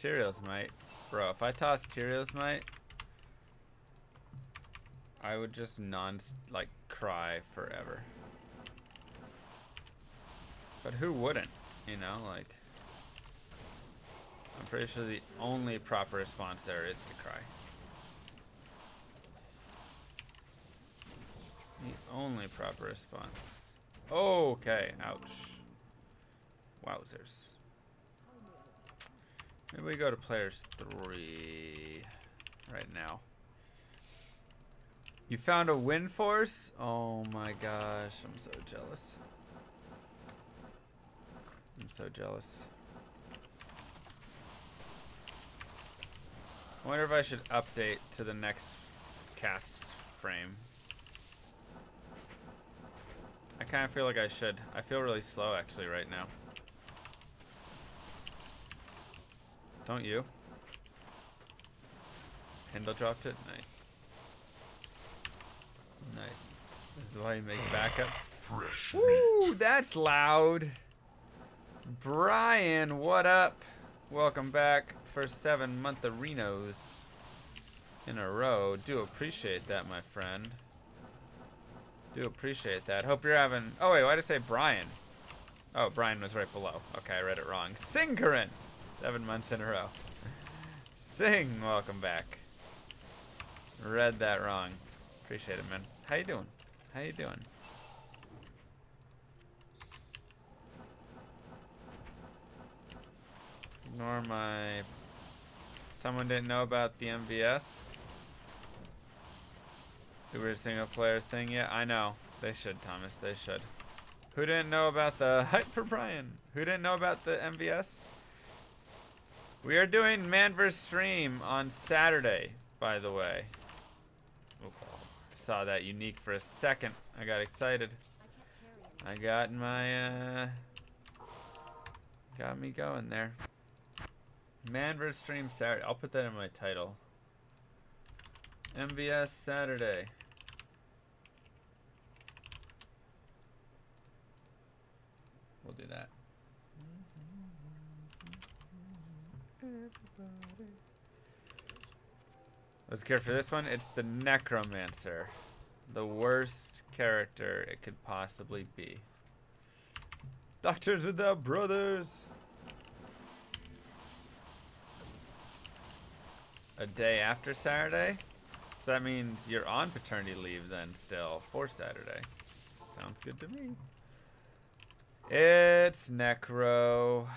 Tyrael's Might. Bro, if I toss Tyrael's Might, I would just like, cry forever. But who wouldn't? You know, like... I'm pretty sure the only proper response there is to cry. The only proper response. Okay, ouch. Wowzers. Maybe we go to players 3 right now. You found a win force? Oh my gosh, I'm so jealous. I'm so jealous. I wonder if I should update to the next cast frame. I kind of feel like I should. I feel really slow actually right now. Don't you? Handle dropped it? Nice. Nice. This is why you make backups. Fresh Woo! meat. That's loud. Brian, what up? Welcome back for 7 month-arinos in a row. Do appreciate that, my friend. Do appreciate that. Hope you're having... Oh, wait, why did I say Brian? Oh, Brian was right below. Okay, I read it wrong. Synchron! 7 months in a row. Sing, welcome back. Read that wrong. Appreciate it, man. How you doing? How you doing? Ignore my... Someone didn't know about the MVS? The weird single player thing yet? I know. They should, Thomas. They should. Who didn't know about the... Hype for Brian. Who didn't know about the MVS? We are doing Man vs. Stream on Saturday, by the way. Oof. Saw that unique for a second. I got excited. I got my, got me going there. Man vs. Stream Saturday. I'll put that in my title. MVS Saturday. We'll do that. Everybody. Let's care for this one. It's the Necromancer. The worst character it could possibly be. Doctors Without Brothers. A day after Saturday? So that means you're on paternity leave then still for Saturday. Sounds good to me. It's Necro.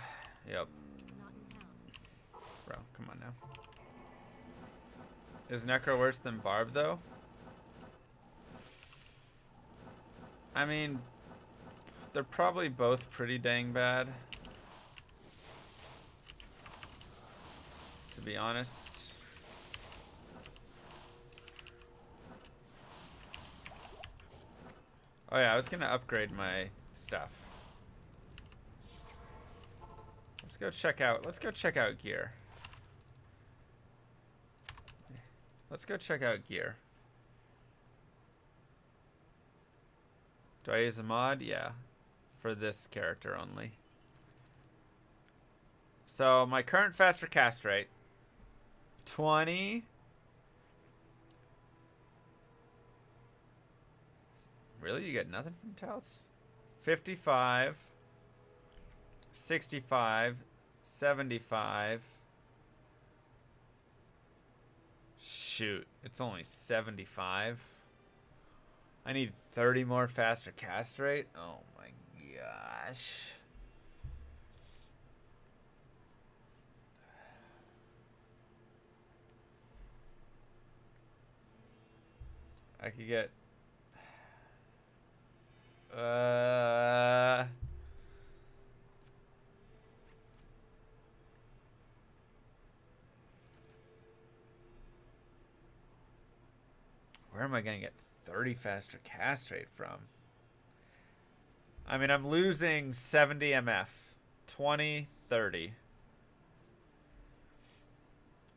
Yep. Bro, come on now. Is Necro worse than Barb though? I mean, they're probably both pretty dang bad. To be honest. Oh yeah, I was gonna upgrade my stuff. Let's go check out gear. Let's go check out gear. Do I use a mod? Yeah. For this character only. So my current faster cast rate, 20. Really? You get nothing from Taos? 55. 65. 75. Shoot, it's only 75. I need 30 more faster cast rate. Oh my gosh. I could get where am I gonna get 30 faster cast rate from? I mean, I'm losing 70 MF. 20, 30.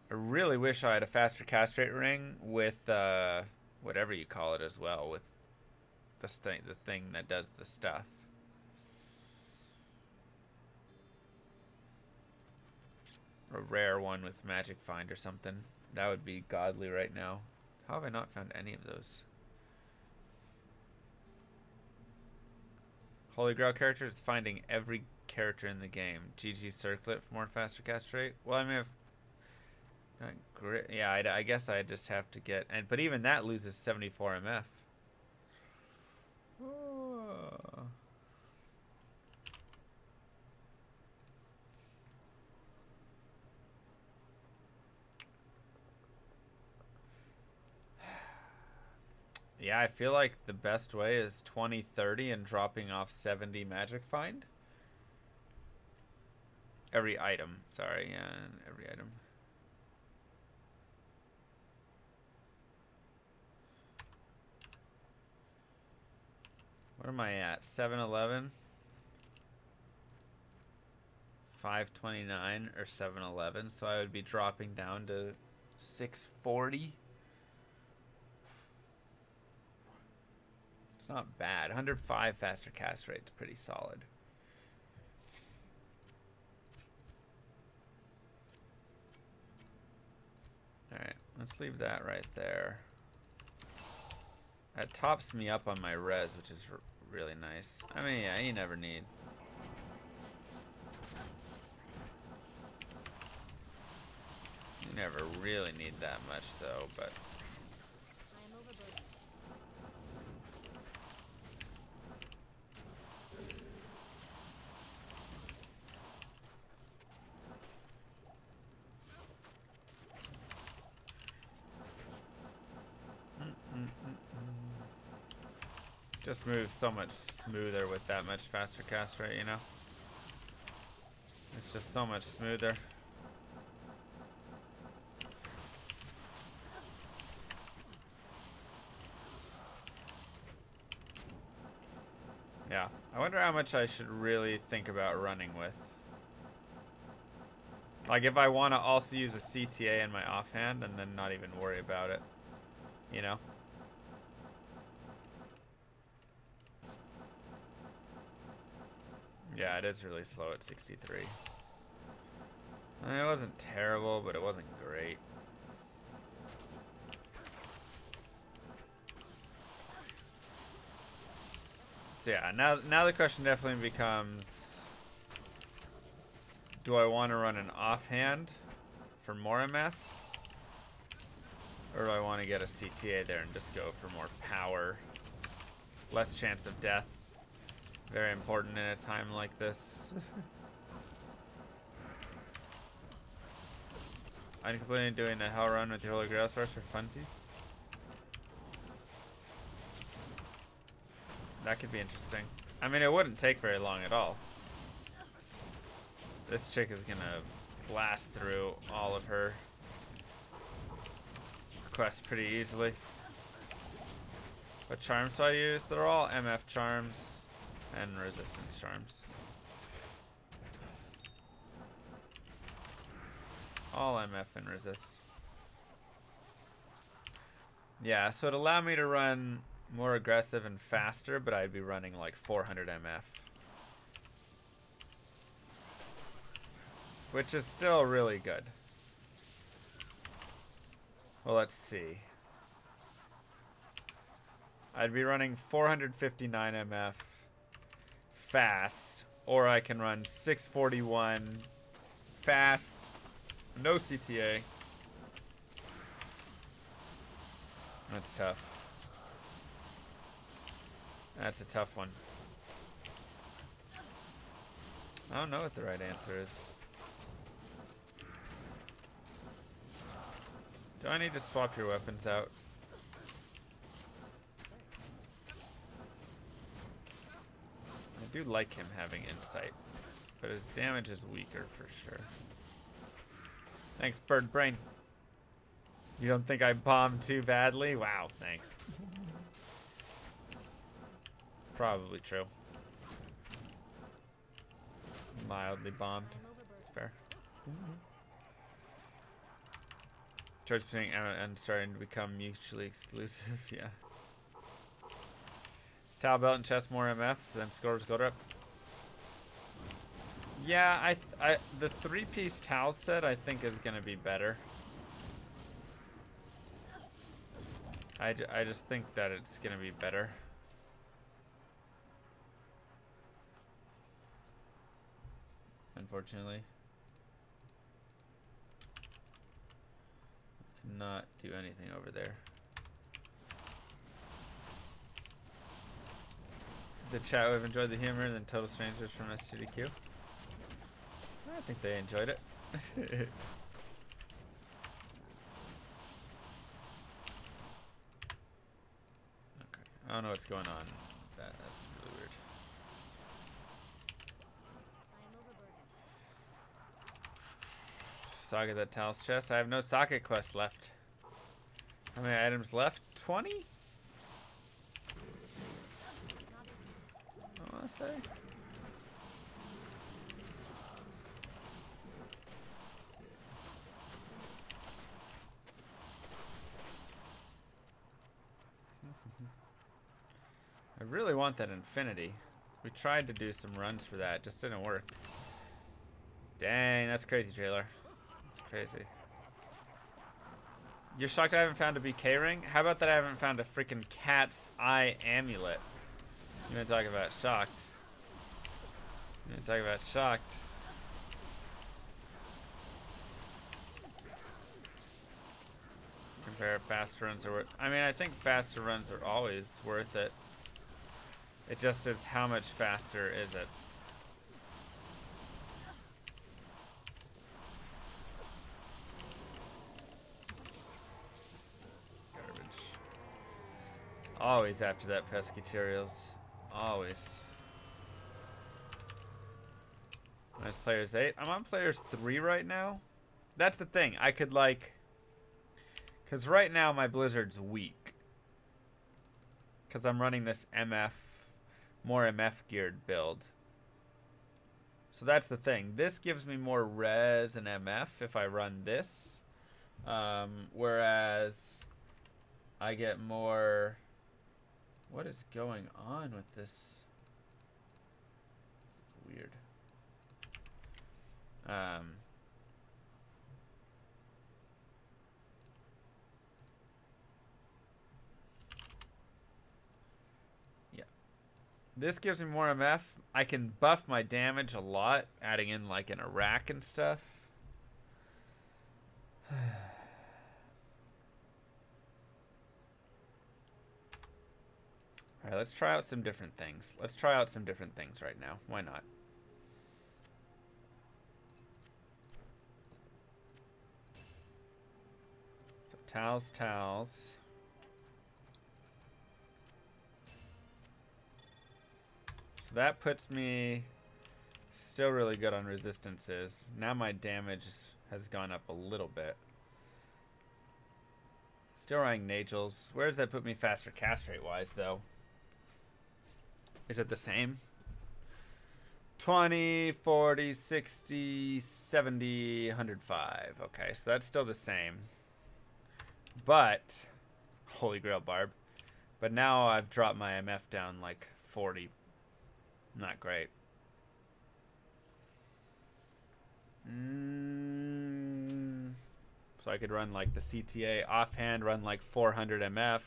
I really wish I had a faster cast rate ring with whatever you call it as well, with this thing, the thing that does the stuff. A rare one with Magic Find or something. That would be godly right now. How have I not found any of those? Holy Grail characters, finding every character in the game. GG Circlet for more faster cast rate. Well, I may have... Yeah, I guess I just have to get... But even that loses 74 MF. Oh. Yeah, I feel like the best way is 20-30 and dropping off 70 Magic Find. Every item. Sorry, yeah, every item. What am I at? 711? 529 or 711, so I would be dropping down to 640. It's not bad. 105 faster cast rate's pretty solid. Alright, let's leave that right there. That tops me up on my res, which is really nice. I mean, yeah, you never need. You never really need that much, though, but... Just moves so much smoother with that much faster cast rate, you know? It's just so much smoother. Yeah, I wonder how much I should really think about running with. Like if I want to also use a CTA in my offhand and then not even worry about it, you know? Yeah, it is really slow at 63. I mean, it wasn't terrible, but it wasn't great. So yeah, now the question definitely becomes, do I want to run an offhand for more MF? Or do I want to get a CTA there and just go for more power? Less chance of death. Very important in a time like this. I'm completely doing a hell run with the Holy Grail Sorceress for funsies. That could be interesting. I mean, it wouldn't take very long at all. This chick is gonna blast through all of her quests pretty easily. What charms do I use? They're all MF charms and resistance charms. All MF and resist. Yeah, so it allowed me to run more aggressive and faster, but I'd be running like 400 MF. Which is still really good. Well, let's see. I'd be running 459 MF fast, or I can run 641 fast, no CTA. That's tough. That's a tough one. I don't know what the right answer is. Do I need to swap your weapons out? I do like him having insight, but his damage is weaker for sure. Thanks, Bird Brain. You don't think I bombed too badly? Wow, thanks. Probably true. Mildly bombed. It's fair. Choice between and starting to become mutually exclusive. Yeah. Towel belt and chest more MF, then scores gold up. Yeah, the 3-piece towel set I think is gonna be better. I just think that it's gonna be better. Unfortunately. Cannot do anything over there. The chat would have enjoyed the humor than Total Strangers from STDQ. I think they enjoyed it. Okay. I don't know what's going on. That's really weird. Saga that Tal's chest. I have no socket quest left. How many items left? 20? I want to say. I really want that infinity. We tried to do some runs for that. Just didn't work. Dang, that's crazy, Trailer. That's crazy. You're shocked I haven't found a BK ring? How about that I haven't found a freaking cat's eye amulet? You're gonna talk about shocked. You're gonna talk about shocked. Compare fast runs are worth. I mean, I think faster runs are always worth it. It just is how much faster is it? Garbage. Always after that pesky materials. Always. Nice players 8. I'm on players 3 right now. That's the thing. I could like, because right now my Blizzard's weak. Because I'm running this more MF geared build. So that's the thing. This gives me more res and MF if I run this. Whereas I get more... What is going on with this? This is weird. Yeah. This gives me more MF. I can buff my damage a lot, adding in like an Iraq and stuff. Alright, let's try out some different things. Let's try out some different things right now. Why not? So, towels. So that puts me still really good on resistances. Now my damage has gone up a little bit. Still running Nagels. Where does that put me faster cast rate wise though? Is it the same? 20, 40, 60, 70, 105. Okay, so that's still the same. But, Holy Grail Barb. But now I've dropped my MF down like 40. Not great. So I could run like the CTA offhand, run like 400 MF.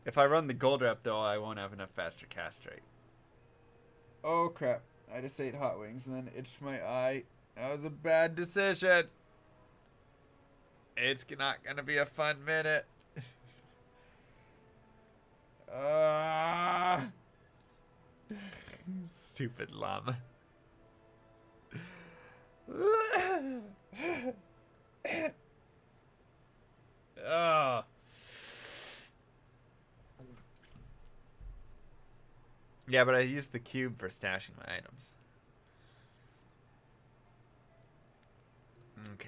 If I run the gold rep though, I won't have enough faster cast rate. Oh crap. I just ate hot wings and then itched my eye. That was a bad decision. It's not gonna be a fun minute. Stupid llama. Oh. Yeah, but I used the cube for stashing my items. Okay.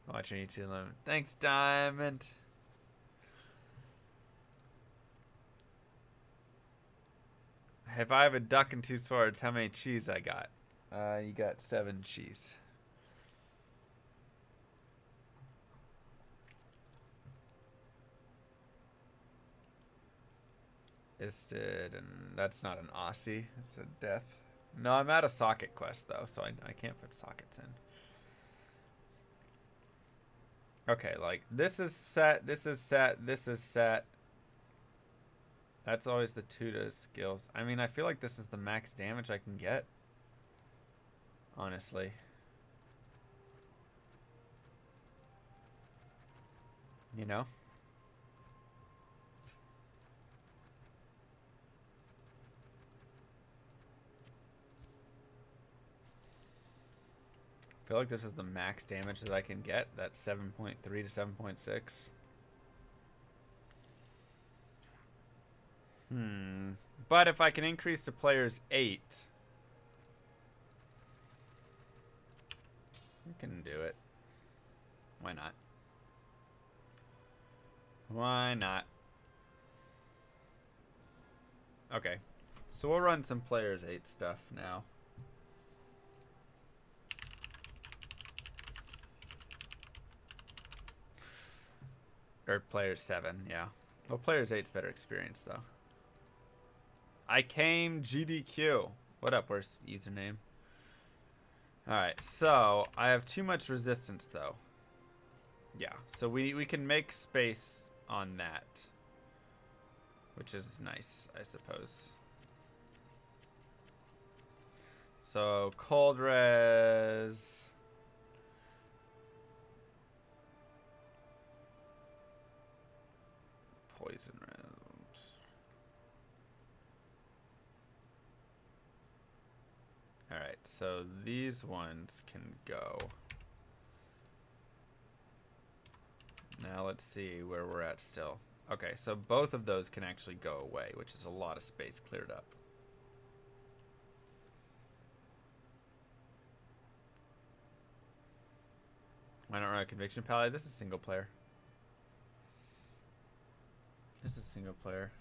Watching you too long. Thanks, Diamond. If I have a duck and 2 swords, how many cheese I got? You got 7 cheese. Isted, and that's not an Aussie. It's a death. No, I'm out of socket quest though, so I can't put sockets in. Okay, like this is set, this is set, this is set. That's always the 2 to skills. I mean, I feel like this is the max damage I can get. Honestly. You know? I feel like this is the max damage that I can get. That's 7.3 to 7.6. But if I can increase to players 8, we can do it. Why not? Why not? Okay. So we'll run some players 8 stuff now. Or players 7, yeah. Well, players 8's better experience though. I came GDQ. What up, worst username? Alright, so I have too much resistance though. Yeah, so we can make space on that. Which is nice, I suppose. So cold res. Poison round. Alright, so these ones can go. Now let's see where we're at still. Okay, so both of those can actually go away, which is a lot of space cleared up. Why not run a conviction pally? This is single player. This is single player.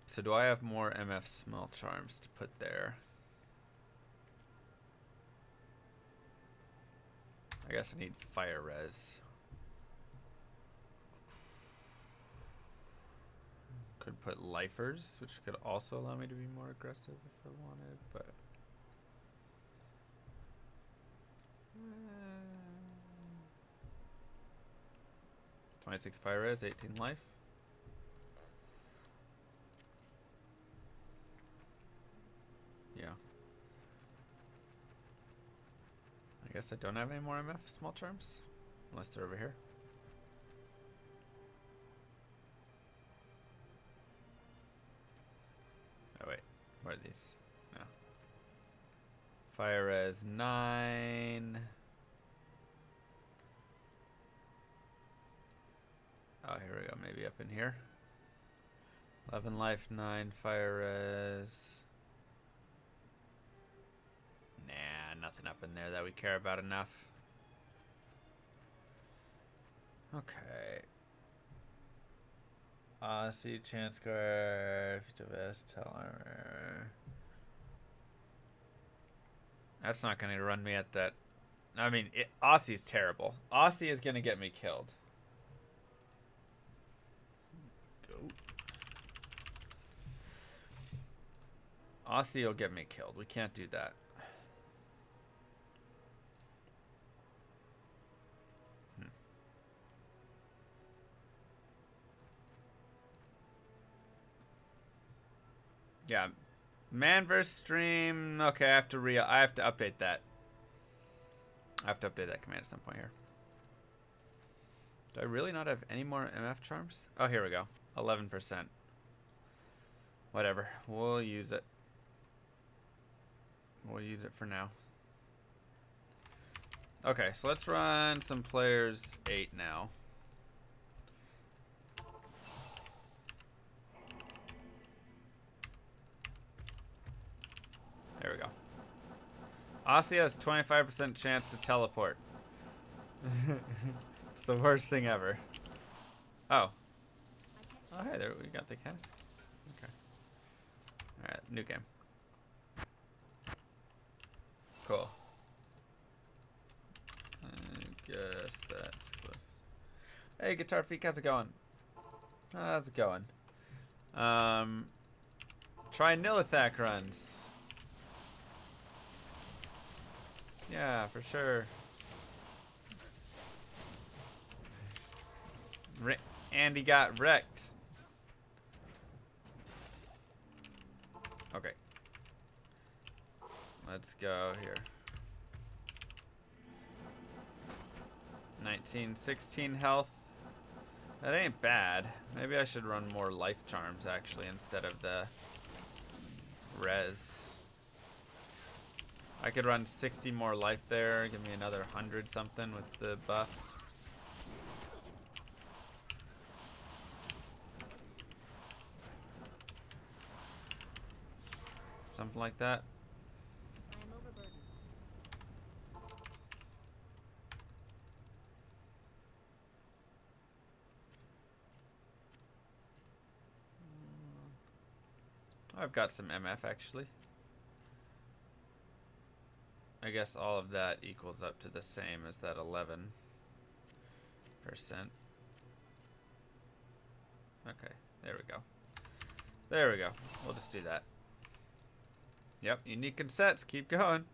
So do I have more MF small charms to put there? I guess I need fire res. Could put lifers, which could also allow me to be more aggressive if I wanted, but 26 fire res, 18 life. Yeah. I guess I don't have any more MF small charms, unless they're over here. Oh wait, what are these? No. Fire res 9. Oh, here we go. Maybe up in here. 11 life, 9 fire res. Nah, nothing up in there that we care about enough. Okay. See, chance score, future vest, tell armor. That's not going to run me at that. I mean, Aussie's terrible. Aussie is going to get me killed. Go. Aussie will get me killed. We can't do that. Yeah, man versus stream. Okay, I have to update that. I have to update that command at some point here. Do I really not have any more MF charms? Oh, here we go. 11%. Whatever. We'll use it. We'll use it for now. Okay, so let's run some players 8 now. There we go. Aussie has 25% chance to teleport. It's the worst thing ever. Oh. Oh, hey, there we got the cask. Okay. Alright, new game. Cool. I guess that's close. Hey, Guitar Feet, how's it going? How's it going? Try nil attack runs. Yeah, for sure. Andy got wrecked. Okay. Let's go here. 19, 16 health. That ain't bad. Maybe I should run more life charms actually instead of the res. I could run 60 more life there, give me another 100 something with the buffs. Something like that. I'm overburdened. I've got some MF actually. I guess all of that equals up to the same as that 11%. Okay, there we go. There we go. We'll just do that. Yep, unique and sets. Keep going.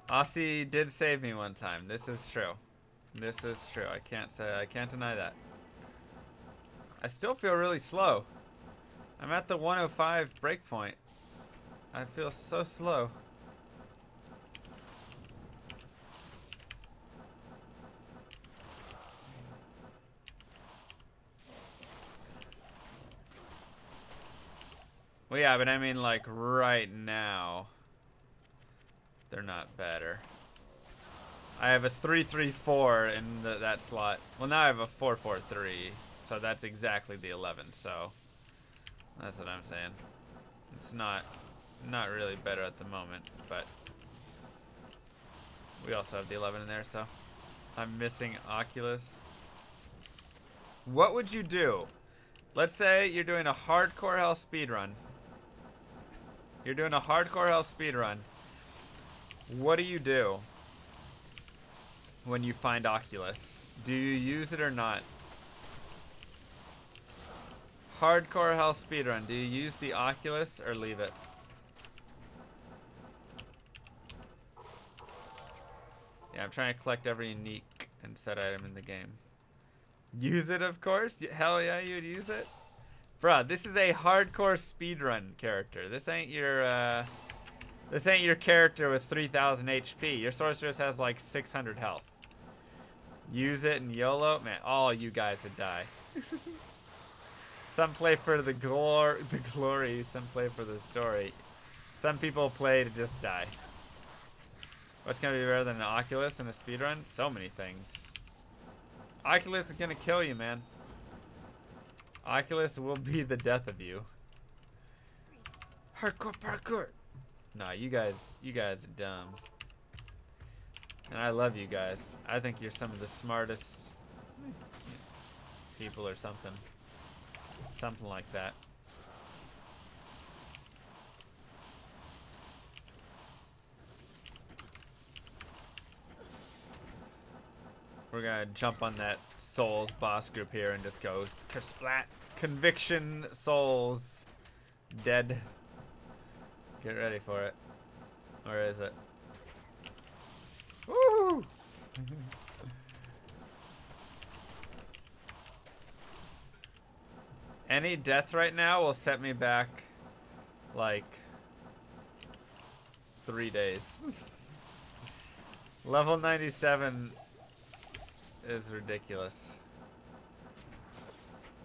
Aussie did save me one time. This is true. This is true. I can't deny that. I still feel really slow. I'm at the 105 breakpoint. I feel so slow. Well, yeah, but I mean, like, right now, they're not better. I have a 334 in that slot. Well, now I have a 443, so that's exactly the 11, so that's what I'm saying. It's not really better at the moment, but we also have the 11 in there, so I'm missing Oculus. What would you do? Let's say you're doing a hardcore hell speedrun. You're doing a hardcore hell speedrun. What do you do when you find Oculus? Do you use it or not? Hardcore hell speedrun. Do you use the Oculus or leave it? Yeah, I'm trying to collect every unique and set item in the game. Use it, of course. Hell yeah, you'd use it. Bruh, this is a hardcore speedrun character. This ain't your character with 3,000 HP. Your sorceress has like 600 health. Use it and YOLO. Man, all you guys would die. Some play for the glory. Some play for the story. Some people play to just die. What's gonna be better than an Oculus in a speedrun? So many things. Oculus is gonna kill you, man. Oculus will be the death of you. Hardcore parkour. Nah, you guys are dumb. And I love you guys. I think you're some of the smartest people or something. Something like that. We're gonna jump on that Souls boss group here and just go kersplat. Conviction Souls. Dead. Get ready for it. Where is it? Woo! Any death right now will set me back like 3 days. Level 97 is ridiculous.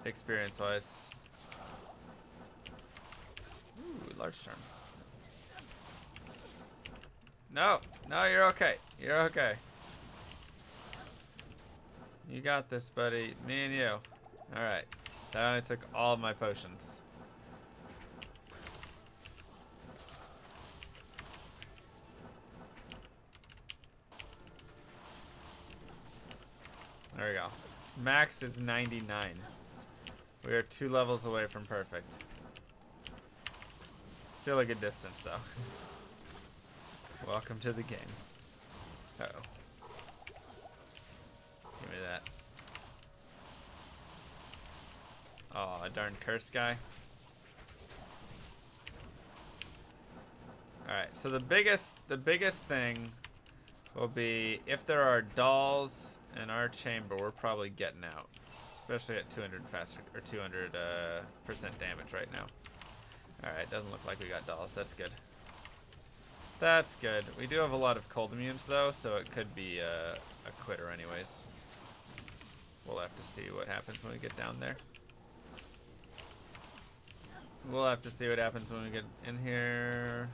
Experience wise. Ooh, large charm. No, you're okay. You're okay. You got this, buddy. Me and you. Alright. That only took all of my potions. There we go. Max is 99. We are 2 levels away from perfect. Still a good distance, though. Welcome to the game. Uh-oh. Give me that. Oh, a darn curse guy. Alright, so the biggest thing will be if there are dolls in our chamber, we're probably getting out. Especially at 200 faster or 200% damage right now. Alright, doesn't look like we got dolls. That's good. That's good. We do have a lot of cold immunes though, so it could be a quitter anyways. We'll have to see what happens when we get down there. We'll have to see what happens when we get in here.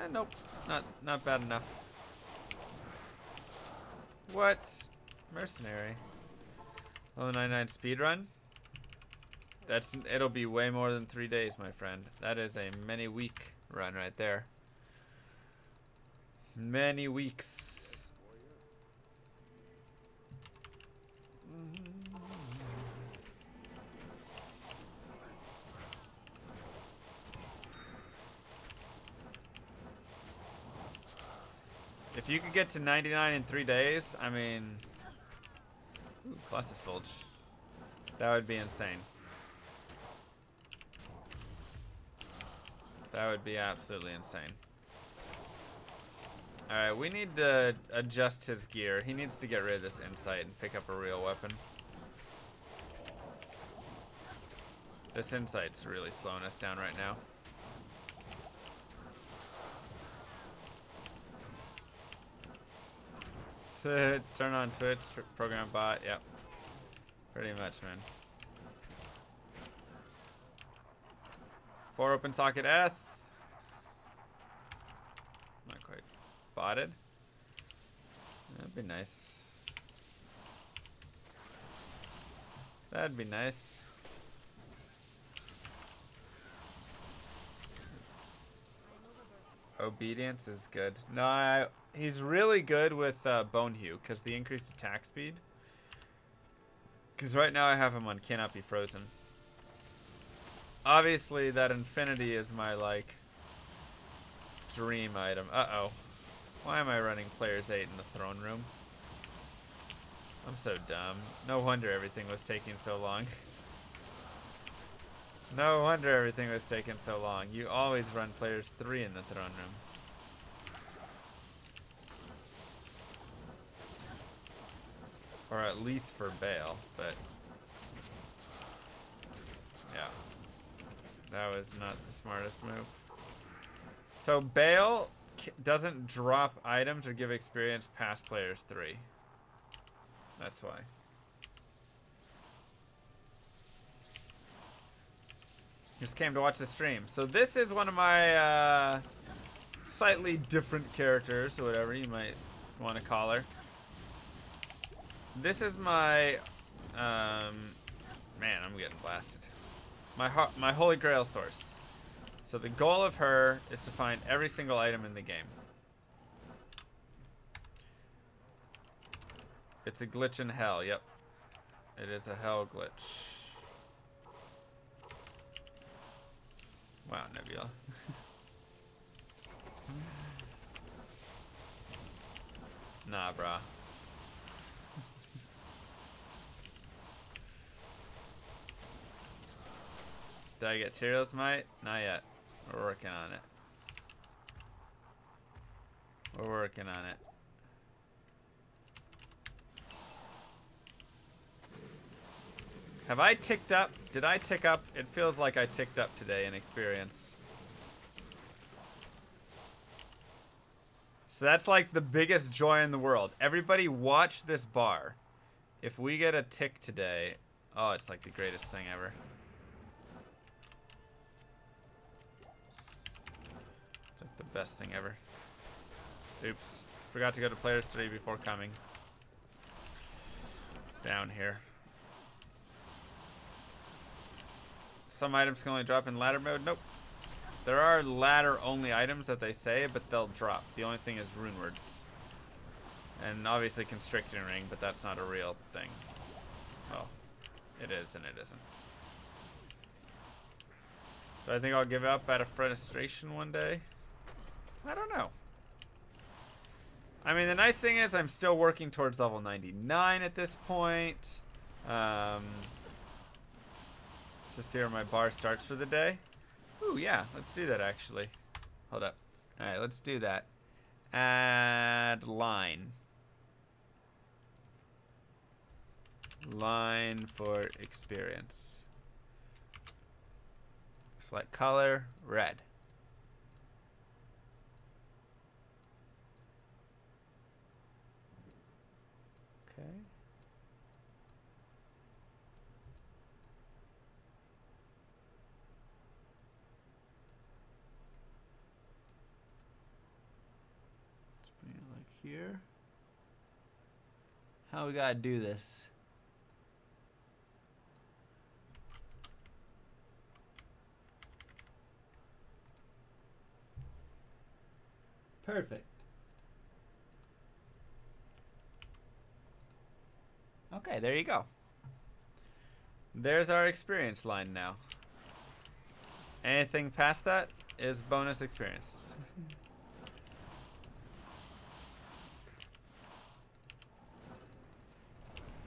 Nope. Not bad enough. What? Mercenary. Level 99 speedrun? It'll be way more than 3 days, my friend. That is a many week run right there. Many weeks. If you could get to 99 in 3 days, I mean... Ooh, Colossus Fulge. That would be insane. That would be absolutely insane. Alright, we need to adjust his gear. He needs to get rid of this insight and pick up a real weapon. This insight's really slowing us down right now. To turn on Twitch, program bot, yep. Pretty much, man. 4 open socket Eth. Not quite botted. That'd be nice. That'd be nice. Obedience is good. No, he's really good with Bone Hue because the increased attack speed. Because right now I have him on Cannot Be Frozen. Obviously, that Infinity is my, like, dream item. Uh-oh. Why am I running Players 8 in the throne room? I'm so dumb. No wonder everything was taking so long. No wonder everything was taking so long. You always run Players 3 in the throne room. Or at least for Baal, but... yeah. That was not the smartest move. So Baal doesn't drop items or give experience past Players 3. That's why. Just came to watch the stream. So this is one of my slightly different characters, or whatever you might want to call her. This is my man, I'm getting blasted. My Holy Grail source. So the goal of her is to find every single item in the game. It's a glitch in hell, yep. It is a hell glitch. Wow, Nebula. Nah, brah. Did I get Tyrael's Might? Not yet. We're working on it. We're working on it. Have I ticked up? Did I tick up? It feels like I ticked up today in experience. So that's like the biggest joy in the world. Everybody watch this bar. If we get a tick today, oh, it's like the greatest thing ever. It's like the best thing ever. Oops. Forgot to go to Players 3 before coming. Down here. Some items can only drop in ladder mode. Nope. There are ladder only items that they say, but they'll drop. The only thing is rune words. And obviously constricting ring, but that's not a real thing. Well, it is and it isn't. So I think I'll give up out of frustration one day. I don't know. I mean, the nice thing is I'm still working towards level 99 at this point. To see where my bar starts for the day. Ooh, yeah, let's do that actually. Hold up. Alright, let's do that. Add line. Line for experience. Select color, red. Okay. Let's bring it like here. How we gotta do this? Perfect. Okay, there you go. There's our experience line now. Anything past that is bonus experience.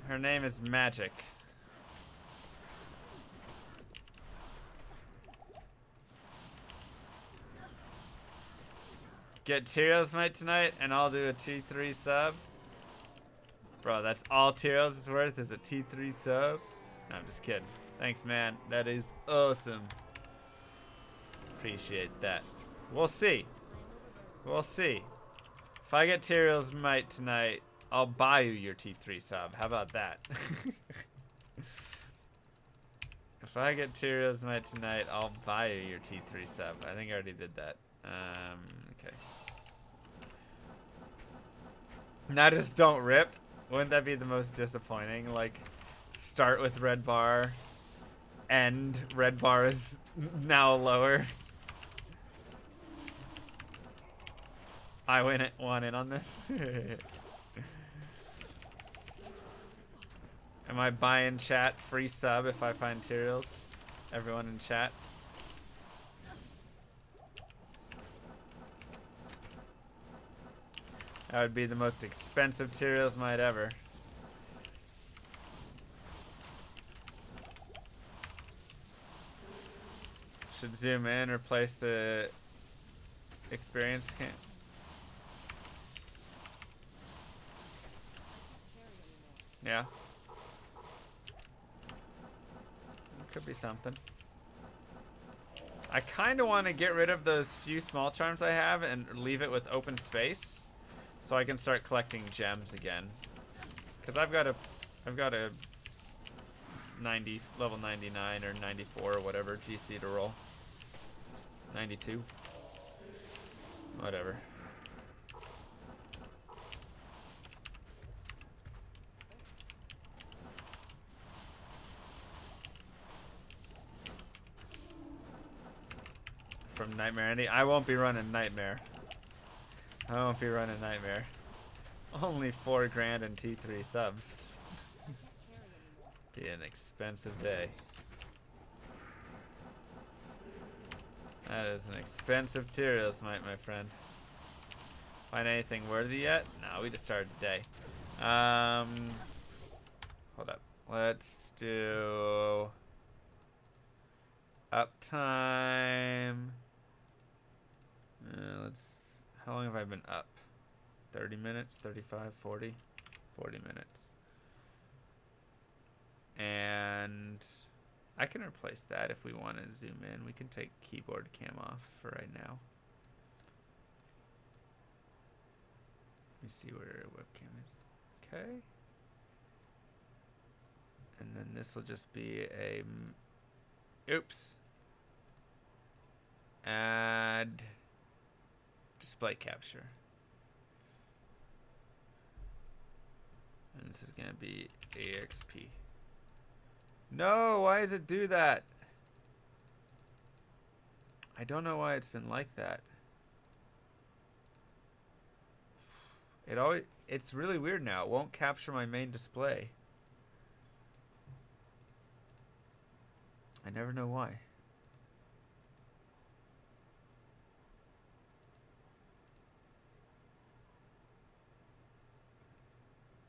Her name is Magic. Get Tyrios Might tonight, and I'll do a T3 sub. Bro, that's all Tyrios is worth is a T3 sub? No, I'm just kidding. Thanks, man. That is awesome. Appreciate that. We'll see. We'll see. If I get Tyrios Might tonight, I'll buy you your T3 sub. How about that? If I get Tyrios Might tonight, I'll buy you your T3 sub. I think I already did that. Okay. Now just don't rip. Wouldn't that be the most disappointing? Like, start with red bar, end red bar is now lower. I want in on this. Am I buying chat free sub if I find Tyrios? Everyone in chat. That would be the most expensive Tyrios Might ever. Should zoom in, replace the experience cam. Yeah. Could be something. I kind of want to get rid of those few small charms I have and leave it with open space, so I can start collecting gems again. Cause I've got a level 99 or 94 or whatever GC to roll. 92. Whatever. From Nightmare Andy. I won't be running Nightmare. I won't be running Nightmare. Only 4 grand and T3 subs. Be an expensive day. That is an expensive Tyrios Might, my friend. Find anything worthy yet? No, we just started the day. Hold up. Let's do uptime. How long have I been up? 30 minutes, 35, 40? 40 minutes. And I can replace that if we want to zoom in. We can take keyboard cam off for right now. Let me see where webcam is. Okay. And then this will just be a, oops. Add display capture. And this is gonna be AXP. No, why does it do that? I don't know why it's been like that. It's really weird now. It won't capture my main display. I never know why.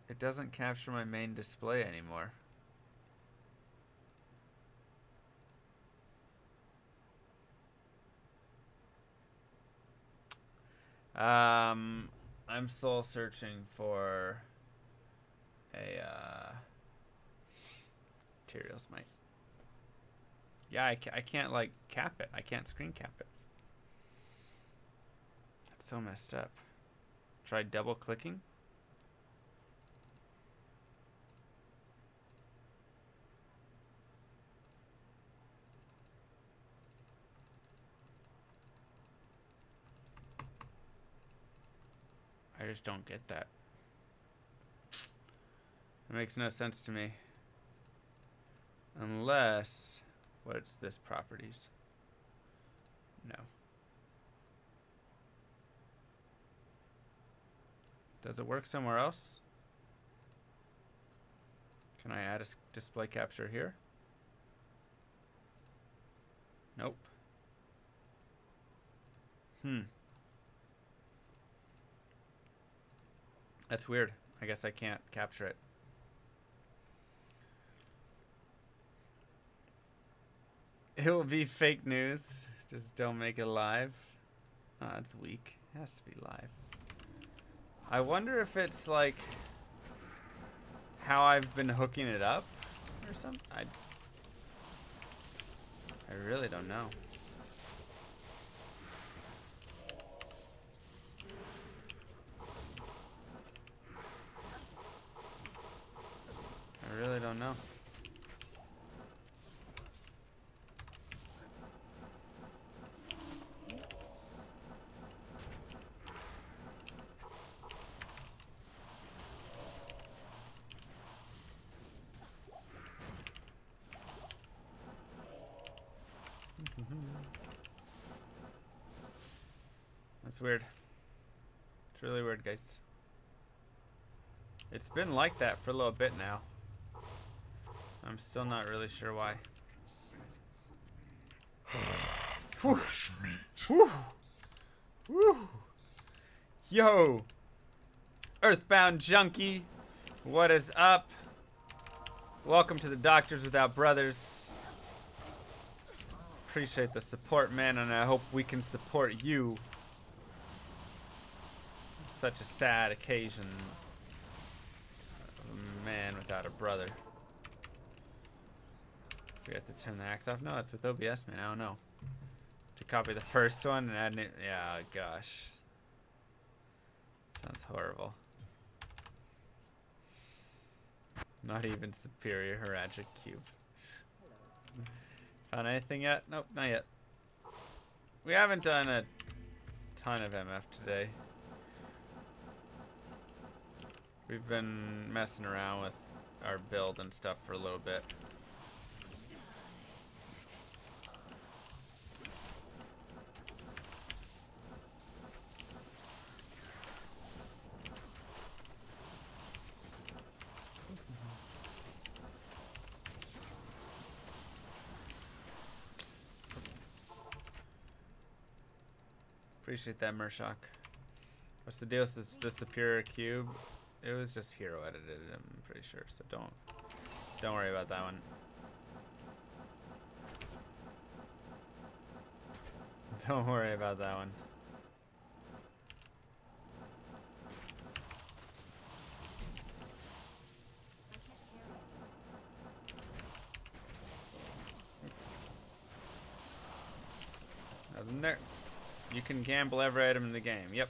It doesn't capture my main display anymore. I'm soul searching for a materials might. Yeah, I can't like cap it. I can't screen cap it. That's so messed up. Try double clicking. I just don't get that. It makes no sense to me. Unless, what's this properties? No. Does it work somewhere else? Can I add a display capture here? Nope. That's weird. I guess I can't capture it. It will be fake news. Just don't make it live. Oh, it's weak. It has to be live. I wonder if it's like how I've been hooking it up or something. I really don't know. I really don't know. That's weird. It's really weird, guys. It's been like that for a little bit now. I'm still not really sure why. Fresh meat. Woo! Woo! Yo! Earthbound Junkie! What is up? Welcome to the Doctors Without Brothers. Appreciate the support, man, and I hope we can support you. Such a sad occasion. A man without a brother. We have to turn the axe off? No, it's with OBS, man. I don't know. To copy the first one and add it. Yeah, gosh. Sounds horrible. Not even superior Haragic Cube. Found anything yet? Nope, not yet. We haven't done a ton of MF today. We've been messing around with our build and stuff for a little bit. Appreciate that, Mershock. What's the deal with the superior cube? It was just hero edited, I'm pretty sure. So don't worry about that one. Don't worry about that one. Nothing there. You can gamble every item in the game. Yep.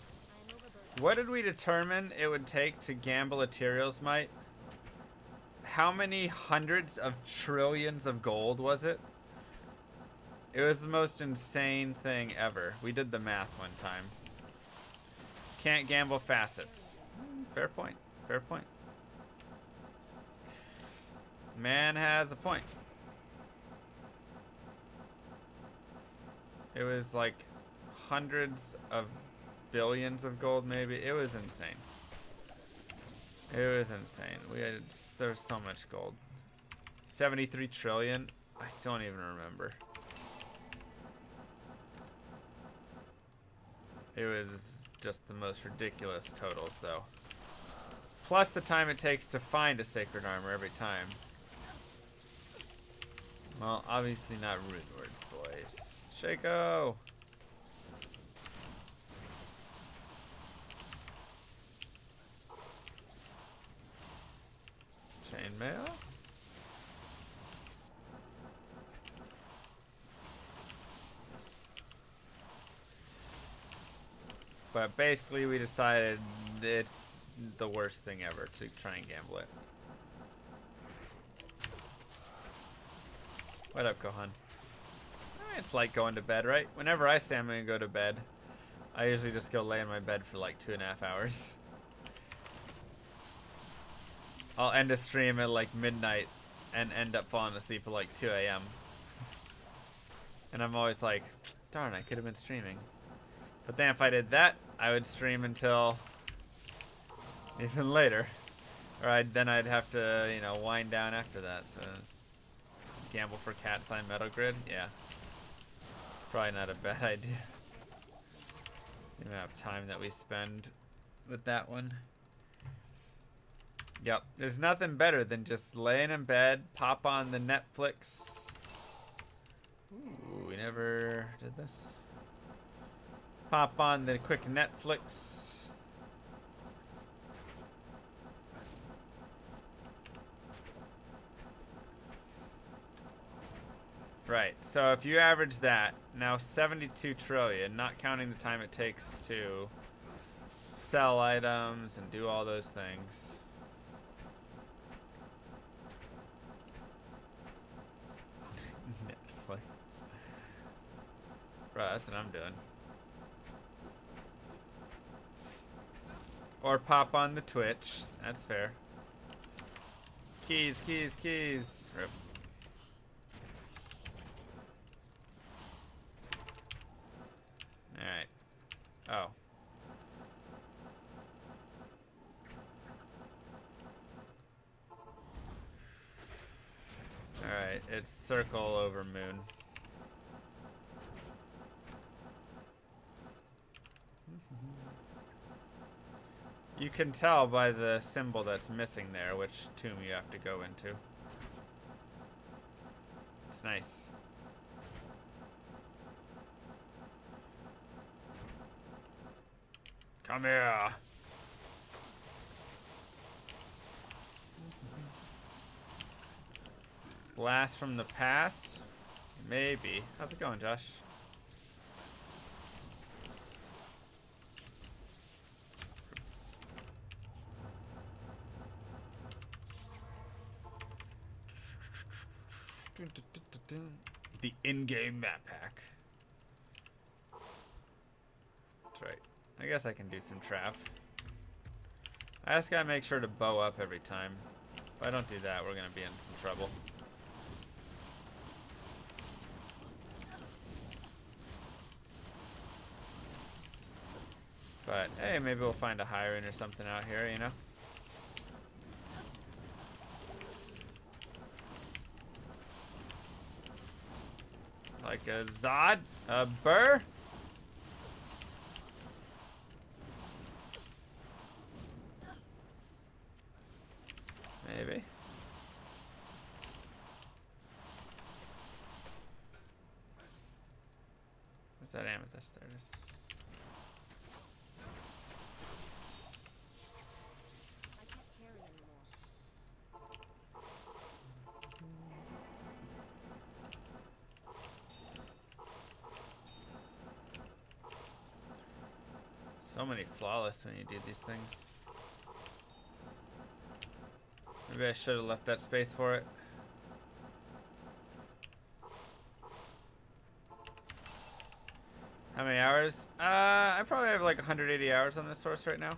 What did we determine it would take to gamble Ethereal's Might? How many hundreds of trillions of gold was it? It was the most insane thing ever. We did the math one time. Can't gamble facets. Fair point. Fair point. Man has a point. It was like hundreds of billions of gold, maybe. It was insane. It was insane. There's so much gold. 73 trillion. I don't even remember. It was just the most ridiculous totals, though. Plus the time it takes to find a sacred armor every time. Well, obviously not rune words, boys. Shaco! mail. But basically we decided it's the worst thing ever to try and gamble it. What up, Gohan? It's like going to bed, right? Whenever I say I'm gonna go to bed, I usually just go lay in my bed for like 2.5 hours. I'll end a stream at like midnight and end up falling asleep at like 2 a.m. And I'm always like, darn, I could have been streaming. But then if I did that, I would stream until even later. Or then I'd have to, you know, wind down after that. So it's gamble for cat sign metal grid? Yeah. Probably not a bad idea. The amount of time that we spend with that one. Yep. There's nothing better than just laying in bed, pop on the Netflix. Ooh, we never did this. Pop on the quick Netflix. Right, so if you average that, now 72 trillion, not counting the time it takes to sell items and do all those things. Netflix. Bro, that's what I'm doing. Or pop on the Twitch, that's fair. Keys, keys, keys. Rip. Alright. Oh. Alright, it's circle over moon. You can tell by the symbol that's missing there which tomb you have to go into. It's nice. Come here. Blast from the past? Maybe. How's it going, Josh? The in-game map pack. That's right. I guess I can do some trav. I just gotta make sure to bow up every time. If I don't do that, we're gonna be in some trouble. But hey, maybe we'll find a hiring or something out here, you know? Like a Zod? A Burr? Maybe. Where's that amethyst? There it is. I can't carry anymore. So many flawless when you do these things. Maybe I should have left that space for it. How many hours? I probably have like 180 hours on this source right now.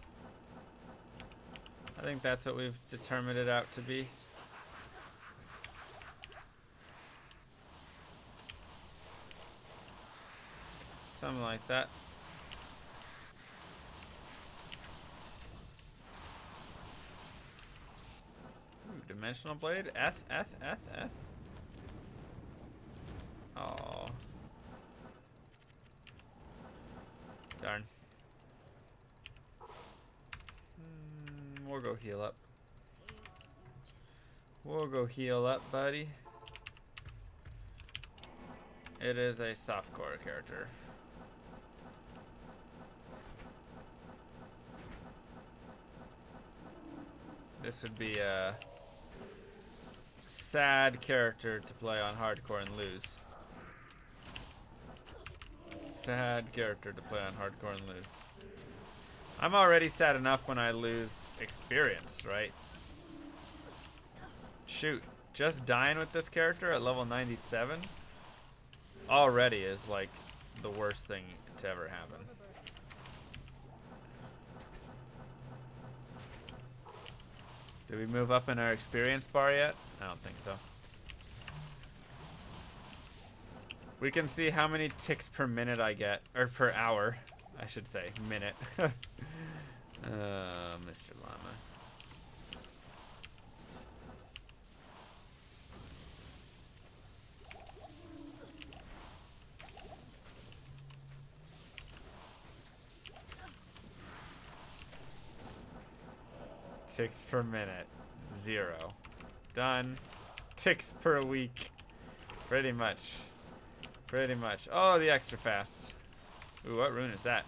I think that's what we've determined it out to be. Something like that. Dimensional blade? F. Oh. Darn. We'll go heal up. We'll go heal up, buddy. It is a softcore character. This would be Sad character to play on hardcore and lose. Sad character to play on hardcore and lose. I'm already sad enough when I lose experience, right? Shoot, just dying with this character at level 97 already is like the worst thing to ever happen. Did we move up in our experience bar yet? I don't think so. We can see how many ticks per minute I get, or per hour, I should say, minute. Mr. Llama. Ticks per minute, 0. Done. Ticks per week. Pretty much. Pretty much. Oh, the extra fast. Ooh, what rune is that?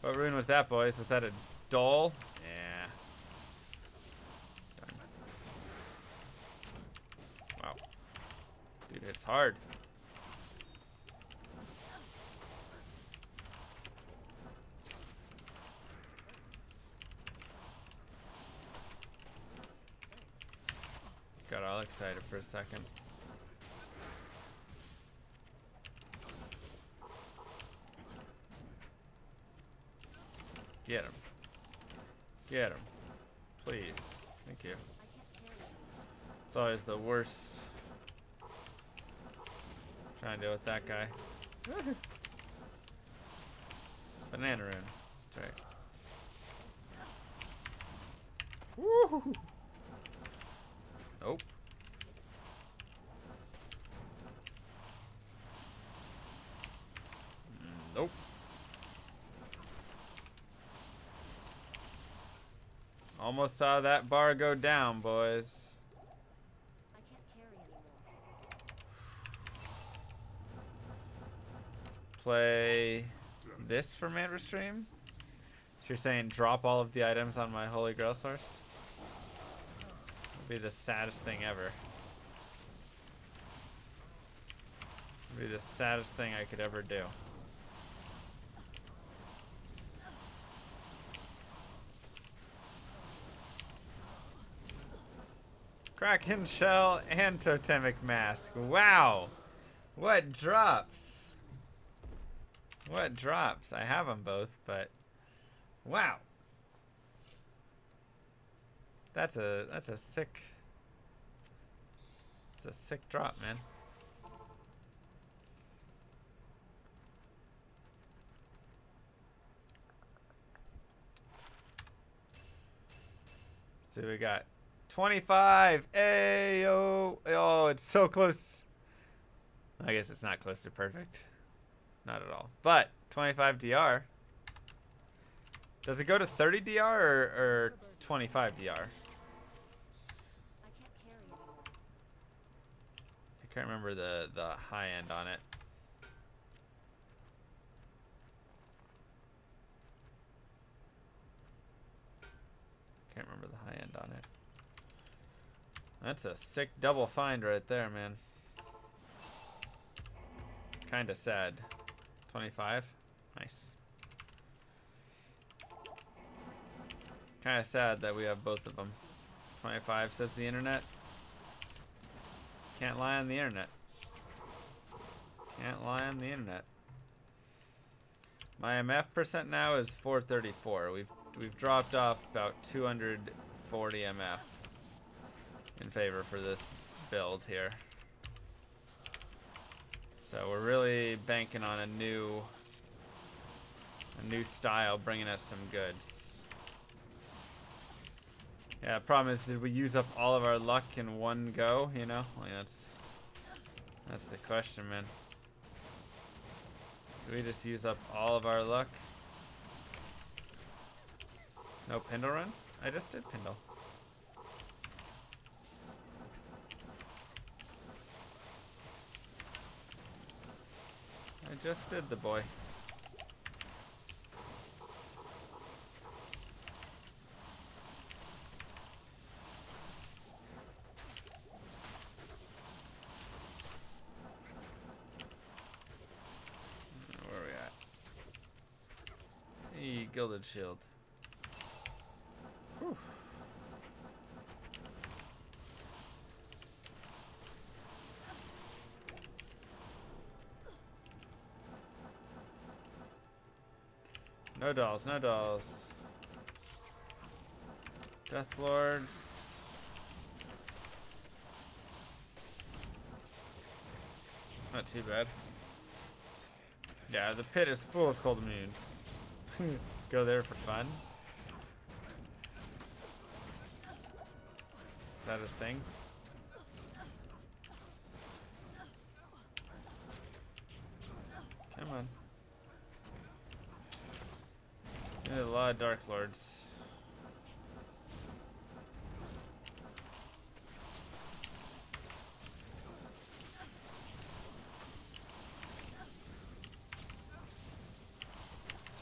What rune was that, boys? Was that a dull? Yeah. Done. Wow. Dude, it's hard. Got all excited for a second. Get him. Get him. Please. Thank you. It's always the worst. Trying to deal with that guy. Banana rune. That's right. Woo! Nope. Nope. Almost saw that bar go down, boys. I can't carry anymore. Play this for Mandra stream? So you're saying drop all of the items on my Holy Grail source? Be the saddest thing ever. Be the saddest thing I could ever do. Kraken shell and totemic mask. Wow! What drops? What drops? I have them both, but wow. That's a sick. It's a sick drop, man. So we got 25. Ayo. Oh, it's so close. I guess it's not close to perfect. Not at all. But 25 DR. Does it go to 30 DR or 25 DR? I can't carry anymore. I can't remember the high end on it. Can't remember the high end on it. That's a sick double find right there, man. Kinda sad. 25? Nice. Kinda sad that we have both of them. 25 says the internet. Can't lie on the internet. Can't lie on the internet. My MF percent now is 434. We've dropped off about 240 MF in favor for this build here. So we're really banking on a new style bringing us some goods. Yeah, the problem is, did we use up all of our luck in one go, you know? Like that's the question, man. Did we just use up all of our luck? No Pindle runs? I just did Pindle. I just did the boy. Gilded shield. Whew. No dolls, no dolls. Death Lords. Not too bad. Yeah, the pit is full of cold immunes. Go there for fun. Is that a thing? Come on. There's a lot of Dark Lords.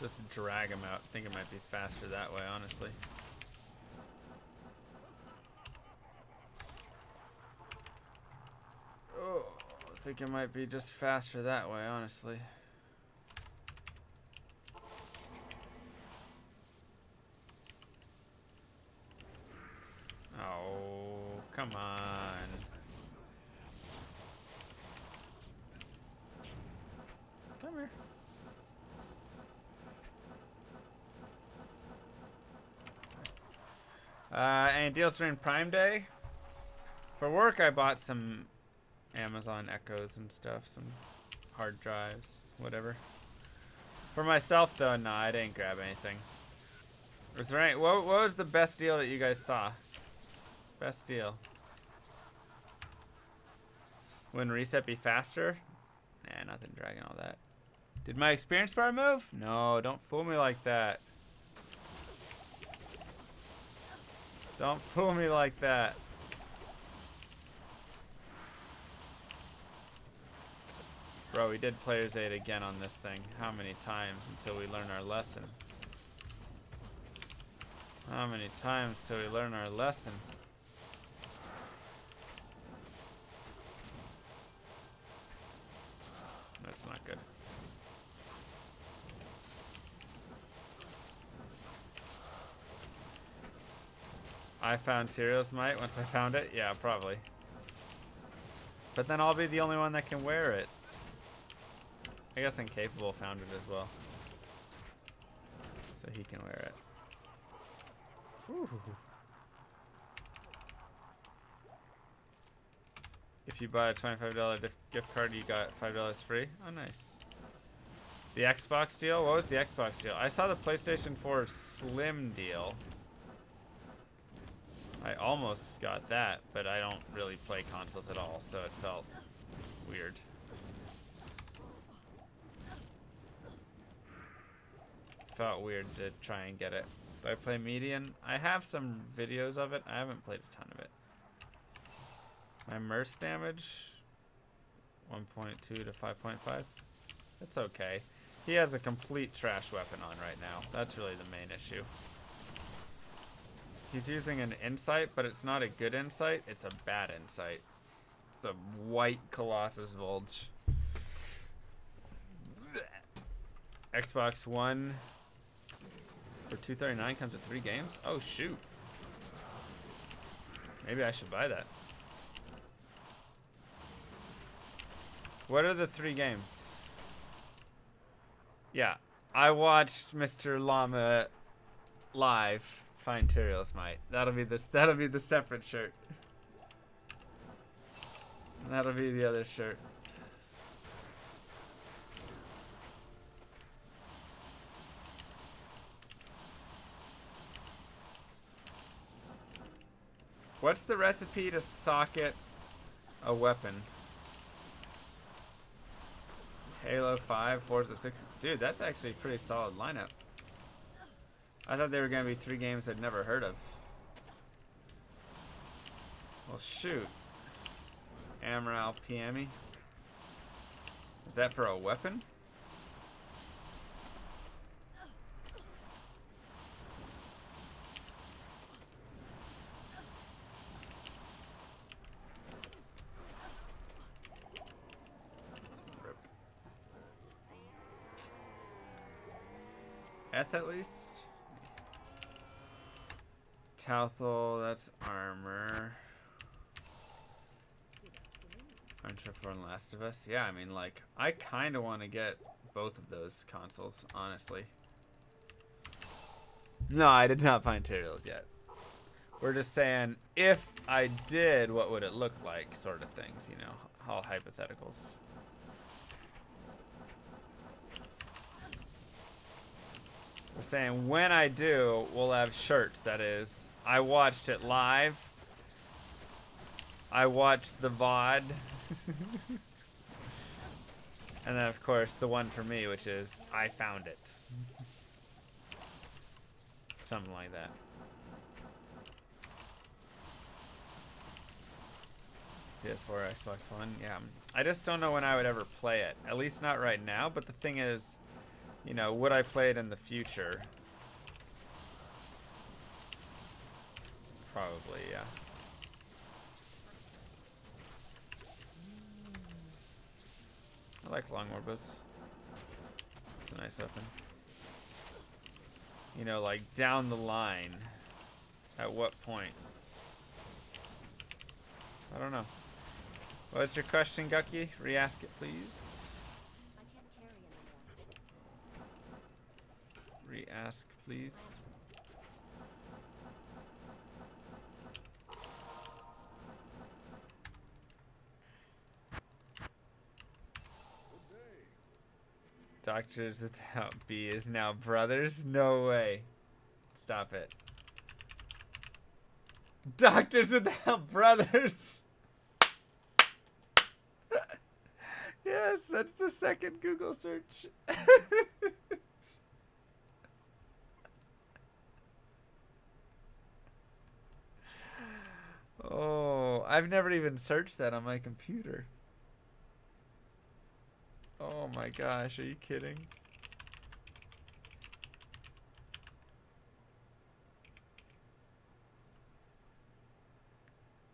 Just drag him out. I think it might be faster that way, honestly. Oh, I think it might be just faster that way, honestly. Oh, come on. Come here. Any deals during Prime Day? For work, I bought some Amazon Echoes and stuff, some hard drives, whatever. For myself, though, no, I didn't grab anything. Was there any, what was the best deal that you guys saw? Best deal. Wouldn't reset be faster? Nah, nothing dragging all that. Did my experience bar move? No, don't fool me like that. Don't fool me like that. Bro, we did Player's Aid again on this thing. How many times until we learn our lesson? How many times till we learn our lesson? That's not good. I found Tyrio's Might once I found it? Yeah, probably. But then I'll be the only one that can wear it. I guess Incapable found it as well. So he can wear it. Whew. If you buy a $25 gift card, you got $5 free. Oh, nice. The Xbox deal? What was the Xbox deal? I saw the PlayStation 4 Slim deal. I almost got that, but I don't really play consoles at all, so it felt weird. Felt weird to try and get it. Do I play Median? I have some videos of it. I haven't played a ton of it. My Merce damage, 1.2 to 5.5. That's okay. He has a complete trash weapon on right now. That's really the main issue. He's using an insight, but it's not a good insight. It's a bad insight. It's a white Colossus Vulge. Xbox One for $239 comes with 3 games. Oh shoot! Maybe I should buy that. What are the 3 games? Yeah, I watched Mr. Llama live. Find Tyrio's Might. That'll be the separate shirt. That'll be the other shirt. What's the recipe to socket a weapon? Halo 5, Forza 6. Dude, that's actually a pretty solid lineup. I thought they were going to be 3 games I'd never heard of. Well, shoot. Amaral PME. Is that for a weapon? at least. Tauthel, that's armor. Archer for Last of Us. Yeah, I mean, like, I kind of want to get both of those consoles, honestly. No, I did not find materials yet. We're just saying, if I did, what would it look like, sort of things, you know, all hypotheticals. We're saying when I do, we'll have shirts, that is. I watched it live. I watched the VOD. And then, of course, the one for me, which is, I found it. Something like that. PS4, Xbox One, yeah. I just don't know when I would ever play it. At least not right now, but the thing is, you know, would I play it in the future? Probably, yeah. I like long warbos. It's a nice weapon. You know, like down the line. At what point? I don't know. What's your question, Gucky? Re-ask it, please. I can't carry anymore. Re-ask, please. Doctors Without B is now brothers? No way. Stop it. Doctors Without Brothers! Yes, that's the second Google search. Oh, I've never even searched that on my computer. Oh my gosh, are you kidding?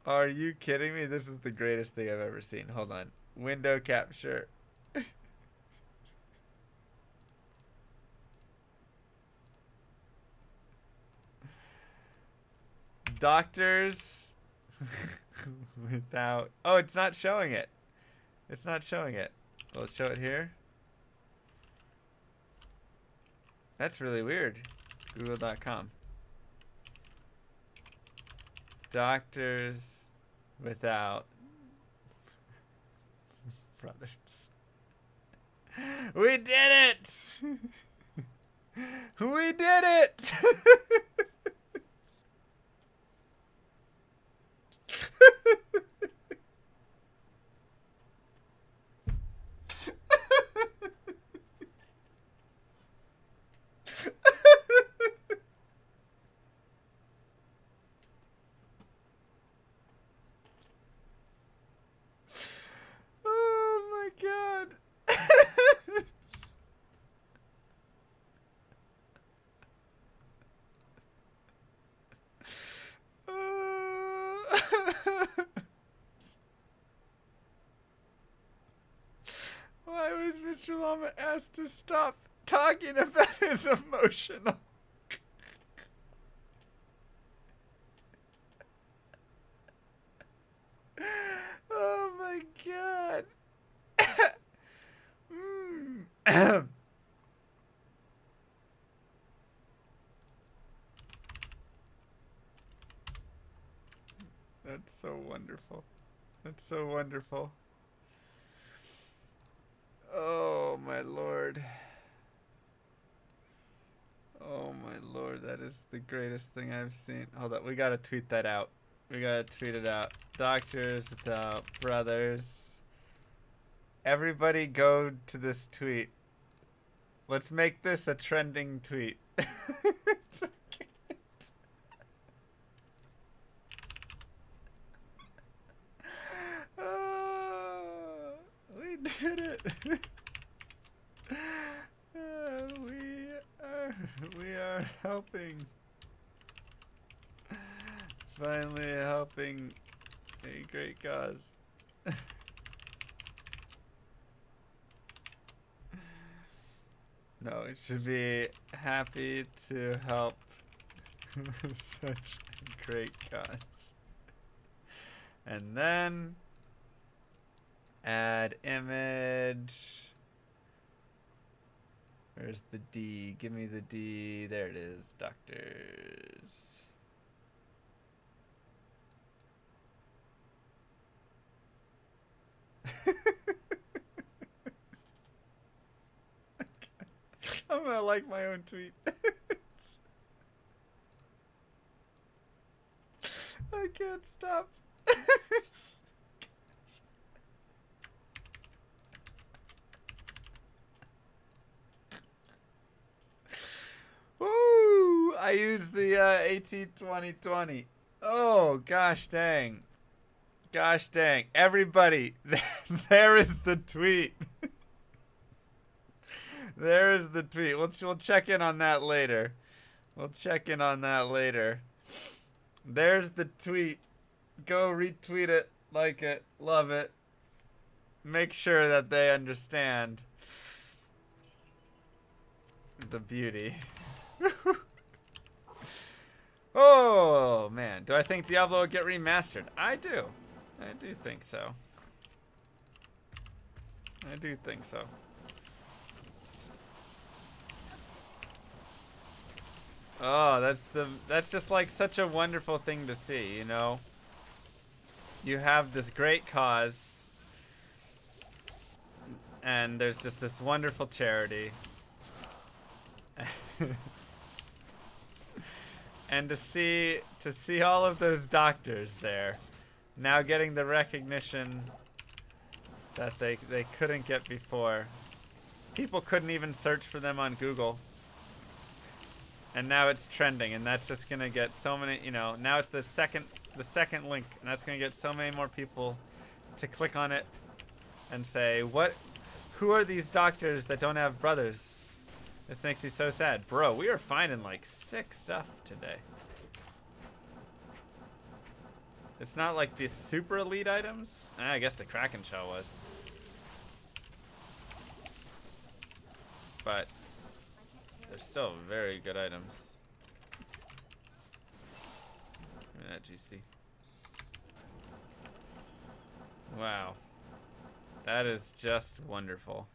Are you kidding me? This is the greatest thing I've ever seen. Hold on. Window capture. Doctors without... Oh, it's not showing it. It's not showing it. Will it show it here? That's really weird. Google.com. Doctors without brothers. We did it! We did it! Oh my god. Why was Mr. Llama asked to stop talking about his emotional? Oh my god. That's so wonderful. That's so wonderful. Oh my lord. Oh my lord, that is the greatest thing I've seen. Hold up, we gotta tweet that out. We gotta tweet it out. Doctors Without Brothers. Everybody go to this tweet. Let's make this a trending tweet. It's okay. Oh, we did it. We are helping. Finally helping a great cause. No, it should be happy to help such a great cause. And then add image. Where's the D? Give me the D. There it is. Doctors. I'm gonna like my own tweet. I can't stop. Woo! I used the AT2020. Oh, gosh dang. Gosh dang. Everybody, there is the tweet. There is the tweet. We'll check in on that later. We'll check in on that later. There's the tweet. Go retweet it, like it, love it. Make sure that they understand the beauty. Oh, man. Do I think Diablo will get remastered? I do. I do think so. I do think so. Oh, that's just like such a wonderful thing to see, you know? You have this great cause, and there's just this wonderful charity. And to see all of those doctors there now getting the recognition that they couldn't get before. People couldn't even search for them on Google. And now it's trending, and that's just gonna get so many, you know, now it's the second link, and that's gonna get so many more people to click on it and say, who are these doctors that don't have brothers? This makes me so sad. Bro, we are finding like sick stuff today. It's not like the super elite items. I guess the Kraken shell was. But they're still very good items. Give me that GC. Wow. That is just wonderful.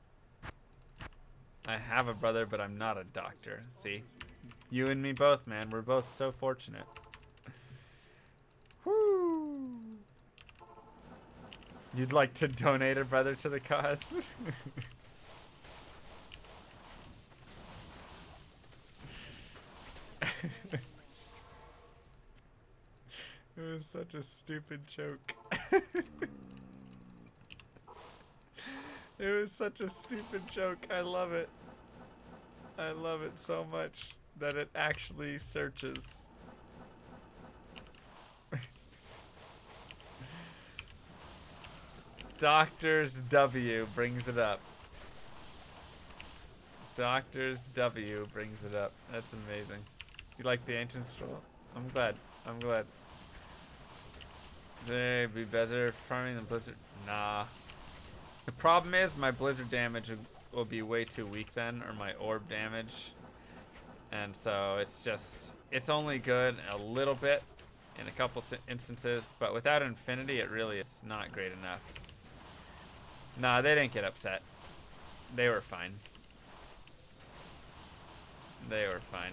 I have a brother, but I'm not a doctor. See? You and me both, man. We're both so fortunate. Woo! You'd like to donate a brother to the cause? It was such a stupid joke. It was such a stupid joke. I love it. I love it so much that it actually searches. Doctors W brings it up. Doctors W brings it up. That's amazing. You like the ancient scroll? I'm glad. I'm glad. They'd be better farming than Blizzard. Nah. The problem is my Blizzard damage will be way too weak then, or my orb damage. And so it's only good a little bit in a couple instances, but without Infinity it really is not great enough. Nah, they didn't get upset. They were fine. They were fine.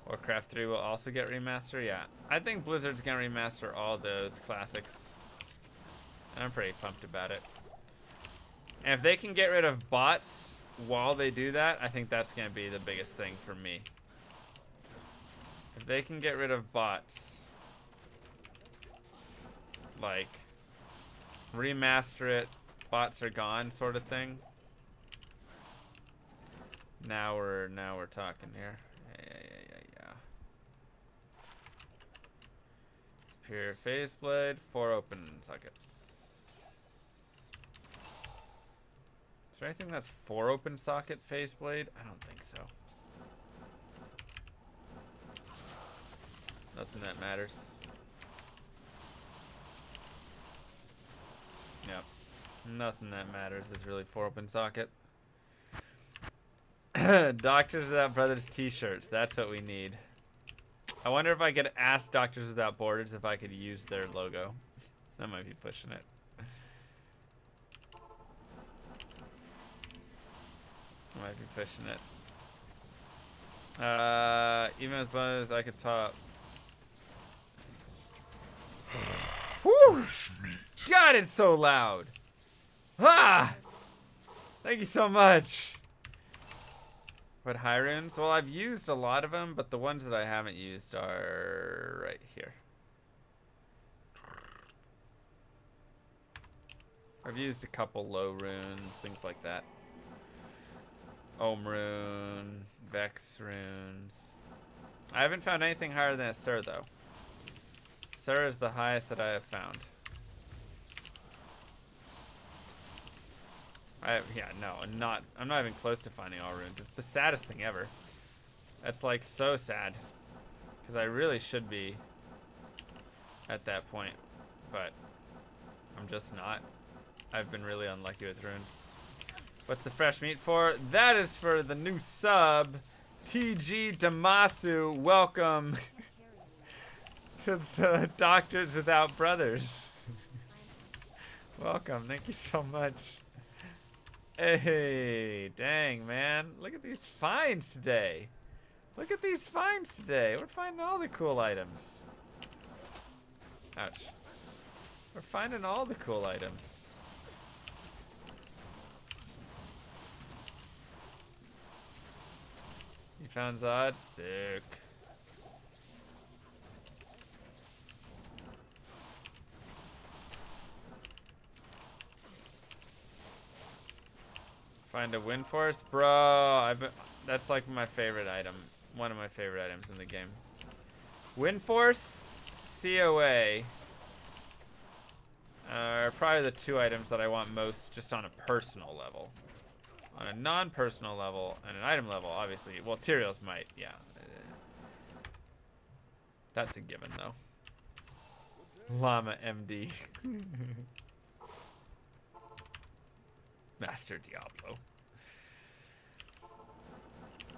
Warcraft 3 will also get remastered? Yeah. I think Blizzard's gonna remaster all those classics. I'm pretty pumped about it. And if they can get rid of bots while they do that, I think that's gonna be the biggest thing for me. If they can get rid of bots, like remaster it, bots are gone sort of thing. Now we're talking here. Yeah. Superior phase blade, 4 open sockets. Is there anything that's 4 open socket phase blade? I don't think so. Nothing that matters. Yep. Nothing that matters is really 4 open socket. Doctors Without Brothers t-shirts. That's what we need. I wonder if I could ask Doctors Without Borders if I could use their logo. That might be pushing it. I might be pushing it. Even with bonus, I could talk. Whew! God, it's so loud. Ah! Thank you so much. What high runes? Well, I've used a lot of them, but the ones that I haven't used are right here. I've used a couple low runes, things like that. Ohm rune, Vex runes. I haven't found anything higher than a Sir though. Sir is the highest that I have found. I'm not even close to finding all runes. It's the saddest thing ever. That's like so sad. Because I really should be at that point. But I'm just not. I've been really unlucky with runes. What's the fresh meat for? That is for the new sub, TG Damasu. Welcome to the Doctors Without Brothers. Welcome. Thank you so much. Hey, dang, man. Look at these finds today. Look at these finds today. We're finding all the cool items. Ouch. We're finding all the cool items. You found Zod? Sick. Find a wind force? Bro, that's like my favorite item. One of my favorite items in the game. Wind force, COA are probably the two items that I want most just on a personal level. On a non-personal level and an item level, obviously. Well, Tyrael's might, yeah. That's a given, though. Llama MD. Master Diablo.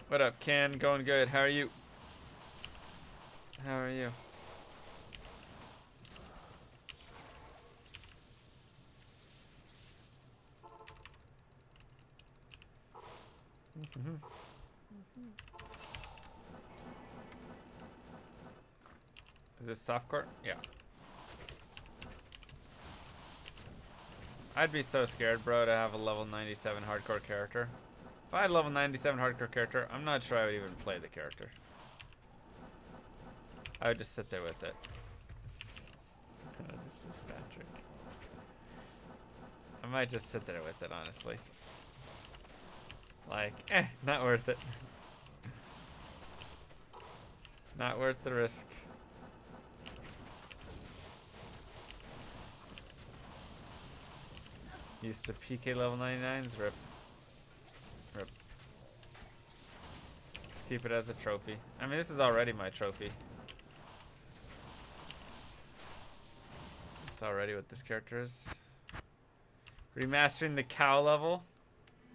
What up, Ken? Going good. How are you? How are you? Is this softcore? Yeah. I'd be so scared, bro, to have a level 97 hardcore character. If I had a level 97 hardcore character, I'm not sure I would even play the character. I would just sit there with it. This is Patrick. I might just sit there with it, honestly. Like, not worth it. Not worth the risk. Used to PK level 99s, rip. Rip. Just keep it as a trophy. I mean, this is already my trophy. It's already what this character is. Remastering the cow level.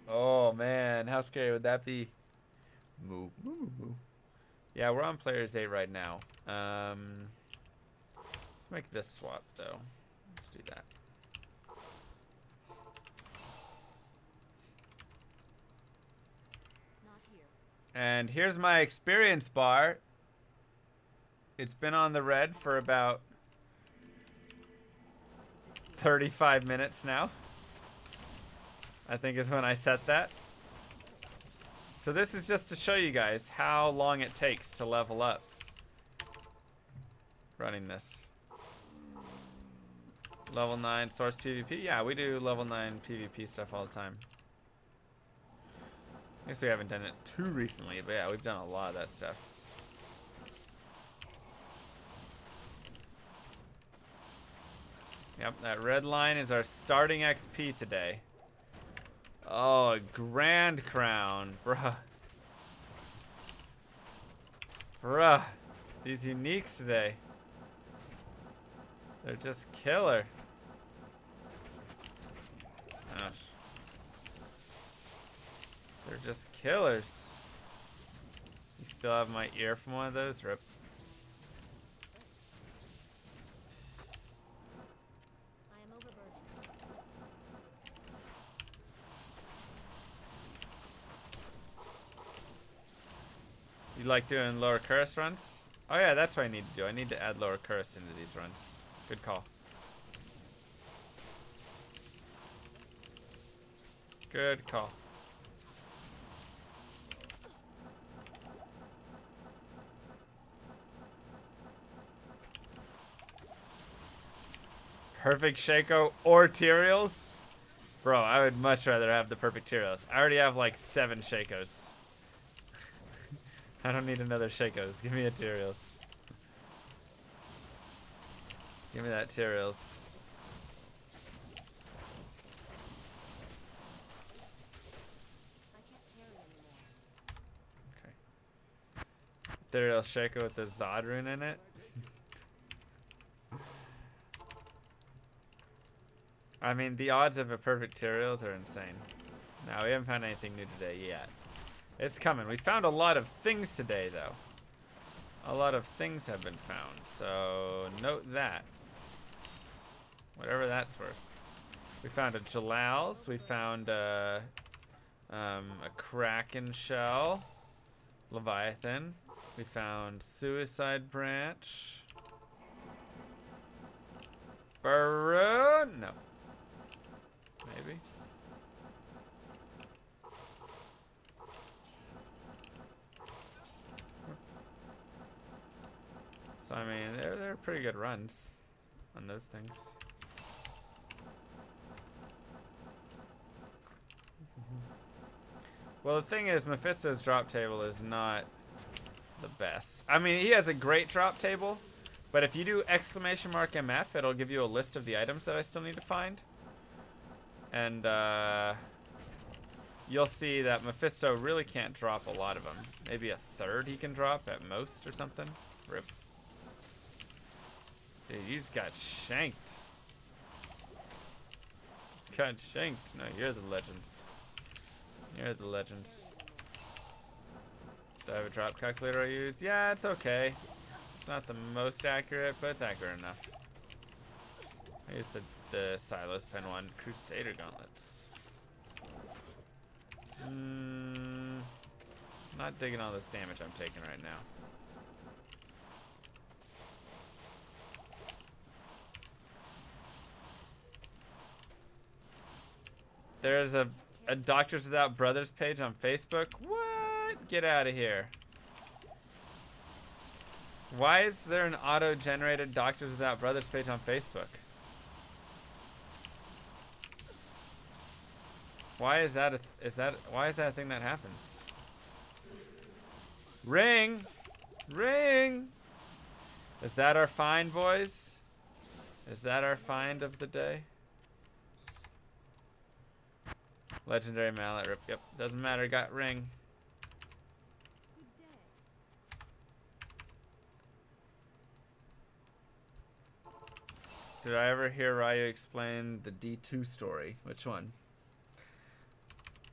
Oh man, how scary would that be? Moo, moo, moo, moo. Yeah, we're on players 8 right now. Let's make this swap though. Let's do that. And here's my experience bar. It's been on the red for about 35 minutes now. I think is when I set that. So this is just to show you guys how long it takes to level up running this. Level 9 source PvP. Yeah, we do level 9 PvP stuff all the time. I guess we haven't done it too recently, but yeah, we've done a lot of that stuff. Yep, that red line is our starting XP today. Oh, a grand crown, bruh. Bruh, these uniques today. They're just killer. Ouch. They're just killers. You still have my ear from one of those? Rip. I am overburdened. You like doing lower curse runs? Oh yeah, that's what I need to do. I need to add lower curse into these runs. Good call. Good call. Perfect Shaco or Tyraels? Bro, I would much rather have the perfect Tyraels. I already have like 7 Shakos. I don't need another Shakos. Give me a Tyraels. Give me that Tyraels. I can't carry anymore. Okay. Tyraels Shaco with the Zod rune in it. I mean, the odds of a perfect Tyraels are insane. Now, we haven't found anything new today yet. It's coming. We found a lot of things today, though. A lot of things have been found, so note that. Whatever that's worth. We found a Jalal's. We found a Kraken shell. Leviathan. We found Suicide Branch. Baroon? No. Maybe. So I mean, they're pretty good runs on those things. Well, the thing is, Mephisto's drop table is not the best. I mean, he has a great drop table, but if you do !MF, it'll give you a list of the items that I still need to find. And you'll see that Mephisto really can't drop a lot of them. Maybe a third he can drop at most or something. Rip. Dude, you just got shanked. Just got shanked. No, you're the legends. You're the legends. Do I have a drop calculator I use? Yeah, it's okay. It's not the most accurate, but it's accurate enough. I use the Silos Pen one. Crusader Gauntlets. Not digging all this damage I'm taking right now. There's a Doctors Without Brothers page on Facebook. What? Get out of here. Why is there an auto-generated Doctors Without Brothers page on Facebook? Why is that why is that a thing that happens? Ring! Ring! Is that our find, boys? Is that our find of the day? Legendary mallet rip. Yep, doesn't matter. Got ring. Good day. Did I ever hear Ryu explain the D2 story? Which one?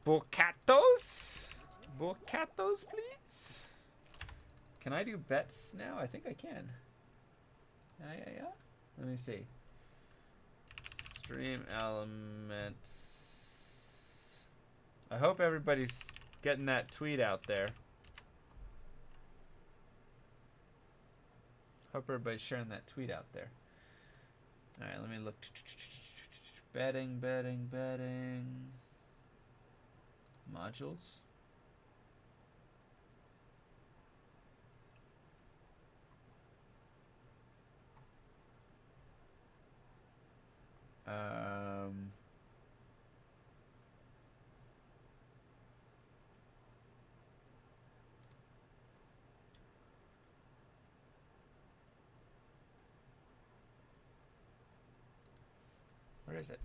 Bocatos? Bocatos, please? Can I do bets now? I think I can. Yeah. Let me see. Stream elements. I hope everybody's getting that tweet out there. Hope everybody's sharing that tweet out there. Alright, let me look. Betting. Modules. Where is it?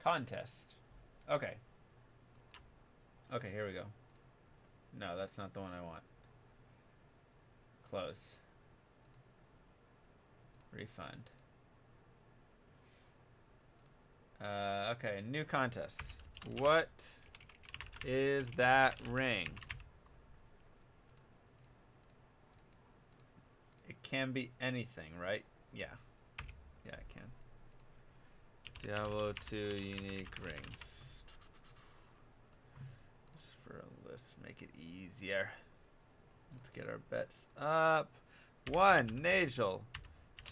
Contest. Okay. Okay, here we go. No, that's not the one I want. Close. Refund. Okay, new contests. What is that ring? It can be anything, right? Yeah. Yeah, it can. Diablo 2 unique rings. Just for a list, make it easier. Let's get our bets up. 1, Nagel.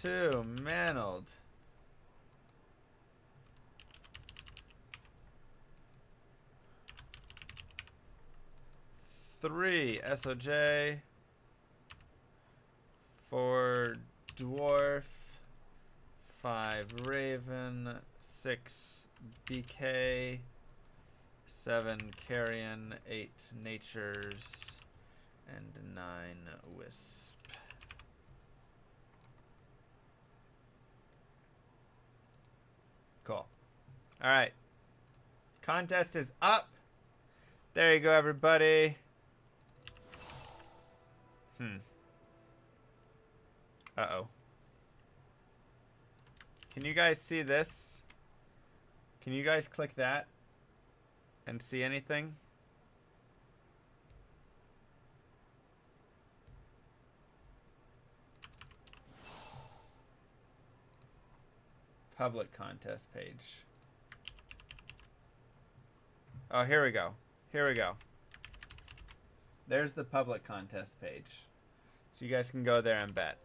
2, Manold. 3, SOJ. 4, Dwarf. 5, Raven. 6, BK. 7, Carrion. 8, Natures. And 9, Wisp. Cool. All right. Contest is up. There you go, everybody. Uh-oh. Can you guys see this? Can you guys click that and see anything? Public contest page. Oh, here we go. Here we go. There's the public contest page. So you guys can go there and bet.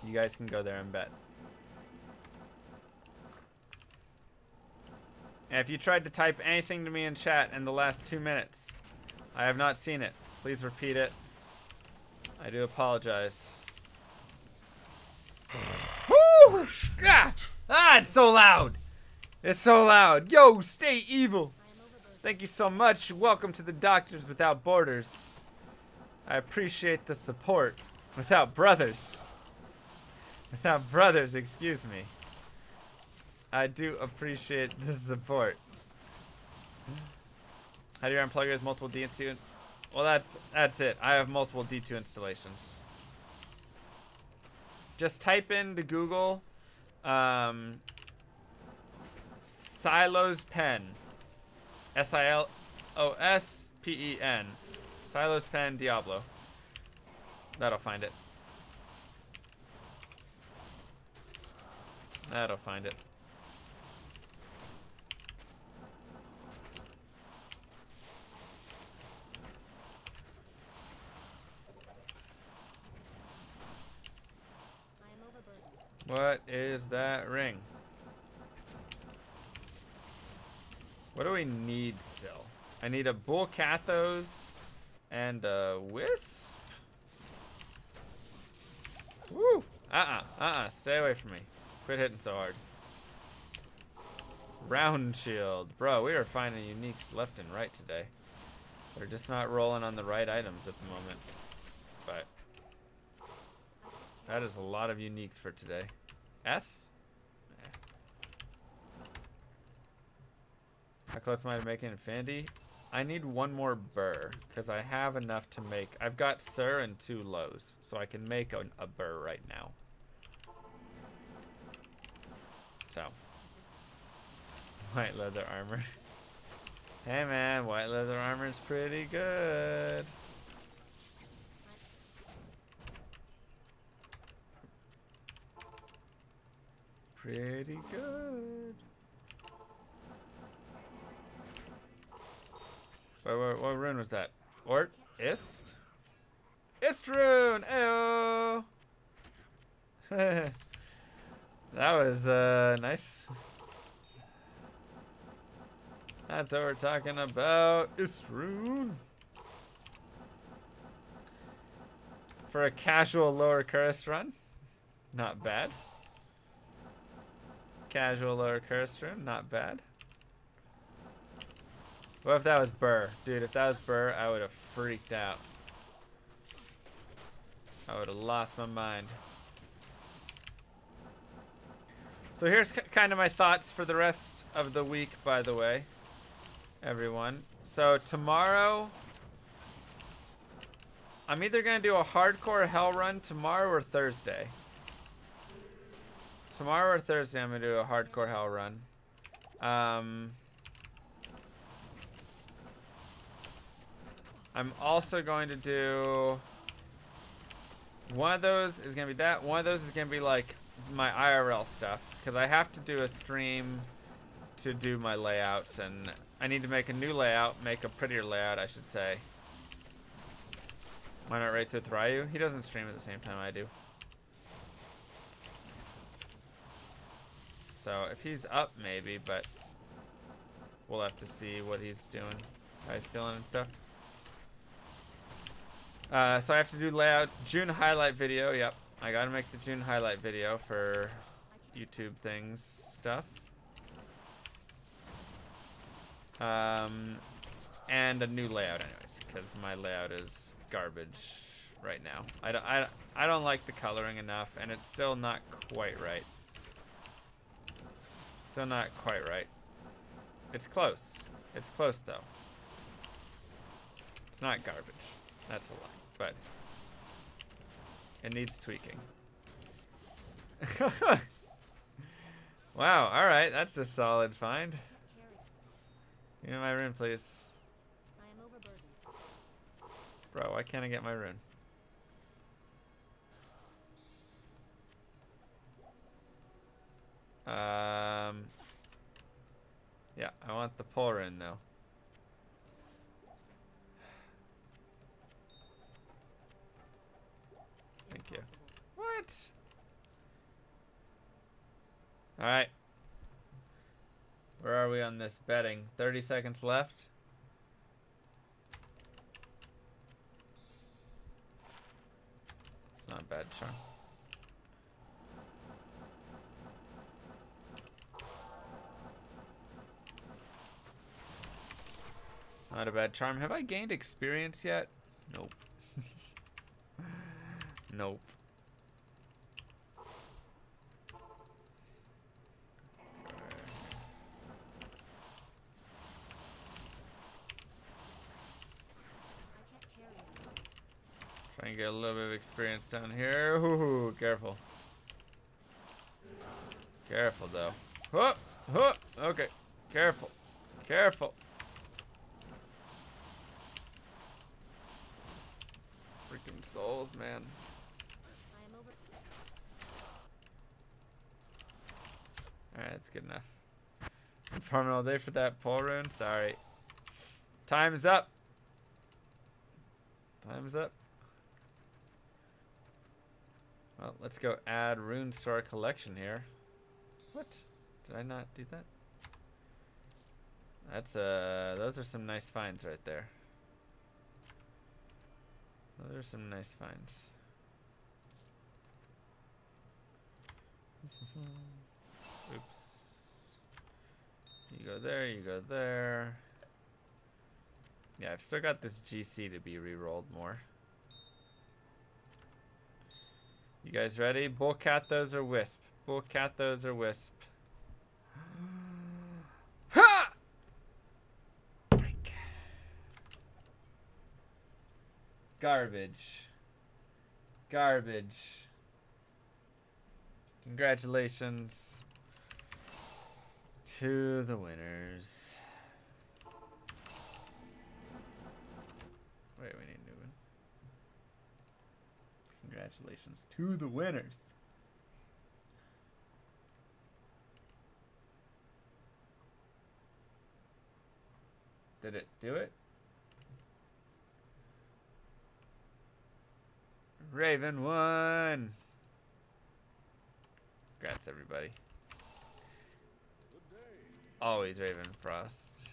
You guys can go there and bet. And if you tried to type anything to me in chat in the last 2 minutes, I have not seen it. Please repeat it. I do apologize. Woo! Ah, it's so loud. It's so loud. Yo, stay evil. Thank you so much. Welcome to the Doctors Without Borders. I appreciate the support. Without brothers. Without brothers, excuse me. I do appreciate the support. How do you unplug it with multiple D2? Well, that's it. I have multiple D2 installations. Just type into Google Silos Pen. S-I-L-O-S-P-E-N. Silos Pen Diablo. That'll find it. That'll find it. I am overburdened. What is that ring? What do we need still? I need a bull cathos and a wisp. Woo! Stay away from me. Quit hitting so hard. Round shield. Bro, we are finding uniques left and right today. We're just not rolling on the right items at the moment. But that is a lot of uniques for today. Eth? How close am I to making Infinity? I need one more burr, because I have enough to make. I've got Sir and 2 lows, so I can make a burr right now. So. White leather armor. Hey man, white leather armor is pretty good. Pretty good. What rune was that? Ort? Ist? Ist rune! Ayo! That was nice. That's what we're talking about. Ist rune. For a casual lower curse run. Not bad. Casual lower curse run, not bad. What if that was Burr? Dude, if that was Burr, I would have freaked out. I would have lost my mind. So here's kind of my thoughts for the rest of the week, by the way, everyone. So tomorrow, I'm either going to do a hardcore hell run tomorrow or Thursday. Tomorrow or Thursday, I'm going to do a hardcore hell run. I'm also going to do... One of those is going to be that. One of those is going to be like my IRL stuff. Because I have to do a stream to do my layouts. And I need to make a new layout. Make a prettier layout, I should say. Why not race with Ryu? He doesn't stream at the same time I do. So if he's up, maybe. But we'll have to see what he's doing. How he's feeling and stuff. So I have to do layouts. June highlight video. Yep. I gotta make the June highlight video for YouTube things stuff. And a new layout anyways, because my layout is garbage right now. I don't like the coloring enough, and it's still not quite right. Still not quite right. It's close. It's close though. It's not garbage. That's a lie. But it needs tweaking. Wow, alright, that's a solid find. Give me my rune, please. I am overburdened. Bro, why can't I get my rune? Yeah, I want the pull rune though. Thank you. What? Alright. Where are we on this betting? 30 seconds left. It's not a bad charm. Not a bad charm. Have I gained experience yet? Nope. Nope. Try and get a little bit of experience down here. Ooh, careful. Careful though. Whoop, whoop. Okay. Careful. Careful. Freaking souls, man. I am over. Alright, that's good enough. I'm farming all day for that pull rune. Sorry. Time's up. Time's up. Well, let's go add runes to our collection here. What? Did I not do that? That's those are some nice finds right there. Those are some nice finds. Oops. You go there, you go there. Yeah, I've still got this GC to be re-rolled more. You guys ready? Bullcat those or wisp. Bullcat those or wisp. Ha! Break. Garbage. Garbage. Congratulations to the winners. Wait, we need a new one. Congratulations to the winners. Did it do it? Raven won. Congrats, everybody. Always Raven Frost.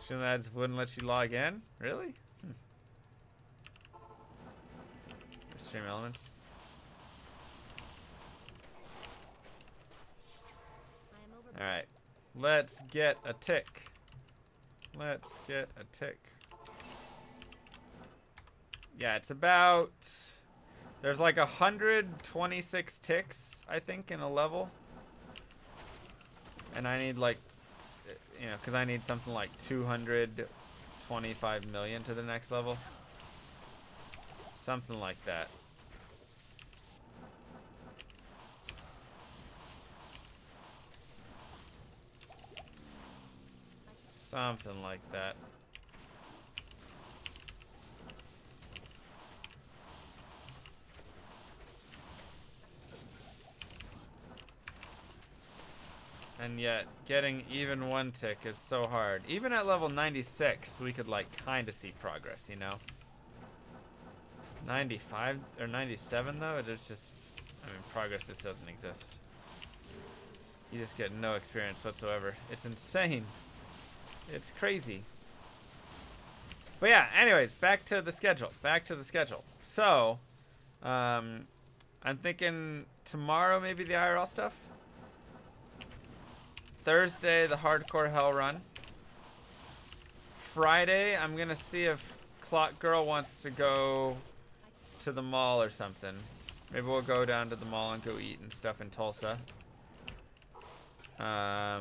Shouldn't ads wouldn't let you log in? Really? Stream elements. I am overburdened. Alright. Let's get a tick. Let's get a tick. Yeah, it's about... There's like 126 ticks, I think, in a level. And I need like... You know, because I need something like 225 million to the next level. Something like that. Something like that. And yet, getting even 1 tick is so hard. Even at level 96, we could, like, kind of see progress, you know? 95 or 97, though, it's just... I mean, progress just doesn't exist. You just get no experience whatsoever. It's insane. It's crazy. But yeah, anyways, back to the schedule. Back to the schedule. So, I'm thinking tomorrow maybe the IRL stuff. Thursday, the hardcore hell run. Friday, I'm gonna see if Clock Girl wants to go to the mall or something. Maybe we'll go down to the mall and go eat and stuff in Tulsa. So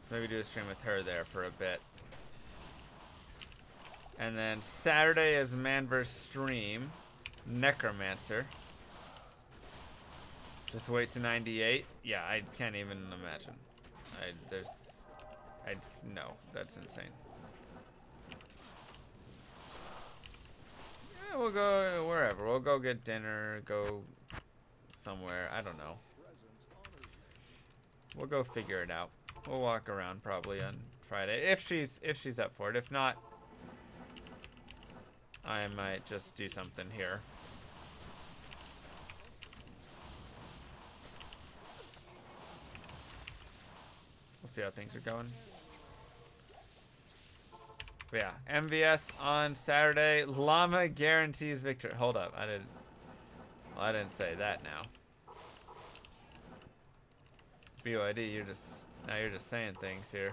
maybe do a stream with her there for a bit. And then Saturday is Man vs. Stream. Necromancer. Just wait to 98. Yeah, I can't even imagine. No, that's insane. Yeah, we'll go wherever. We'll go get dinner, go somewhere. I don't know. We'll go figure it out. We'll walk around probably on Friday if she's up for it. If not, I might just do something here. We'll see how things are going. But yeah, MVS on Saturday. Llama guarantees victory. Hold up, I didn't say that now. BYD, you're just saying things here.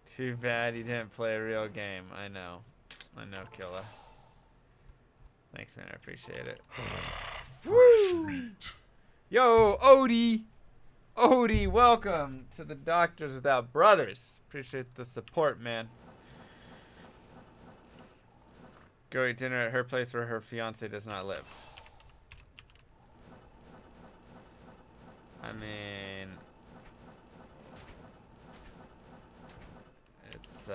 Too bad you didn't play a real game. I know, Killa. Thanks, man. I appreciate it. Fresh meat. Yo, Odie. Odie, welcome to the Doctors Without Brothers. Appreciate the support, man. Go eat dinner at her place where her fiance does not live. I mean, it's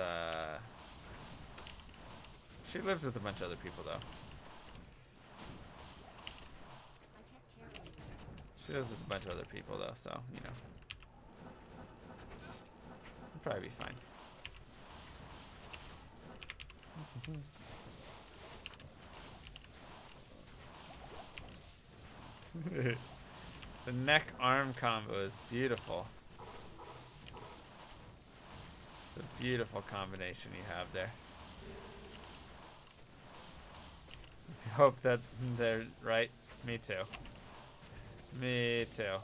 she lives with a bunch of other people though. She lives with a bunch of other people though, so you know, it'll probably be fine. The neck arm combo is beautiful. It's a beautiful combination you have there. I hope that they're right. Me too. Me too.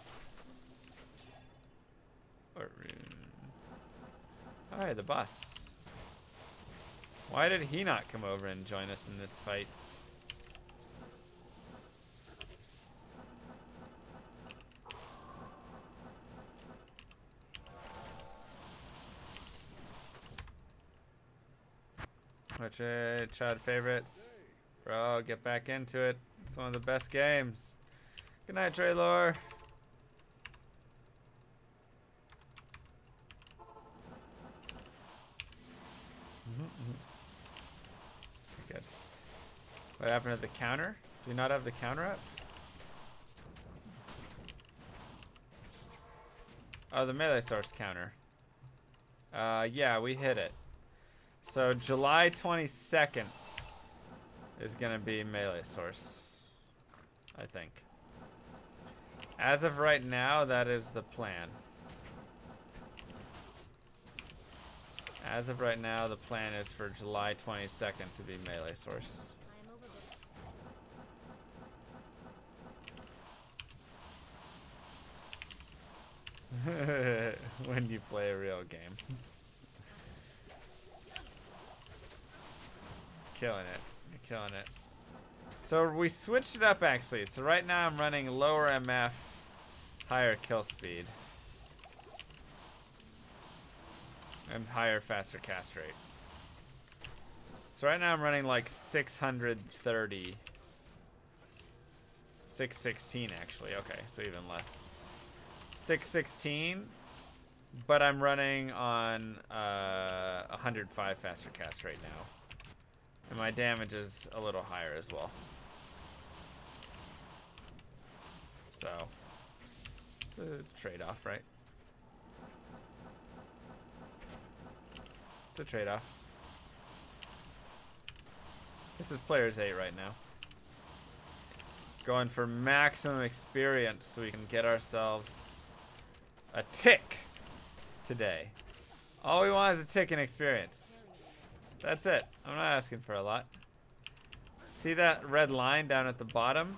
Alright, the boss. Why did he not come over and join us in this fight? Which Chad favorites? Bro, get back into it. It's one of the best games. Good night, Traylor. Good. What happened to the counter? Do you not have the counter up? Oh, the melee source counter. Yeah, we hit it. So July 22nd is gonna be melee source, I think. As of right now, that is the plan. As of right now, the plan is for July 22nd to be melee source. When you play a real game. Killing it. You're killing it. So we switched it up actually. So right now I'm running lower MF, higher kill speed. And higher, faster cast rate. So right now I'm running like 630. 616 actually. Okay, so even less. 616. But I'm running on 105 faster cast right now. And my damage is a little higher as well. So, it's a trade-off, right? It's a trade-off. This is Players 8 right now. Going for maximum experience so we can get ourselves a tick today. All we want is a tick in experience. That's it. I'm not asking for a lot. See that red line down at the bottom?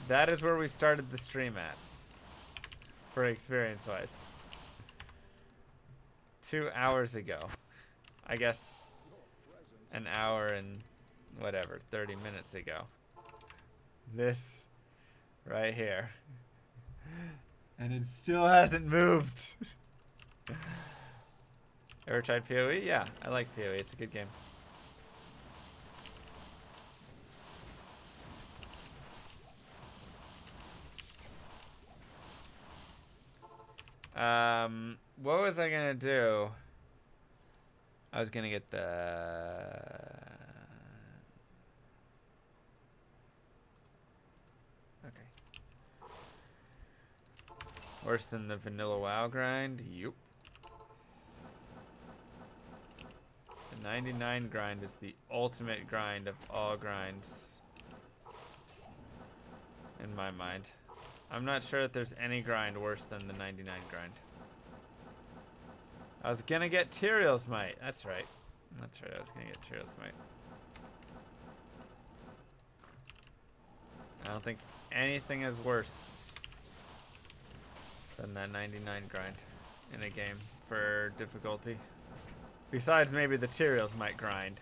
That is where we started the stream at. For experience-wise. 2 hours ago. I guess an hour and whatever, 30 minutes ago. This right here. And it still hasn't moved. Ever tried PoE? Yeah, I like PoE. It's a good game. What was I gonna do? I was gonna get the... Okay. Worse than the vanilla WoW grind? Yup. The 99 grind is the ultimate grind of all grinds. In my mind. I'm not sure that there's any grind worse than the 99 grind. I was gonna get Tyrael's Might. That's right. That's right, I was gonna get Tyrael's Might. I don't think anything is worse than that 99 grind in a game for difficulty. Besides maybe the Tyrael's Might grind.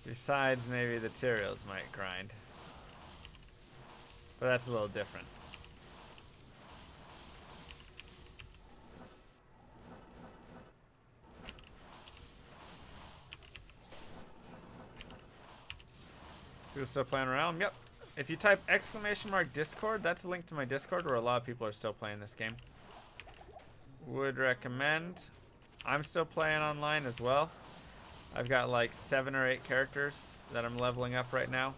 Besides maybe the Tyrael's Might grind. But that's a little different. People still playing Realm? Yep. If you type !Discord, that's a link to my Discord where a lot of people are still playing this game. Would recommend. I'm still playing online as well. I've got like 7 or 8 characters that I'm leveling up right now.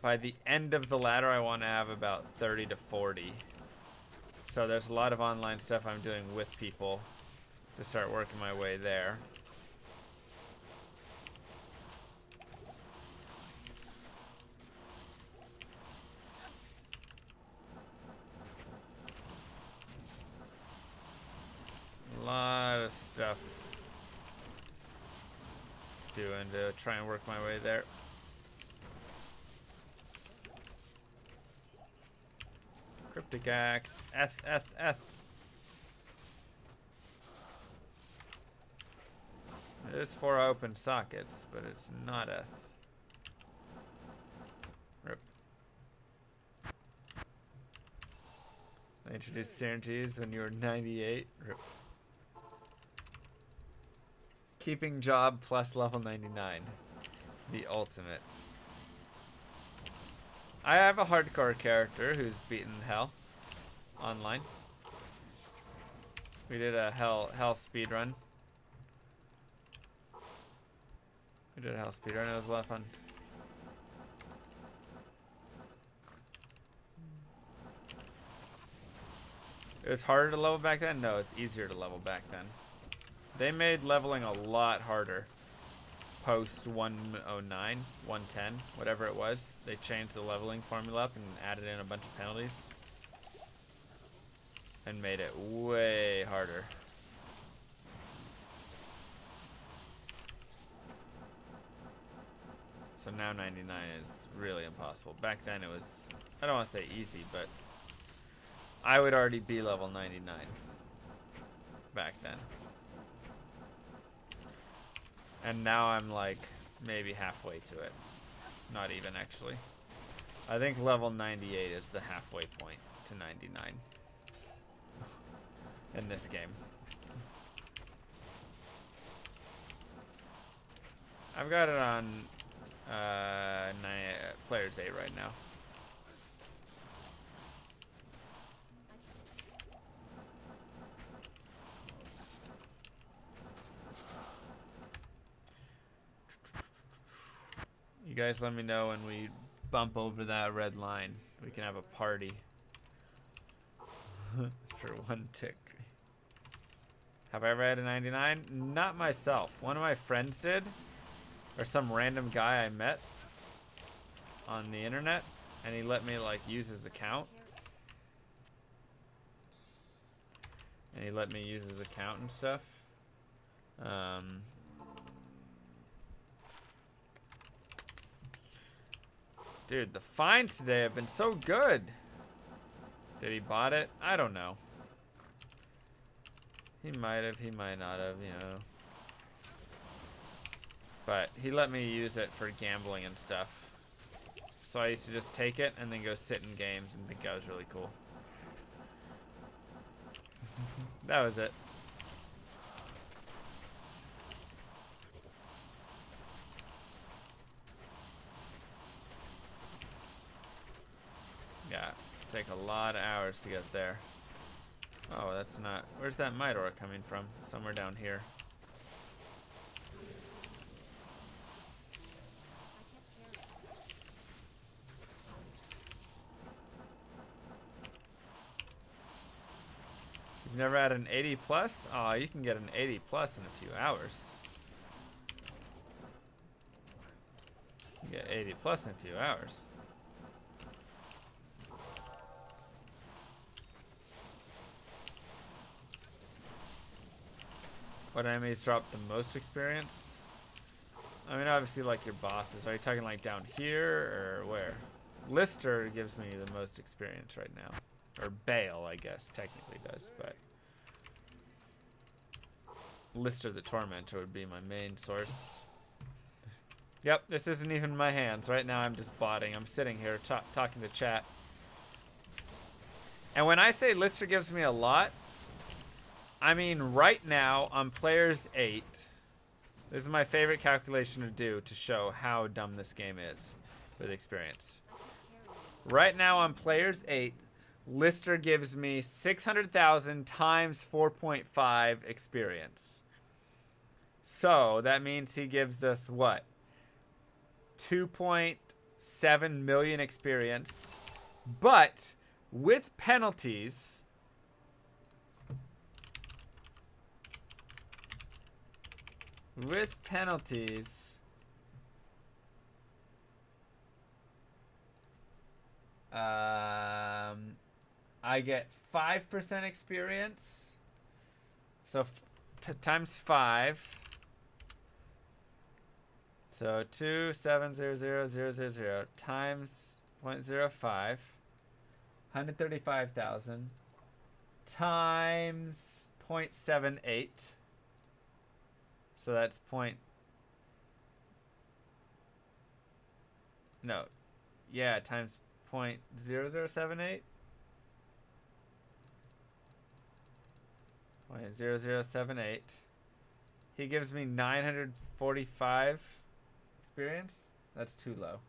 By the end of the ladder, I want to have about 30 to 40. So there's a lot of online stuff I'm doing with people to start working my way there. A lot of stuff doing to try and work my way there. Cryptic Axe, Eth. It is 4 open sockets, but it's not Eth. Rip. They introduced synergies when you were 98. Rip. Keeping job plus level 99. The ultimate. I have a hardcore character who's beaten hell online. We did a hell speedrun. We did a hell speedrun. It was a lot of fun. It was harder to level back then? No, it's easier to level back then. They made leveling a lot harder. Post 109, 110, whatever it was. They changed the leveling formula up and added in a bunch of penalties. And made it way harder. So now 99 is really impossible. Back then it was, I don't want to say easy, but I would already be level 99 back then. And now I'm like maybe halfway to it. Not even actually. I think level 98 is the halfway point to 99 in this game. I've got it on Players 8 right now. You guys let me know when we bump over that red line. We can have a party. For one tick. Have I ever had a 99? Not myself. One of my friends did. Or some random guy I met on the internet. And he let me like use his account. And he let me use his account and stuff. Dude, the finds today have been so good. Did he bought it? I don't know. He might have, he might not have, you know. But he let me use it for gambling and stuff. So I used to just take it and then go sit in games and think that was really cool. That was it. Yeah, take a lot of hours to get there. Oh, that's not... Where's that Midor coming from? Somewhere down here. You've never had an 80 plus? Oh, you can get an 80 plus in a few hours. You can get 80 plus in a few hours. What enemies drop the most experience? I mean, obviously, like your bosses. Are you talking like down here or where? Lister gives me the most experience right now. Or Bale, I guess, technically does, but... Lister the Tormentor would be my main source. Yep, this isn't even in my hands. Right now I'm just botting. I'm sitting here talking to chat. And when I say Lister gives me a lot, I mean right now on Players 8, this is my favorite calculation to do to show how dumb this game is with experience. Right now on Players 8, Lister gives me 600,000 times 4.5 experience. So that means he gives us what? 2.7 million experience. But with penalties, I get 5% experience. So times 5. So 2,700,000 times 0.05. 135,000 times 0.78. So that's times 0.0078. 0.0078. He gives me 945 experience. That's too low.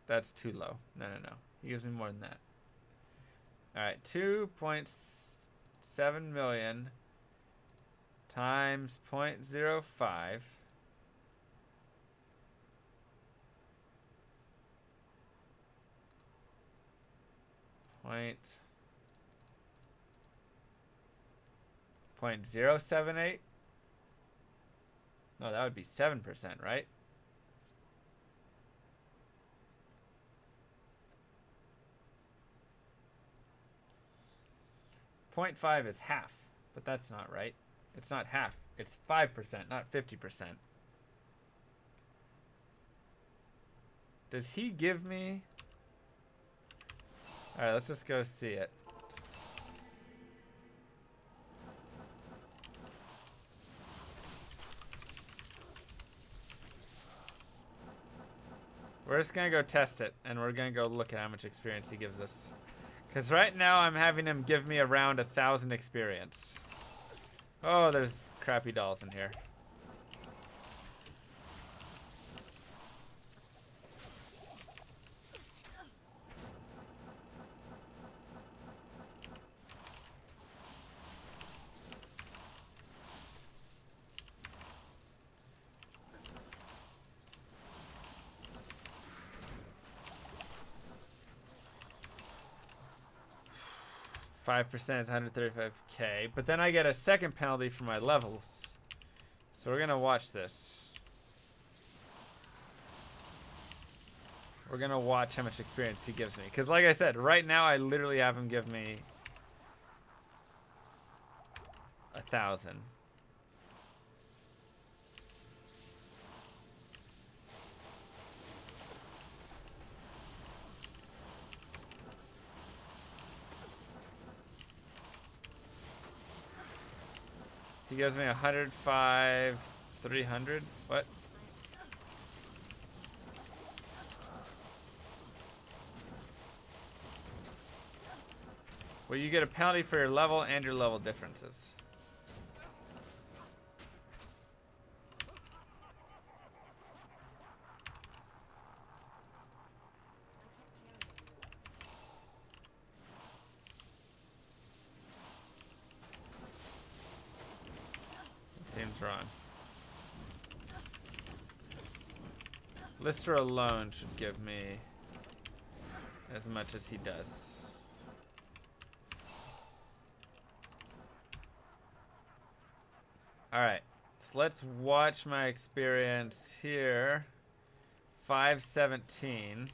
That's too low. No. He gives me more than that. Alright, 2.7 million times 0.05. Point 0.078? No, that would be 7%, right? Point 0.5 is half, but that's not right. It's not half. It's 5%, not 50%. Does he give me... Alright, let's just go see it. We're just gonna go test it, and we're gonna go look at how much experience he gives us. Because right now I'm having him give me around 1,000 experience. Oh, there's crappy dolls in here. 5% is 135k. But then I get a second penalty for my levels. So we're gonna watch this. We're gonna watch how much experience he gives me. Because like I said, right now I literally have him give me 1,000. He gives me 105, 300. What? Well, you get a penalty for your level and your level differences. Seems wrong. Lister alone should give me as much as he does. Alright, so let's watch my experience here. 517.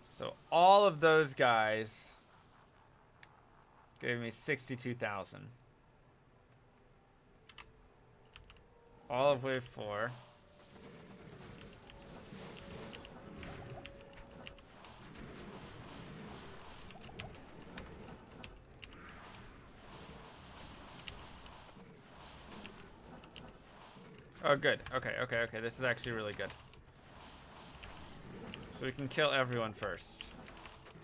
So all of those guys gave me 62,000. All of wave 4. Oh, good. Okay, okay, okay. This is actually really good. So we can kill everyone first.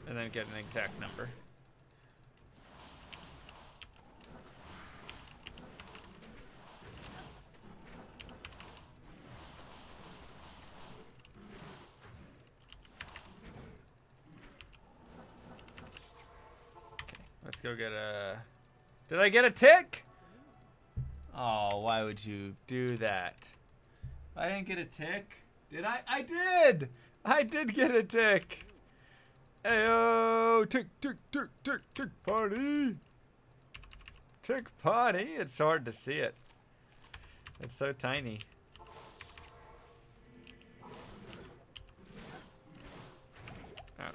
And then get an exact number. Okay, let's go get a... Did I get a tick? Oh, why would you do that? I didn't get a tick. Did I? I did! I did get a tick. Ayo! Tick, tick, tick, tick, tick party! Tick party! It's so hard to see it. It's so tiny. Ouch.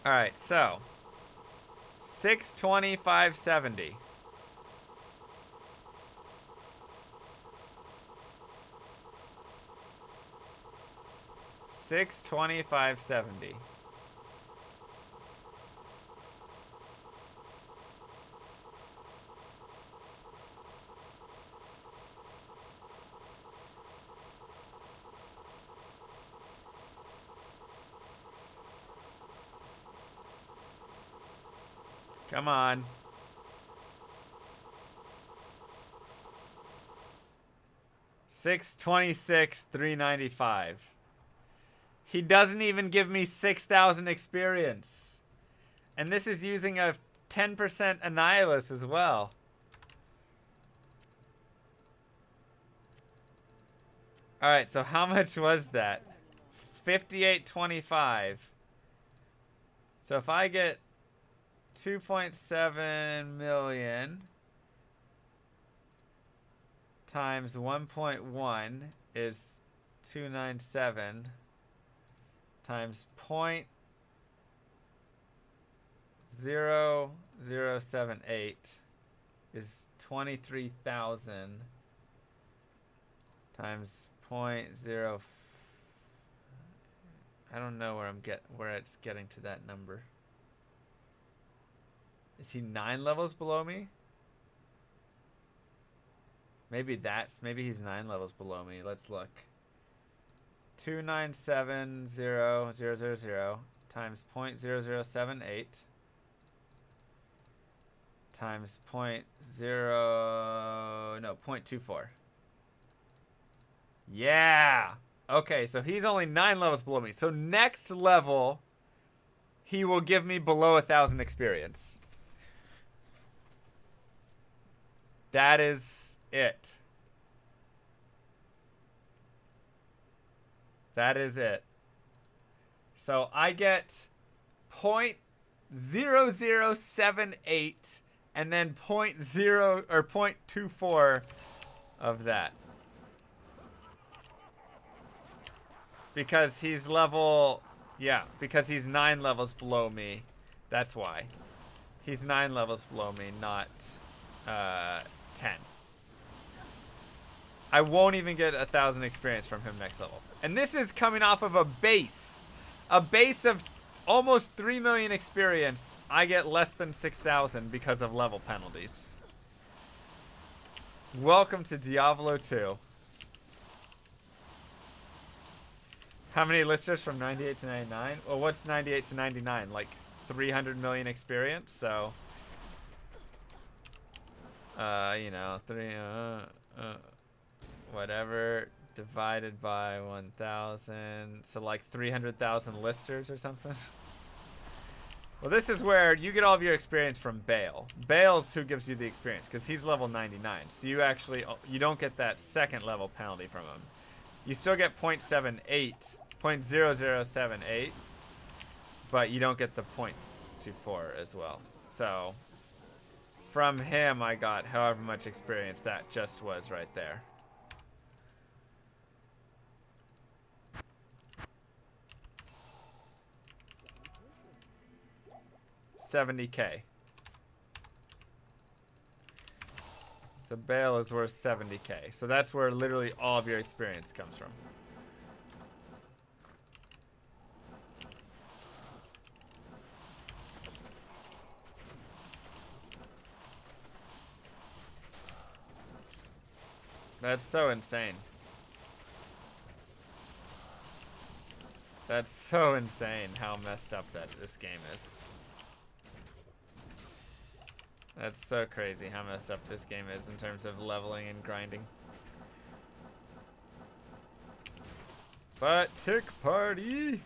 Alright, so 620, 570. $625.70. Come on. $626,395. He doesn't even give me 6,000 experience. And this is using a 10% Annihilus as well. Alright, so how much was that? 58.25. So if I get 2.7 million times 1.1 is 297 times 0.0078 is 23,000 times 0.0. I don't know where it's getting to that number. Is he 9 levels below me? Maybe he's 9 levels below me. Let's look. 297,000 times 0.0078 times 0.24. Yeah. Okay, so he's only 9 levels below me. So next level, he will give me below 1,000 experience. That is it. That is it. So I get 0.0078 and then 0.0 or 0.24 of that. Because he's level, yeah, because he's 9 levels below me. That's why. He's 9 levels below me, not 10. I won't even get 1,000 experience from him next level. And this is coming off of a base. A base of almost 3 million experience. I get less than 6,000 because of level penalties. Welcome to Diablo 2. How many listers from 98 to 99? Well, what's 98 to 99? Like 300 million experience, so... you know, whatever, divided by 1,000. So like 300,000 listers or something. Well, this is where you get all of your experience from Bale. Bale's who gives you the experience, because he's level 99. So you actually, you don't get that second level penalty from him. You still get 0.0078, but you don't get the 0.24 as well. So from him, I got however much experience that just was right there. $70K. So Bale is worth 70K. So that's where literally all of your experience comes from. That's so insane. That's so insane how messed up that this game is. That's so crazy how messed up this game is in terms of leveling and grinding. But tick party!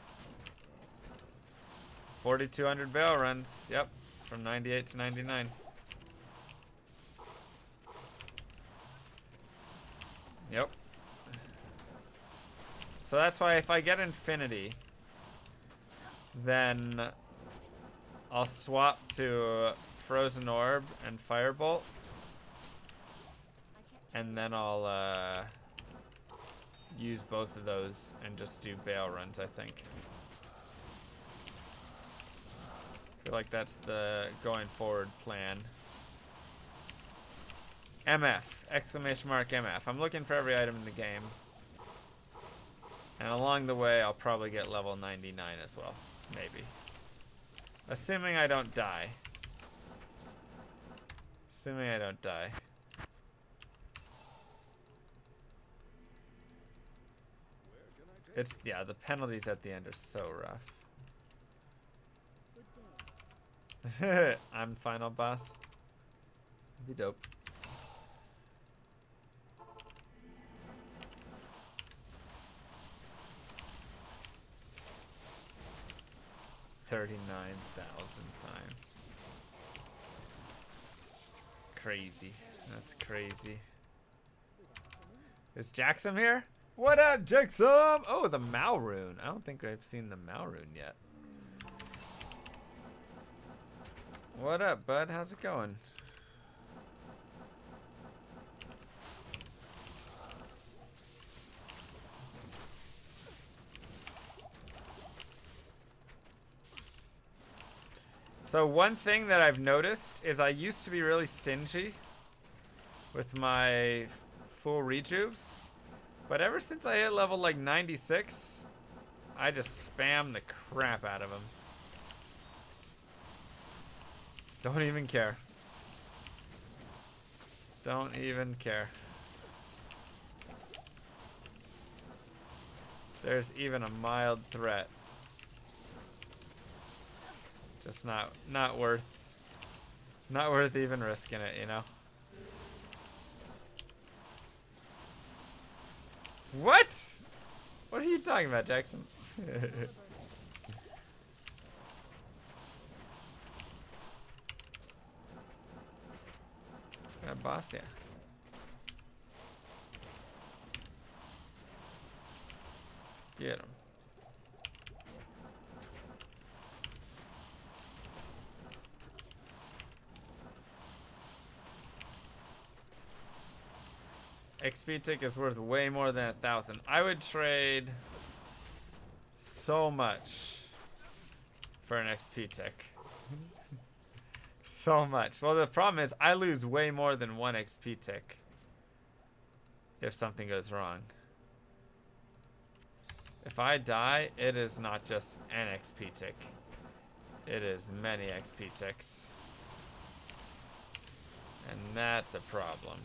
4,200 Bale runs. Yep, from 98 to 99. Yep. So that's why if I get Infinity, then I'll swap to Frozen Orb and Firebolt, and then I'll use both of those and just do Bale runs, I think. I feel like that's the going forward plan. MF, exclamation mark MF. I'm looking for every item in the game. And along the way, I'll probably get level 99 as well. Maybe. Assuming I don't die. Assuming I don't die. It's, yeah, the penalties at the end are so rough. I'm final boss. Be dope. $39,000 times. Crazy. That's crazy. Is Jackson here? What up, Jackson? Oh, the Malrune. I don't think I've seen the Malrune yet. What up, bud? How's it going? So one thing that I've noticed is I used to be really stingy with my full rejuves, but ever since I hit level like 96, I just spam the crap out of them. Don't even care. Don't even care. There's even a mild threat. Just not worth even risking it, you know. What? What are you talking about, Jackson? boss? Yeah. Get him. XP tick is worth way more than 1,000. I would trade so much for an XP tick. So much. Well, the problem is I lose way more than 1 XP tick if something goes wrong. If I die, it is not just an XP tick. It is many XP ticks. And that's a problem.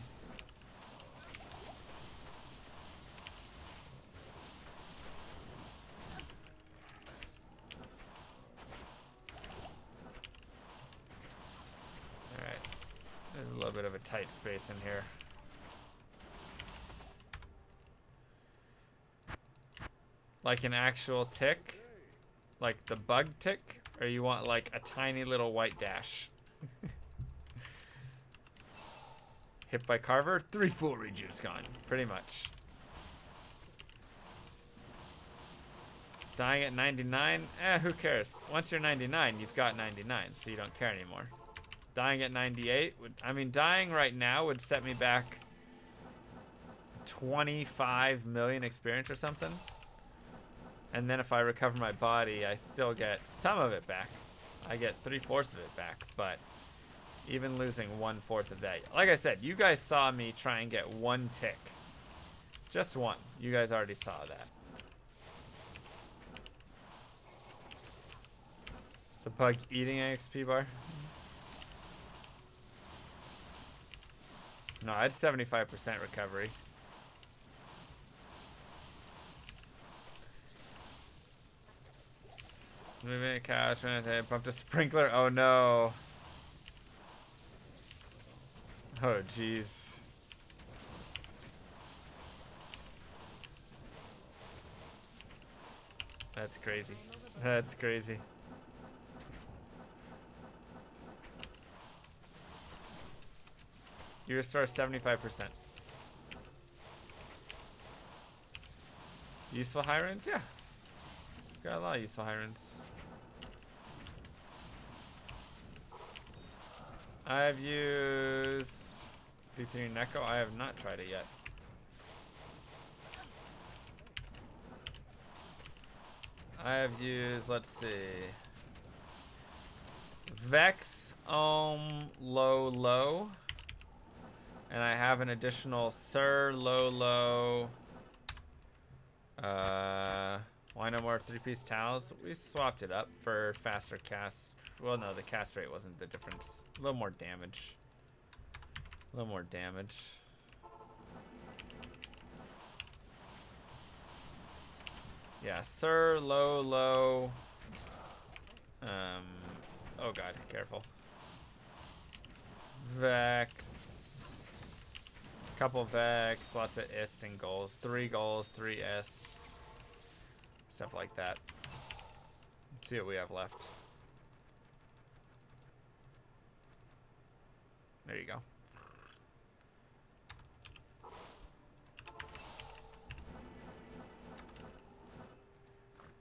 Alright. There's a little bit of a tight space in here. Like an actual tick? Like the bug tick? Or you want like a tiny little white dash? Hit by Carver, 3 full rejuice gone. Pretty much. Dying at 99? Who cares? Once you're 99, you've got 99, so you don't care anymore. Dying at 98 would, I mean, dying right now would set me back 25 million experience or something. And then if I recover my body, I still get some of it back. I get 3/4 of it back, but even losing 1/4 of that. Like I said, you guys saw me try and get 1 tick. Just 1. You guys already saw that. The bug eating an XP bar? No, I had 75% recovery. Moving a couch, bumped a sprinkler. Oh no. Oh jeez. That's crazy. That's crazy. You restore 75%. Useful high runes? Yeah. Got a lot of useful high runes. I've used B3 Neko. I have not tried it yet. I have used, let's see, Vex, low, and I have an additional Sir, low, why no more 3-piece towels? We swapped it up for faster cast. Well, no, the cast rate wasn't the difference. A little more damage. A little more damage. Yeah, Sir, low. Oh god, careful. Vex. Couple Vex, lots of ist and goals. 3 goals, 3 ist. Stuff like that. Let's see what we have left. There you go.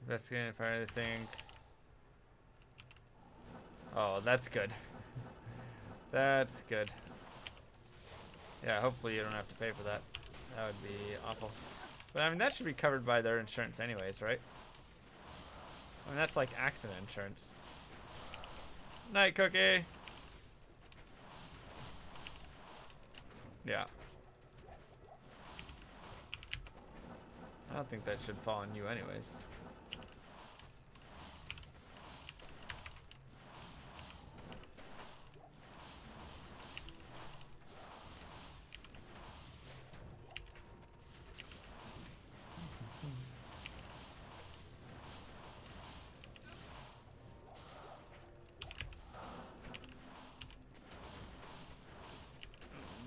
Investigating for anything. Oh, that's good. That's good. Yeah, hopefully you don't have to pay for that. That would be awful. But I mean, that should be covered by their insurance anyways, right? I mean, that's like accident insurance. Night cookie. Yeah. I don't think that should fall on you anyways.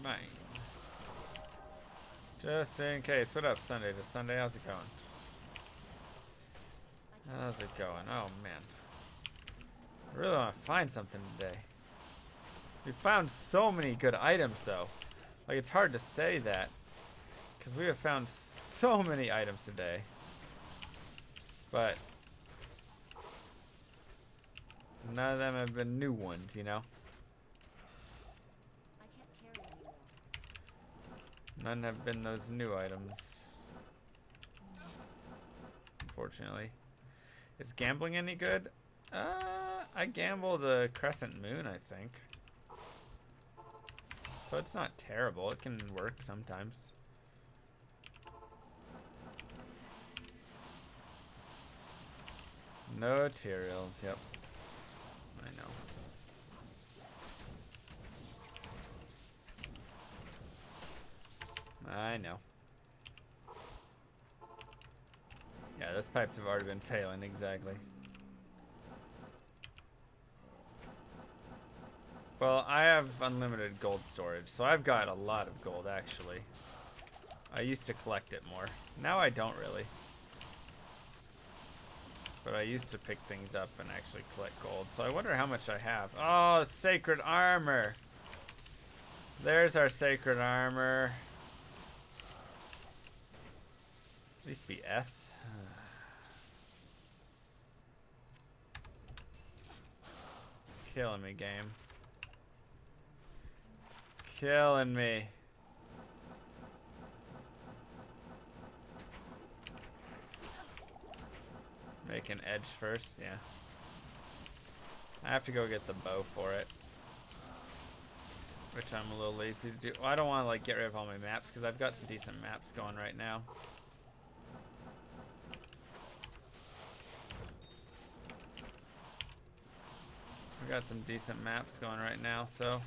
Mine. Just in case. What up, Sunday to Sunday? How's it going? How's it going? Oh, man. I really want to find something today. We found so many good items, though. Like, it's hard to say that. Because we have found so many items today. But none of them have been new ones, you know? I can't carry anymore. None have been those new items. Unfortunately. Is gambling any good? I gambled a crescent moon, I think. So it's not terrible. It can work sometimes. No materials, yep. I know. I know. Yeah, those pipes have already been failing, exactly. Well, I have unlimited gold storage, so I've got a lot of gold, actually. I used to collect it more. Now I don't really. But I used to pick things up and actually collect gold, so I wonder how much I have. Oh, sacred armor! There's our sacred armor. At least be F. Killing me, game. Killing me. Make an edge first, yeah. I have to go get the bow for it. Which I'm a little lazy to do. Well, I don't want to like get rid of all my maps because I've got some decent maps going right now. I've got some decent maps going right now, so.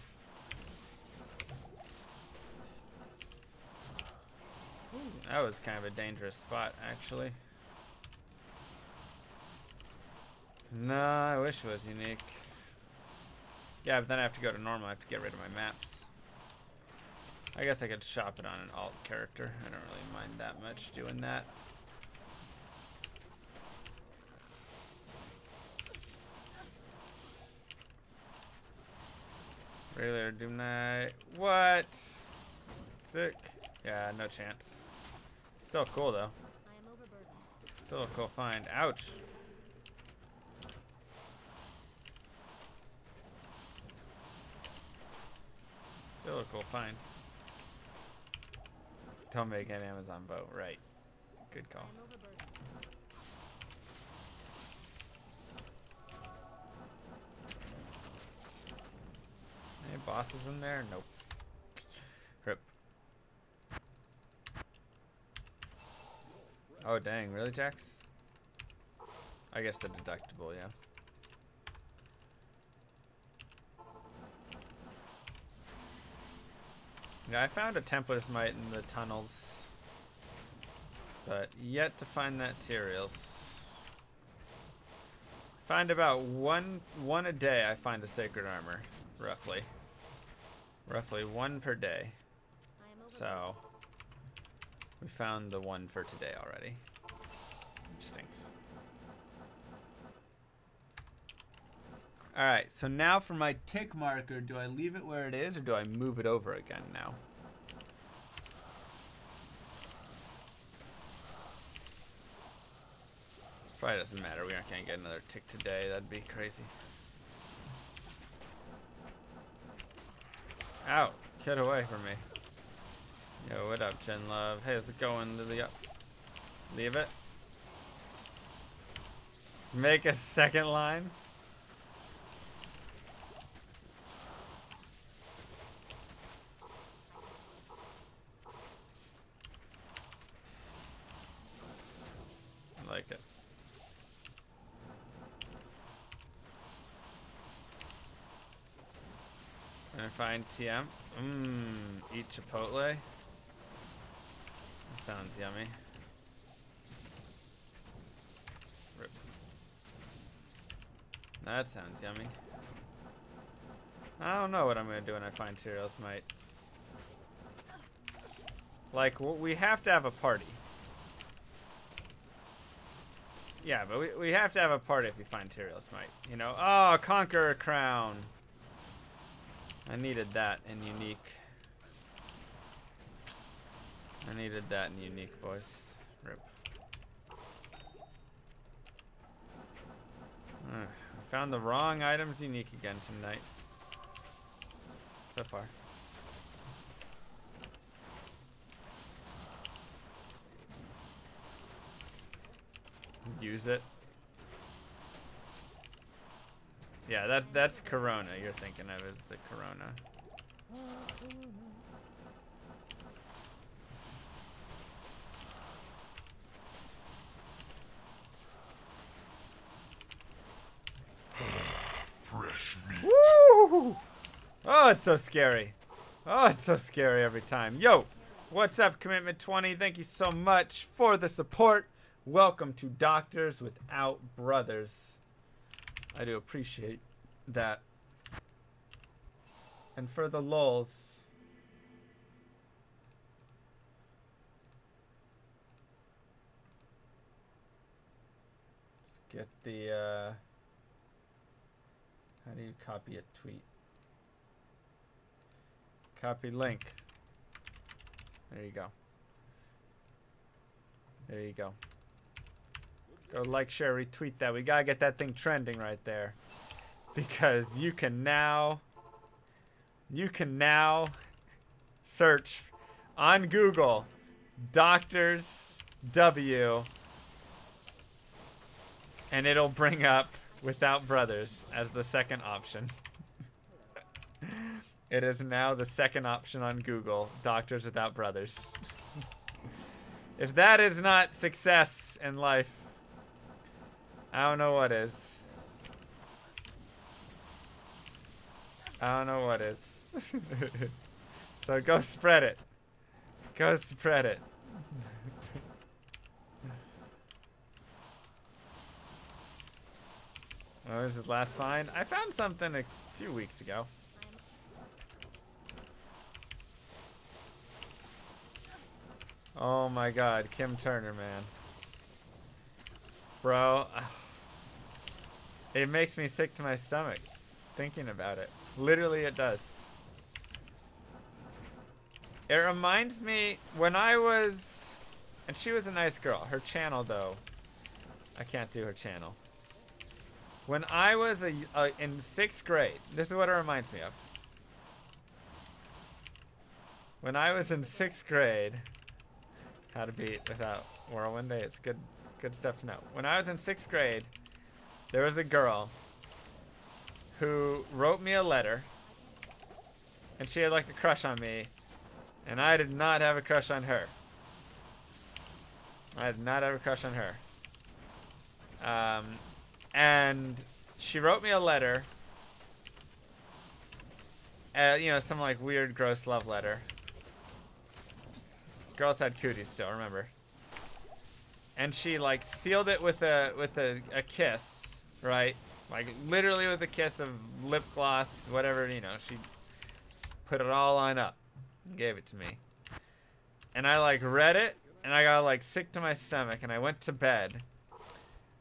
That was kind of a dangerous spot, actually. No, I wish it was unique. Yeah, but then I have to go to normal. I have to get rid of my maps. I guess I could shop it on an alt character. I don't really mind that much doing that. Regular Doom Knight. What? Sick. Yeah, no chance. Still cool though. I am overburdened. Still a cool find. Ouch. Still a cool find. Don't make an Amazon boat. Right. Good call. I am overburdened. Any bosses in there? Nope. Rip. Oh dang, really, Jax? I guess the deductible, yeah. Yeah, I found a Templar's Might in the tunnels, but yet to find that Tyraels. Find about one a day. I find a sacred armor, roughly. Roughly one per day. I am overburdened. So we found the one for today already. Which stinks. Alright, so now for my tick marker, do I leave it where it is or do I move it over again now? Probably doesn't matter. We aren't going to get another tick today. That'd be crazy. Ow! Get away from me. Yo, what up, Chin Love? Hey, how's it going, Lily? Leave it. Make a second line. I like it. Gonna find TM. Eat Chipotle. That sounds yummy. Rip. That sounds yummy. I don't know what I'm gonna do when I find Tyraels Might. Like, we have to have a party. Yeah, but we have to have a party if we find Tyraels Might. You know? Oh, Conqueror Crown. I needed that in unique. I needed that in unique, boys. Rip. I found the wrong items unique again tonight. So far. Use it. Yeah, that's Corona you're thinking of, is the Corona. Fresh meat. Woo! Oh, it's so scary. Oh, it's so scary every time. Yo, what's up, Commitment 20? Thank you so much for the support. Welcome to Doctors Without Brothers. I do appreciate that. And for the lulz. Let's get the, how do you copy a tweet? Copy link. There you go. There you go. Go like, share, retweet that. We gotta get that thing trending right there. Because you can now search on Google Doctors W and it'll bring up Without Brothers as the second option. It is now the second option on Google, Doctors Without Brothers. If that is not success in life, I don't know what is. I don't know what is. So go spread it. Go spread it. Oh, this is last find. I found something a few weeks ago. Oh my god, Kim Turner, man. Bro, it makes me sick to my stomach thinking about it. Literally, it does. It reminds me when I was, and she was a nice girl. Her channel, though, I can't do her channel. When I was in 6th grade, this is what it reminds me of. When I was in 6th grade, how to beat without Whirlwind Day, it's good stuff to know. When I was in 6th grade, there was a girl who wrote me a letter, and she had like a crush on me, and I did not have a crush on her. I did not have a crush on her. And she wrote me a letter, you know, some like weird, gross love letter. Girls had cooties still, remember? And she like sealed it with a kiss, right? Like literally with a kiss of lip gloss, whatever, you know. She put it all on up and gave it to me. And I like read it, and I got like sick to my stomach, and I went to bed.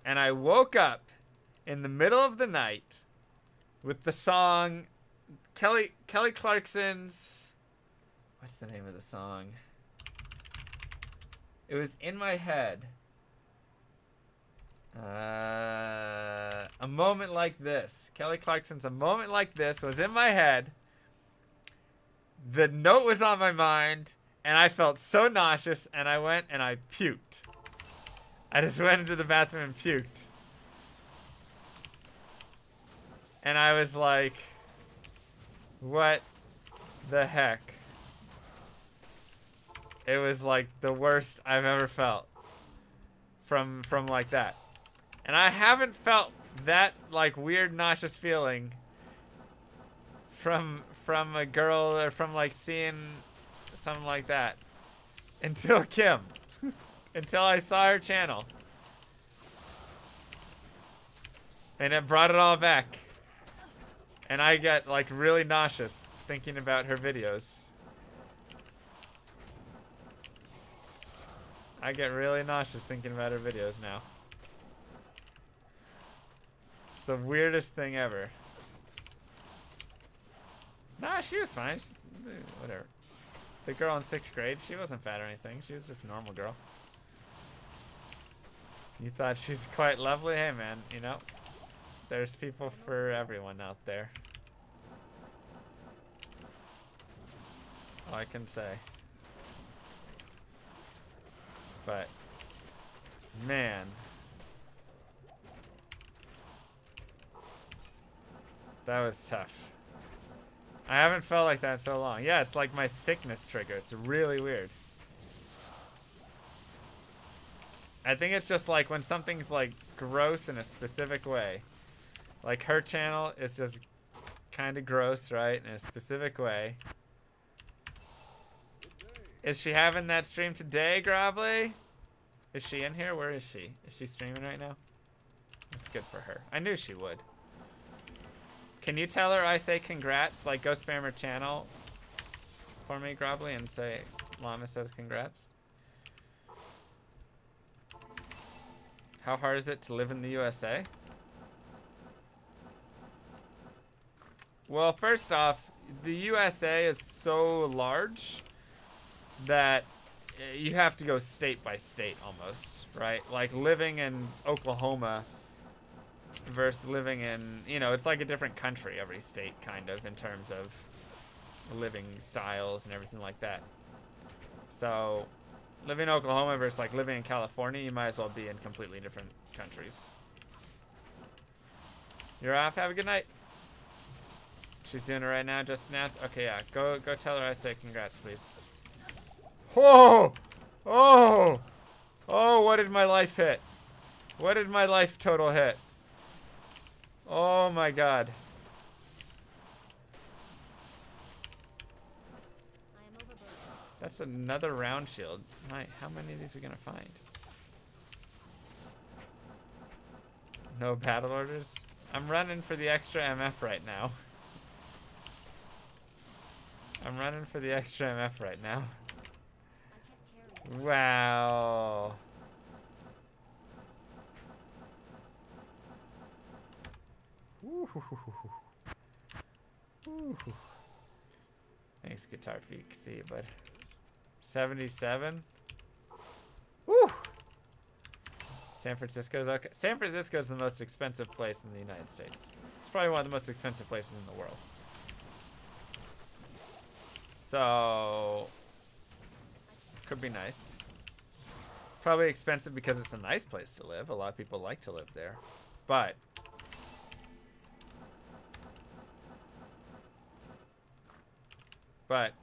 And I woke up in the middle of the night with the song Kelly Clarkson's, what's the name of the song? It was in my head. A Moment Like This. Kelly Clarkson's A Moment Like This was in my head. The note was on my mind, and I felt so nauseous, and I went and I puked. I just went into the bathroom and puked. And I was like, what the heck? It was like the worst I've ever felt from like that. And I haven't felt that like weird nauseous feeling from a girl, or from like seeing something like that until Kim. Until I saw her channel. And it brought it all back. And I get like really nauseous thinking about her videos. I get really nauseous thinking about her videos now. It's the weirdest thing ever. Nah, she was fine. Whatever. The girl in 6th grade, she wasn't fat or anything. She was just a normal girl. You thought she's quite lovely? Hey, man, you know, there's people for everyone out there. All I can say. But, man. That was tough. I haven't felt like that in so long. Yeah, it's like my sickness trigger. It's really weird. I think it's just like when something's like gross in a specific way. Like her channel is just kind of gross, right? In a specific way. Is she having that stream today, Grobbly? Is she in here? Where is she? Is she streaming right now? That's good for her. I knew she would. Can you tell her I say congrats? Like, go spam her channel for me, Grobbly, and say Llama says congrats. How hard is it to live in the USA? Well, first off, the USA is so large that you have to go state by state almost, right? Like living in Oklahoma versus living in, you know, it's like a different country, every state kind of, in terms of living styles and everything like that. So living in Oklahoma versus like living in California, you might as well be in completely different countries. You're off, have a good night. She's doing it right now, just announced. Okay, yeah, go tell her I say congrats, please. Oh! Oh! Oh, what did my life hit? What did my life total hit? Oh my god. I am overburdened. That's another round shield. How many of these are we gonna find? No battle orders? I'm running for the extra MF right now. I'm running for the extra MF right now. I can't carry. Wow. Ooh. Ooh. Thanks, Guitar Freak. See you, bud. 77. Woo! San Francisco's okay. San Francisco's the most expensive place in the United States. It's probably one of the most expensive places in the world. So, could be nice. Probably expensive because it's a nice place to live. A lot of people like to live there. But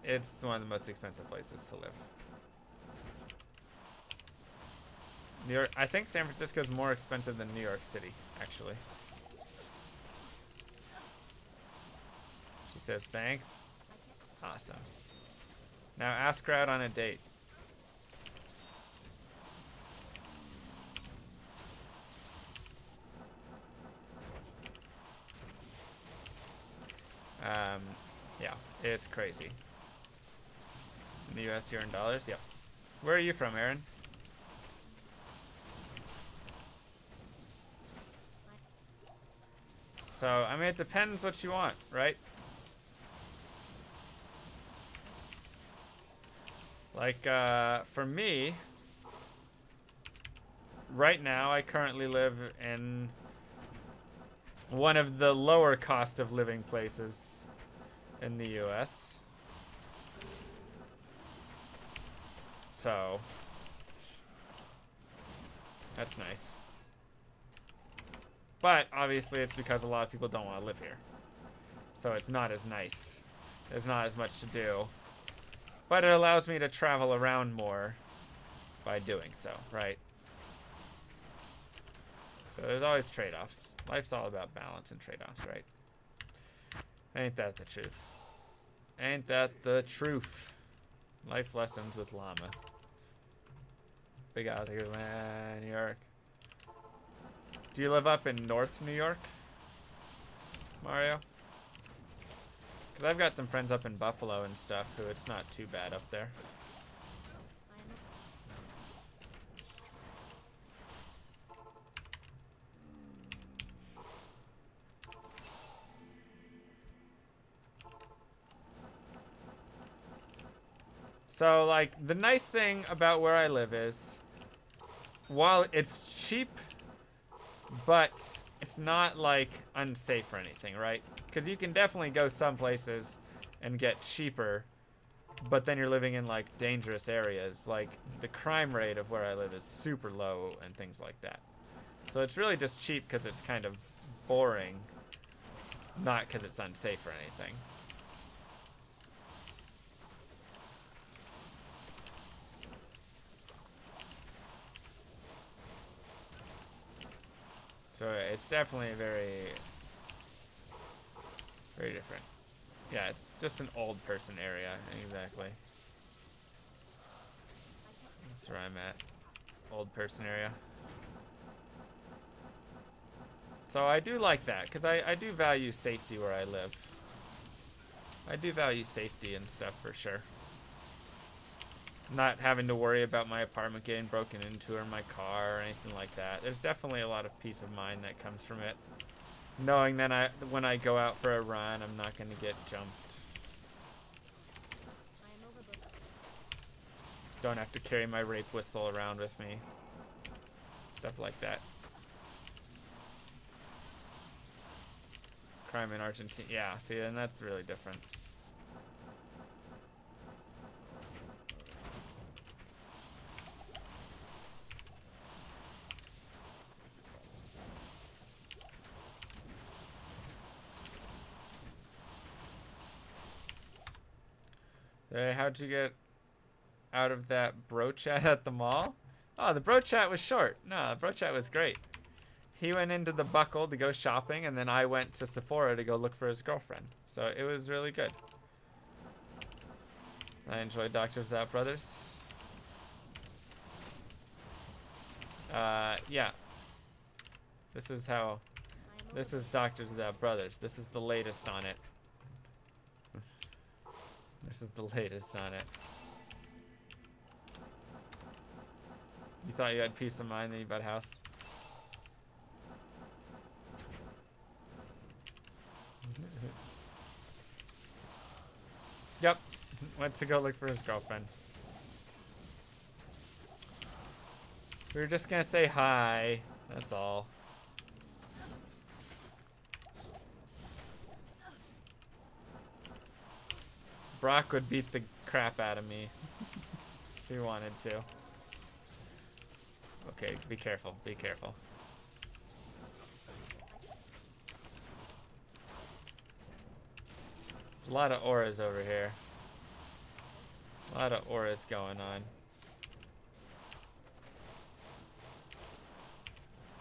it's one of the most expensive places to live. New York, I think San Francisco is more expensive than New York City, actually. She says thanks. Awesome. Now ask her out on a date. Yeah, it's crazy. In the US, you're in dollars? Yeah. Where are you from, Aaron? So, I mean, it depends what you want, right? Like, for me, right now, I currently live in one of the lower cost of living places in the US. So, that's nice. But, obviously, it's because a lot of people don't want to live here. So it's not as nice. There's not as much to do. But it allows me to travel around more by doing so, right? So there's always trade-offs. Life's all about balance and trade-offs, right? Ain't that the truth? Ain't that the truth? Life lessons with Llama. Big house here, man, New York. Do you live up in North New York, Mario? Because I've got some friends up in Buffalo and stuff who it's not too bad up there. I am So, like, the nice thing about where I live is, while it's cheap, but it's not, like, unsafe or anything, right? Because you can definitely go some places and get cheaper, but then you're living in, like, dangerous areas. Like, the crime rate of where I live is super low and things like that. So it's really just cheap because it's kind of boring, not because it's unsafe or anything. So it's definitely very, very different. Yeah, it's just an old person area, exactly. That's where I'm at. Old person area. So I do like that, because I do value safety where I live. I do value safety and stuff for sure. Not having to worry about my apartment getting broken into or my car or anything like that. There's definitely a lot of peace of mind that comes from it. Knowing that when I go out for a run, I'm not going to get jumped. I am overbooked. Don't have to carry my rape whistle around with me. Stuff like that. Crime in Argentina. Yeah, see, and that's really different. Hey, how'd you get out of that bro chat at the mall? Oh, the bro chat was short. No, the bro chat was great. He went into the Buckle to go shopping, and then I went to Sephora to go look for his girlfriend. So it was really good. I enjoyed Doctors Without Brothers. Yeah. This is how... This is Doctors Without Brothers. This is the latest on it. This is the latest on it. You thought you had peace of mind, then you bought a house? Yep. Went to go look for his girlfriend. We were just gonna say hi. That's all. Brock would beat the crap out of me if he wanted to. Okay, be careful. Be careful. A lot of auras over here. A lot of auras going on.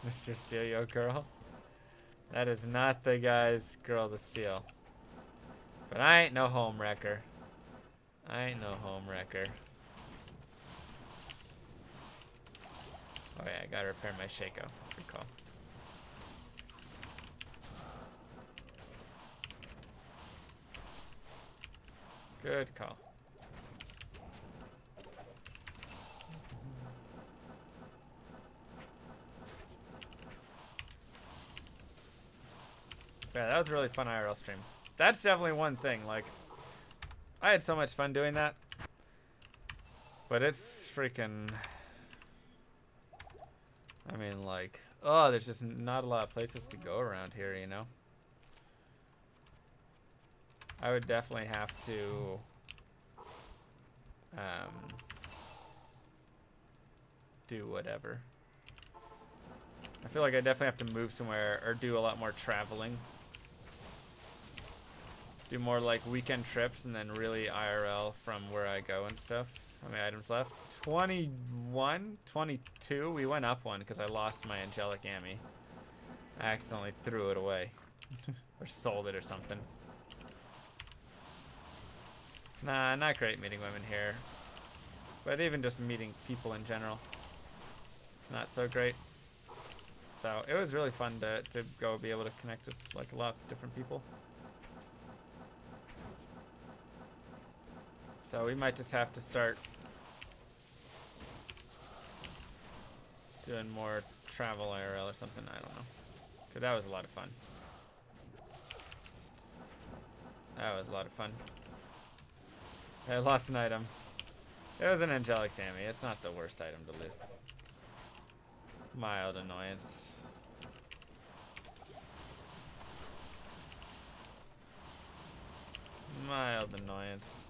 Mr. Steal Yo Girl. That is not the guy's girl to steal. But I ain't no home wrecker. I ain't no home wrecker. Oh yeah, I gotta repair my Shaco. Good call. Good call. Yeah, that was a really fun IRL stream. That's definitely one thing. Like, I had so much fun doing that. But it's freaking... I mean, like... Oh, there's just not a lot of places to go around here, you know? I would definitely have to... do whatever. I feel like I definitely have to move somewhere or do a lot more traveling. Do more like weekend trips and then really IRL from where I go and stuff. How many items left? 21? 22? We went up one because I lost my angelic Ami. I accidentally threw it away. Or sold it or something. Nah, not great meeting women here. But even just meeting people in general. It's not so great. So it was really fun to go be able to connect with like a lot of different people. So we might just have to start doing more travel IRL or something. I don't know. Because that was a lot of fun. That was a lot of fun. I lost an item. It was an angelic Sammy. It's not the worst item to lose. Mild annoyance. Mild annoyance.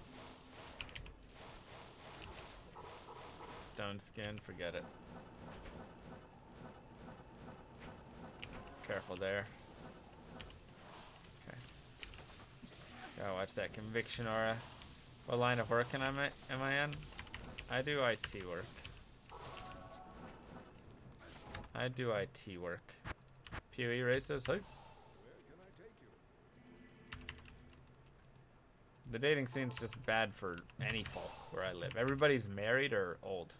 Stone skin, forget it. Careful there. Okay. Gotta watch that conviction aura. What line of work am I in? I do IT work. I do IT work. PoE races, hey. The dating scene's just bad for any folk where I live. Everybody's married or old.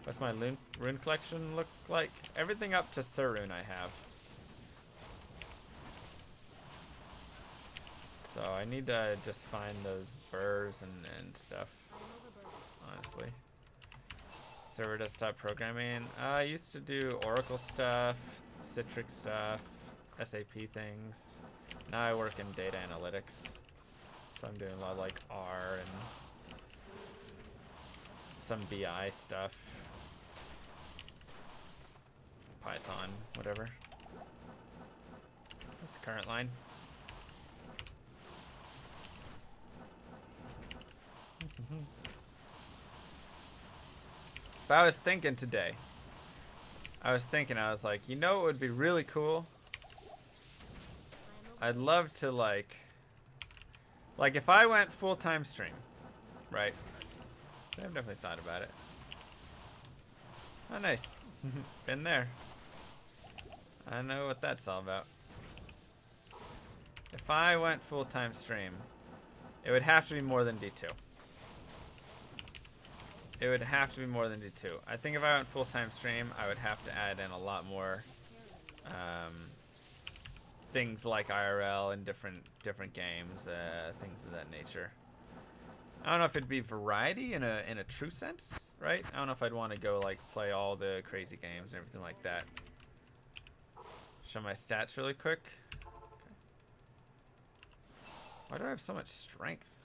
What's my rune collection look like? Everything up to Sir-Rune I have. So I need to just find those burrs and stuff. Honestly. Server desktop programming. I used to do Oracle stuff, Citrix stuff, SAP things. Now I work in data analytics. So I'm doing a lot of like R and some BI stuff. Python, whatever. What's the current line? But I was thinking today. I was like, you know what would be really cool? I'd love to like if I went full-time stream, right? I've definitely thought about it. Oh, nice. Been there. I know what that's all about. If I went full-time stream, it would have to be more than D2. It would have to be more than D2. I think if I went full-time stream, I would have to add in a lot more things like IRL and different games, things of that nature. I don't know if it'd be variety in a true sense, right? I don't know if I'd want to go like play all the crazy games and everything like that. Show my stats really quick. Okay. Why do I have so much strength?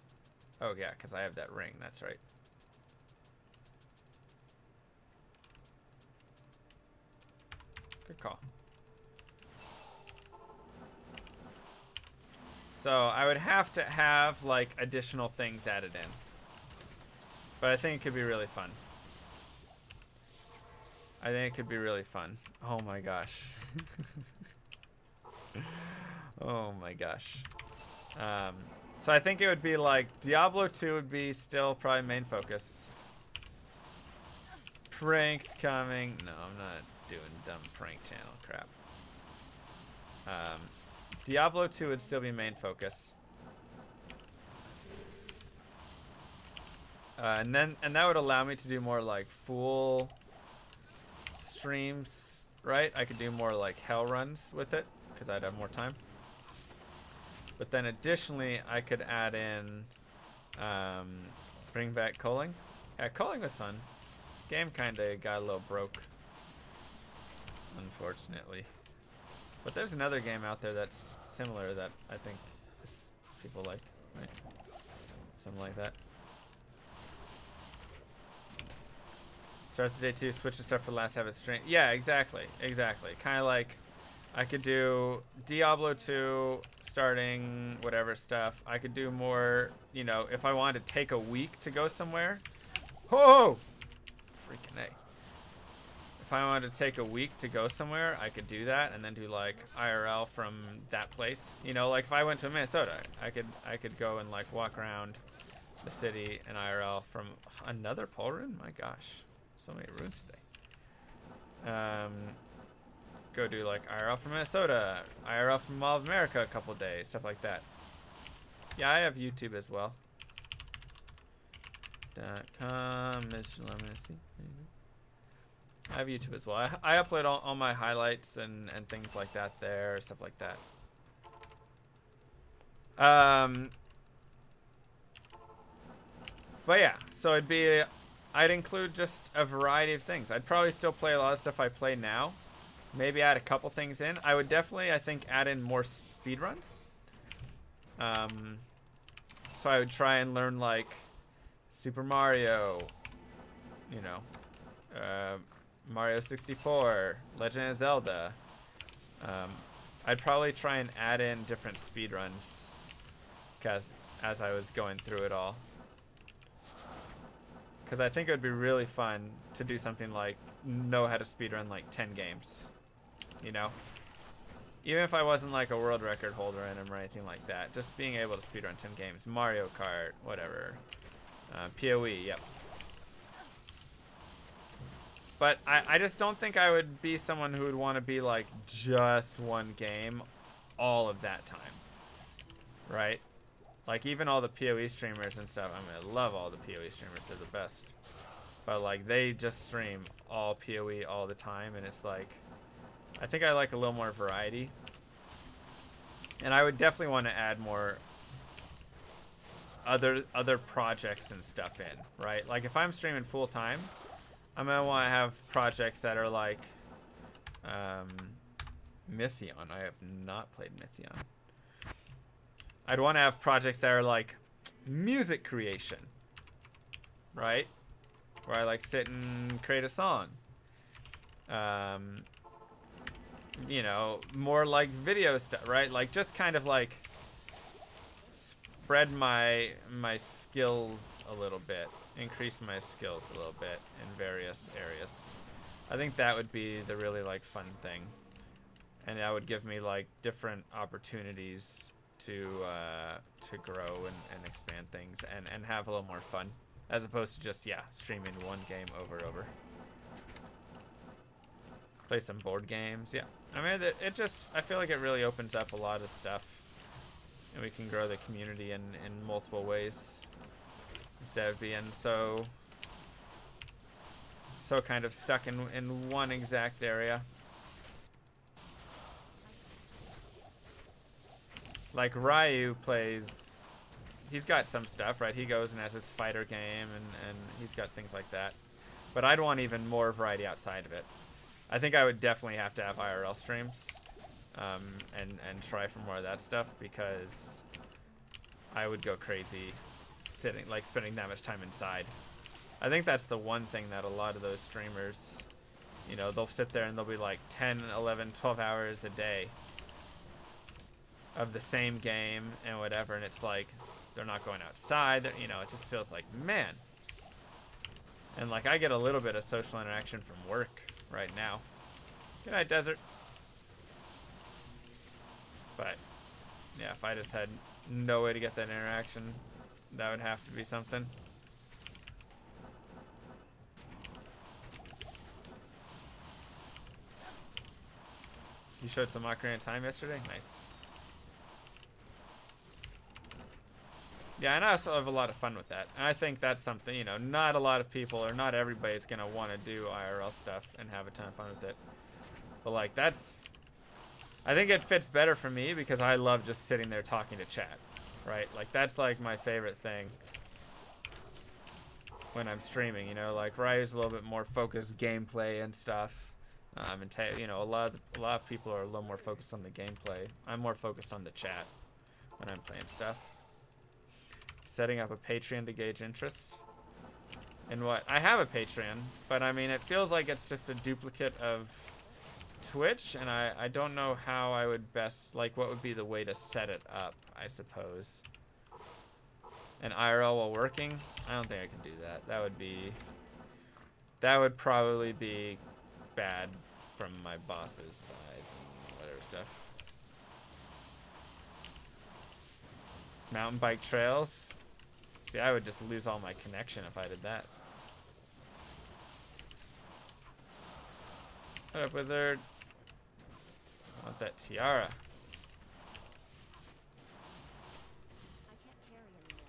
Oh yeah, because I have that ring, that's right. Good call. So I would have to have like additional things added in. But I think it could be really fun. I think it could be really fun. Oh my gosh. Oh my gosh. So I think it would be like Diablo 2 would be still probably main focus. Pranks coming. No, I'm not doing dumb prank channel crap. Diablo 2 would still be main focus. And that would allow me to do more like full streams, right? I could do more like hell runs with it because I'd have more time. But then additionally, I could add in bring back culling. Yeah, culling was fun. Game kind of got a little broke, unfortunately. But there's another game out there that's similar that I think people like, right? Something like that. Start the day 2, switch the stuff for the last habit stream. Yeah, exactly. Kind of like I could do Diablo 2 starting whatever stuff. I could do more, you know, if I wanted to take a week to go somewhere. Oh! Freaking A. If I wanted to take a week to go somewhere, I could do that and then do like IRL from that place. You know, like if I went to Minnesota, I could go and like walk around the city and IRL from another pole rune. My gosh, so many runes today. Go do like IRL from Minnesota, IRL from Mall of America a couple days, stuff like that. Yeah, I have YouTube as well. .com, MrLlamaSC. I have YouTube as well. I upload all my highlights and things like that there, stuff like that. But yeah, so I'd include just a variety of things. I'd probably still play a lot of stuff I play now. Maybe add a couple things in. I would definitely, I think, add in more speedruns. So I would try and learn like Super Mario, you know, Mario 64, Legend of Zelda. I'd probably try and add in different speedruns as I was going through it all. Because I think it would be really fun to do something like know how to speedrun like 10 games, you know? Even if I wasn't like a world record holder in them or anything like that, just being able to speedrun 10 games. Mario Kart, whatever. PoE, yep. But I just don't think I would be someone who would want to be like just one game all of that time. Right? Like even all the PoE streamers and stuff, I mean, I love all the PoE streamers, they're the best. But like they just stream all PoE all the time, and it's like, I think I like a little more variety. And I would definitely want to add more other projects and stuff in, right? Like if I'm streaming full time, I'm gonna want to have projects that are like Mythion. I have not played Mythion. I'd want to have projects that are like music creation, right? Where I like sit and create a song. You know, more like video stuff, right? Like just kind of like spread my skills a little bit, increase my skills a little bit in various areas. I think that would be the really like fun thing, and that would give me like different opportunities to grow and expand things and have a little more fun, as opposed to just, yeah, streaming one game over and over. Play some board games, yeah. I mean, it just, I feel like it really opens up a lot of stuff, and we can grow the community in multiple ways instead of being so kind of stuck in one exact area. Like Ryu plays, he's got some stuff, right? He goes and has his fighter game, and he's got things like that. But I'd want even more variety outside of it. I think I would definitely have to have IRL streams, and try for more of that stuff, because I would go crazy spending that much time inside. I think that's the one thing that a lot of those streamers, you know, they'll sit there and they'll be like 10, 11, 12 hours a day of the same game and whatever, and it's like they're not going outside, you know. It just feels like, man. And like I get a little bit of social interaction from work right now. Good night, Desert. But yeah, if I just had no way to get that interaction, that would have to be something. You showed some Ocarina of Time yesterday? Nice. Yeah, and I also have a lot of fun with that. And I think that's something, you know, not a lot of people, or not everybody's going to want to do IRL stuff and have a ton of fun with it. But, like, that's... I think it fits better for me because I love just sitting there talking to chat, right? Like, that's, like, my favorite thing when I'm streaming, you know? Like, Ryu's a little bit more focused gameplay and stuff. And, you know, a lot of people are a little more focused on the gameplay. I'm more focused on the chat when I'm playing stuff. Setting up a Patreon to gauge interest. And what? I have a Patreon, but I mean, it feels like it's just a duplicate of Twitch, and I don't know how I would best, like, what would be the way to set it up, I suppose. And IRL while working? I don't think I can do that. That would probably be bad from my boss's eyes and whatever stuff. Mountain bike trails. See, I would just lose all my connection if I did that. What up, wizard? I want that tiara. I can't carry anymore.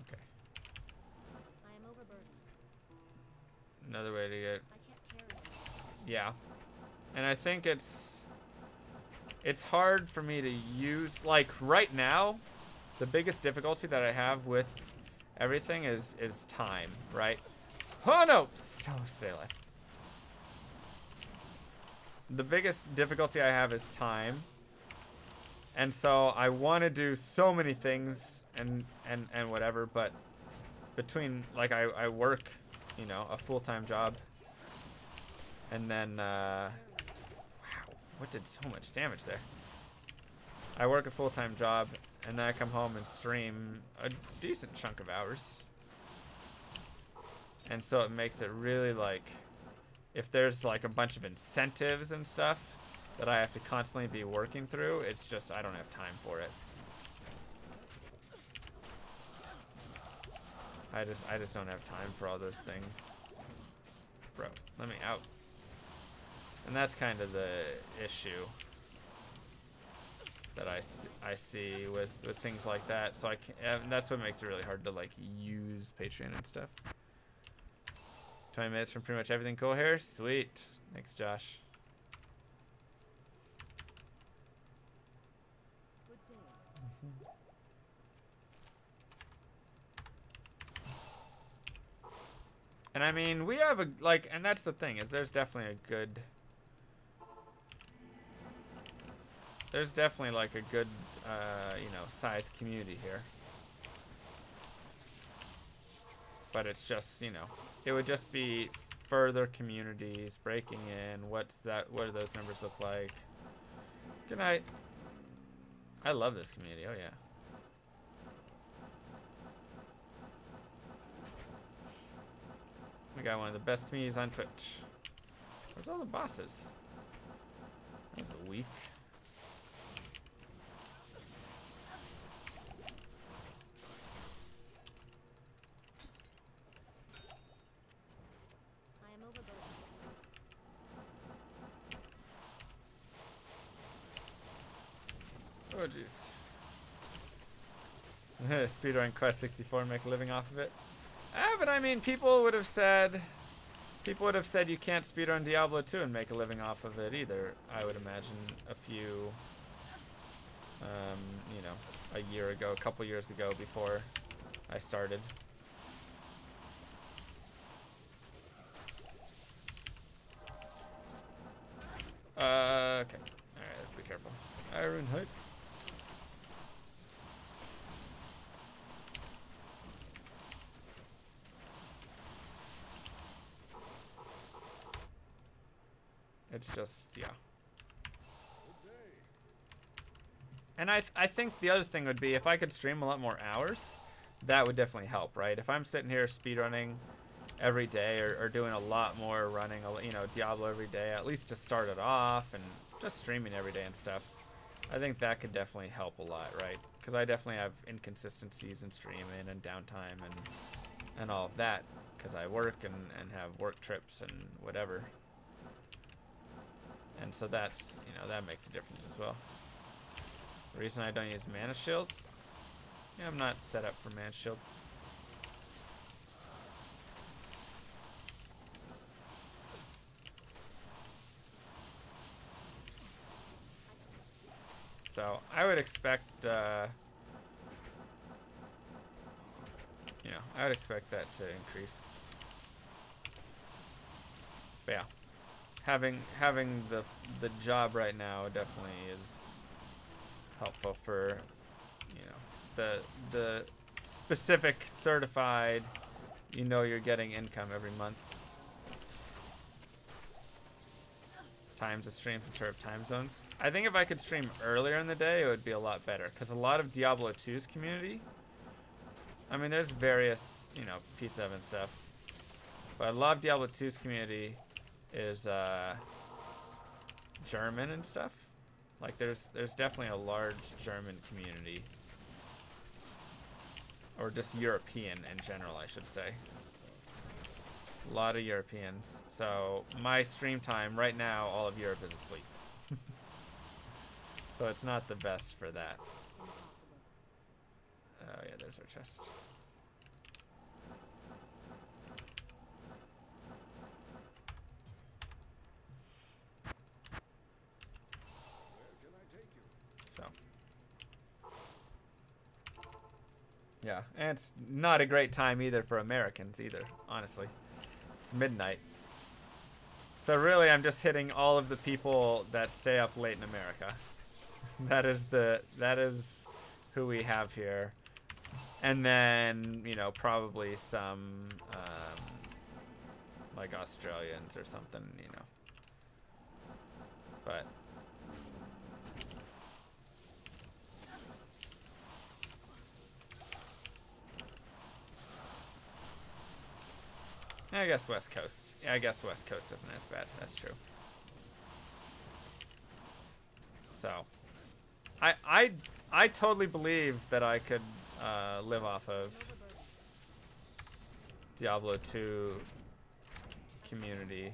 Okay. I am overburdened. Another way to get... I can't carry anymore. Yeah. And I think it's hard for me to use, like, right now, the biggest difficulty that I have with everything is time, right? Oh no! So stay alive. the biggest difficulty I have is time. And so I want to do so many things and whatever, but between, like, I work, you know, a full-time job. And then, wow, what did so much damage there? I work a full-time job, and then I come home and stream a decent chunk of hours. And so it makes it really, like, if there's like a bunch of incentives and stuff that I have to constantly be working through, it's just, I don't have time for it. I just don't have time for all those things. Bro, let me out. And that's kind of the issue that I see with things like that. So I can't, and that's what makes it really hard to like use Patreon and stuff. 20 minutes from pretty much everything cool here. Sweet. Thanks, Josh. Good day. And I mean, we have a, like, and that's the thing, is there's definitely a good, there's definitely like a good, you know, size community here. But it's just, you know, it would just be further communities breaking in. What's that? What do those numbers look like? Good night. I love this community. Oh, yeah. We got one of the best communities on Twitch. Where's all the bosses? That was a week. I am overburdened. Oh, jeez. Speedrun Quest 64 and make a living off of it. But I mean, people would have said you can't speedrun Diablo 2 and make a living off of it either. I would imagine a few, you know, a year ago, a couple years ago before I started. Okay. Alright, let's be careful. Iron Hype. It's just, yeah. And I think the other thing would be if I could stream a lot more hours, that would definitely help, right? If I'm sitting here speedrunning every day or doing a lot more running, you know, Diablo every day, at least to start it off, and just streaming every day and stuff, I think that could definitely help a lot, right? Because I definitely have inconsistencies in streaming and downtime and all of that, because I work and have work trips and whatever. And so that's, you know, that makes a difference as well. The reason I don't use Mana Shield? Yeah, I'm not set up for Mana Shield. So I would expect, you know, I would expect that to increase. But yeah. Having the job right now definitely is helpful for, you know, the specific certified, you know, you're getting income every month. Times a stream from sort of time zones. I think if I could stream earlier in the day, it would be a lot better, because a lot of Diablo 2's community, I mean, there's various, you know, P7 and stuff, but a lot of Diablo 2's community is German and stuff. Like there's definitely a large German community, or just European in general, I should say. A lot of Europeans. So my stream time right now, all of Europe is asleep. So it's not the best for that. Oh yeah, there's our chest. So yeah, and it's not a great time either for Americans either, honestly. It's midnight. So really, I'm just hitting all of the people that stay up late in America. that is who we have here. And then, you know, probably some, like Australians or something, you know. But I guess West Coast. Yeah, I guess West Coast isn't as bad. That's true. So, I totally believe that I could live off of Diablo 2 community.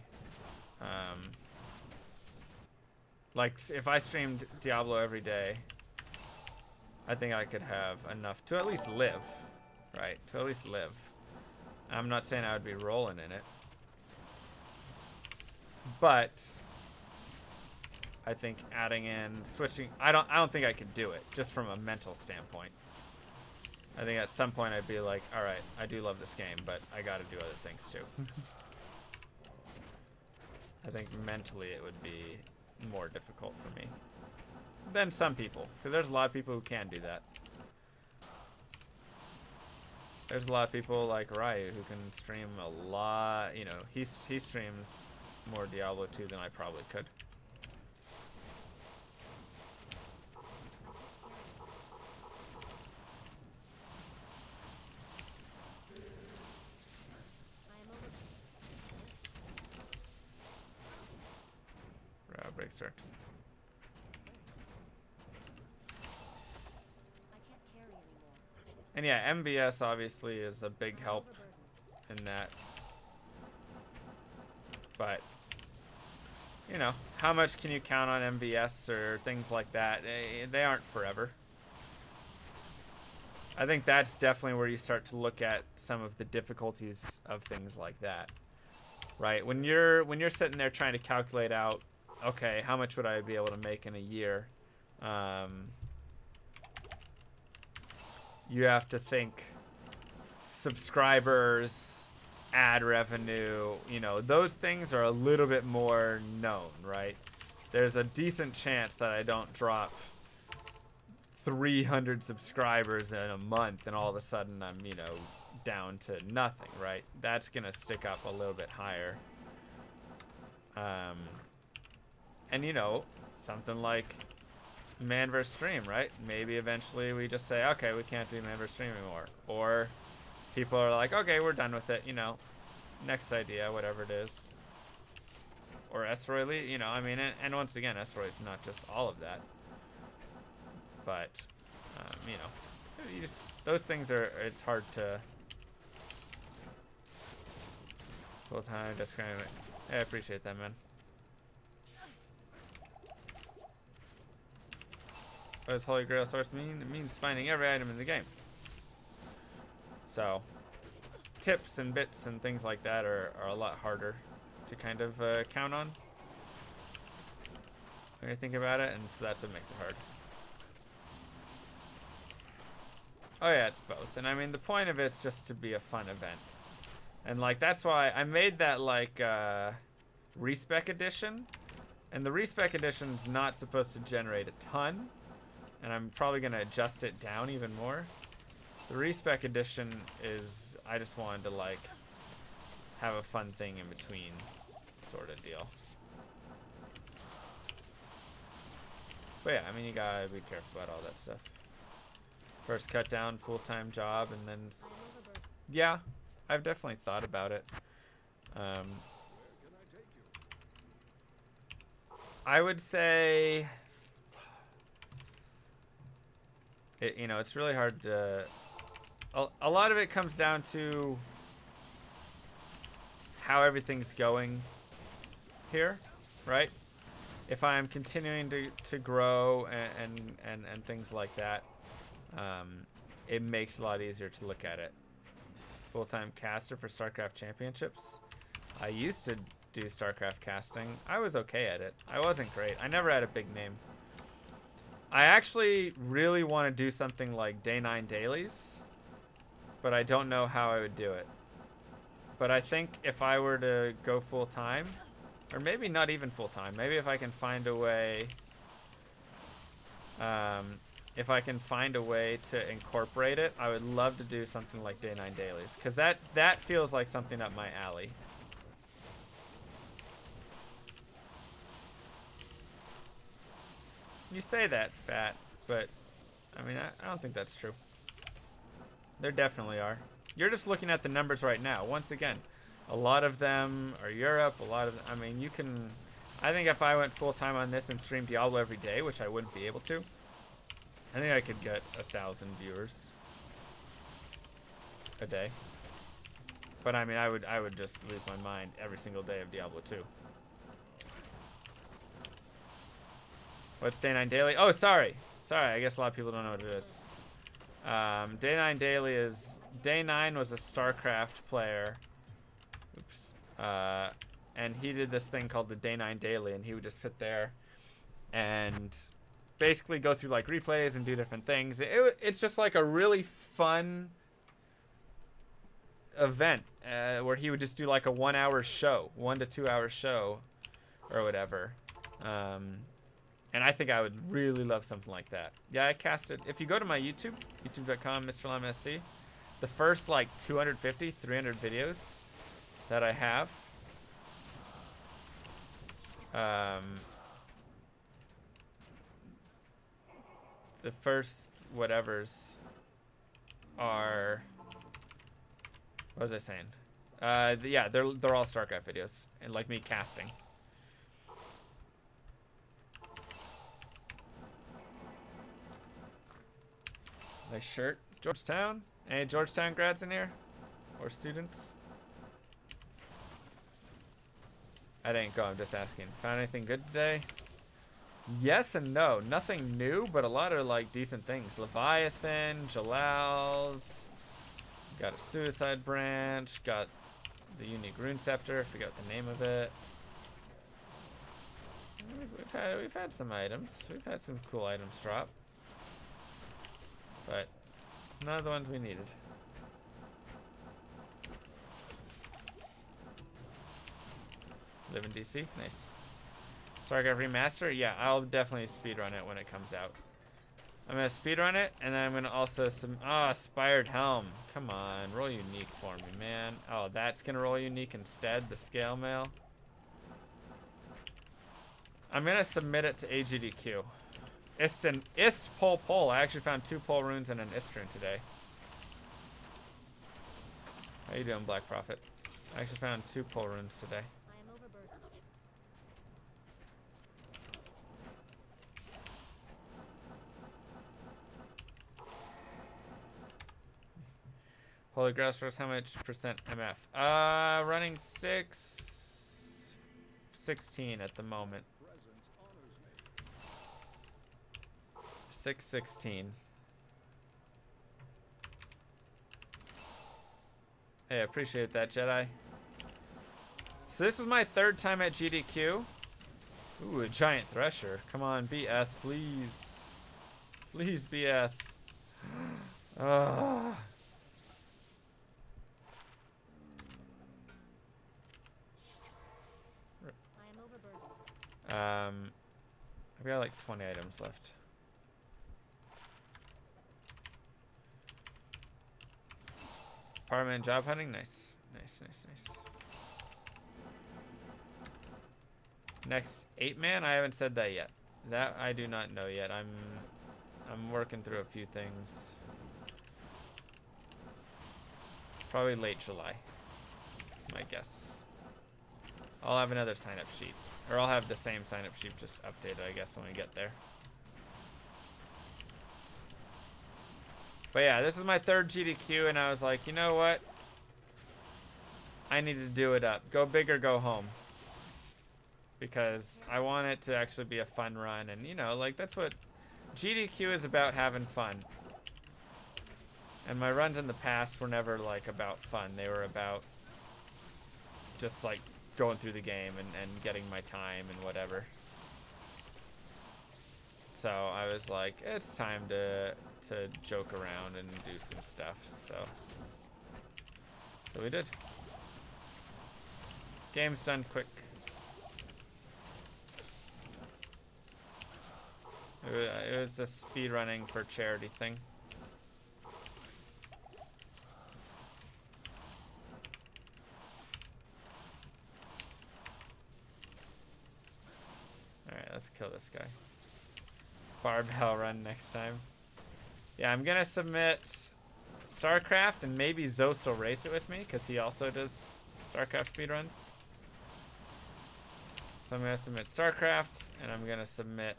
Like, if I streamed Diablo every day, I think I could have enough to at least live, right? To at least live. I'm not saying I would be rolling in it, but I think adding in, switching, I don't think I could do it, just from a mental standpoint. I think at some point I'd be like, all right, I do love this game, but I got to do other things too. I think mentally it would be more difficult for me than some people, because there's a lot of people who can do that. There's a lot of people like Riot who can stream a lot. You know, he streams more Diablo 2 than I probably could. Break start. And yeah, MVS obviously is a big help in that. But, you know, how much can you count on MVS or things like that? They aren't forever. I think that's definitely where you start to look at some of the difficulties of things like that. Right? When you're sitting there trying to calculate out, okay, how much would I be able to make in a year? You have to think subscribers, ad revenue, you know, those things are a little bit more known, right? There's a decent chance that I don't drop 300 subscribers in a month and all of a sudden I'm, you know, down to nothing, right? That's gonna stick up a little bit higher. And you know, something like man versus stream, right? Maybe eventually we just say, okay, we can't do man versus stream anymore. Or people are like, okay, we're done with it, you know, next idea, whatever it is. Or S-Roy Lee, you know, I mean, and once again, S-Roy is not just all of that. But, you know, you just, those things are, it's hard to full-time, just kind of, I appreciate that, man. What does Holy Grail Source mean? It means finding every item in the game. So, tips and bits and things like that are a lot harder to kind of count on when you think about it, and so that's what makes it hard. Oh yeah, it's both. And I mean, the point of it's just to be a fun event. And like, that's why I made that like respec edition. And the respec edition's not supposed to generate a ton. And I'm probably gonna adjust it down even more. The respec edition is, I just wanted to like have a fun thing in between sort of deal. But yeah, I mean, you gotta be careful about all that stuff. First cut down, full-time job, and then, yeah, I've definitely thought about it. I would say, you know, it's really hard to, a lot of it comes down to how everything's going here, right? If I'm continuing to grow and things like that, it makes it a lot easier to look at it. Full-time caster for StarCraft Championships. I used to do StarCraft casting. I was okay at it. I wasn't great. I never had a big name. I actually really want to do something like Day 9 dailies, but I don't know how I would do it. But I think if I were to go full-time, Or maybe not even full-time. Maybe if I can find a way... if I can find a way to incorporate it, I would love to do something like Day 9 dailies. Because that feels like something up my alley. You say that, Fat, but I mean, I don't think that's true. There definitely are. You're just looking at the numbers right now. Once again, a lot of them are Europe, a lot of, I mean, you can, I think if I went full-time on this and streamed Diablo every day, which I wouldn't be able to, I think I could get 1,000 viewers a day. But I mean, I would just lose my mind every single day of Diablo 2. What's Day 9 Daily? Oh, sorry. Sorry, I guess a lot of people don't know what it is. Day 9 Daily is... Day 9 was a StarCraft player. Oops. And he did this thing called the Day 9 Daily, and he would just sit there and basically go through, like, replays and do different things. It's just, like, a really fun event where he would just do, like, a 1 hour show. 1 to 2 hour show or whatever. And I think I would really love something like that. Yeah, I casted. If you go to my YouTube, youtube.com, MrLlamaSC, the first like 250, 300 videos that I have, the first whatevers are, what was I saying? Yeah, they're all StarCraft videos and like me casting. Nice shirt. Georgetown? Any Georgetown grads in here? Or students? I didn't go, I'm just asking. Found anything good today? Yes and no. Nothing new, but a lot of like decent things. Leviathan, Jalal's. Got a Suicide Branch. Got the Unique Rune Scepter. I forgot the name of it. We've had some items. We've had some cool items drop. But none of the ones we needed. Live in DC, nice. StarCraft Remaster, yeah, I'll definitely speedrun it when it comes out. I'm gonna speedrun it, and then I'm gonna also Aspired Helm. Come on, roll unique for me, man. Oh, that's gonna roll unique instead, the scale mail. I'm gonna submit it to AGDQ. Ist pole. I actually found 2 pole runes and an Ist rune today. How you doing, Black Prophet? I actually found 2 pole runes today. I am overburdened. Holy Grail Sorceress, how much percent MF? Running 16 at the moment. 616. Hey, I appreciate that, Jedi. So this is my 3rd time at GDQ. Ooh, a giant thresher. Come on, be Eth, please. Please be Eth. Ah. I am overburdened. I've got like 20 items left. Apartment job hunting, nice. Nice. Next 8-man, I haven't said that yet. That I do not know yet. I'm working through a few things. Probably late July. That's my guess. I'll have another sign-up sheet. Or I'll have the same sign-up sheet, just updated, I guess, when we get there. But yeah, this is my 3rd GDQ, and I was like, you know what? I need to do it up. Go big or go home. Because I want it to actually be a fun run, and you know, like, that's what GDQ is about, having fun. And my runs in the past were never, like, about fun. They were about just, like, going through the game and getting my time and whatever. So I was like, it's time to joke around and do some stuff. So we did. Game's done quick. It was a speedrunning for charity thing. Alright, let's kill this guy. Barbell run next time. Yeah, I'm gonna submit StarCraft, and maybe Zost will race it with me, because he also does StarCraft speedruns. So I'm gonna submit StarCraft, and I'm gonna submit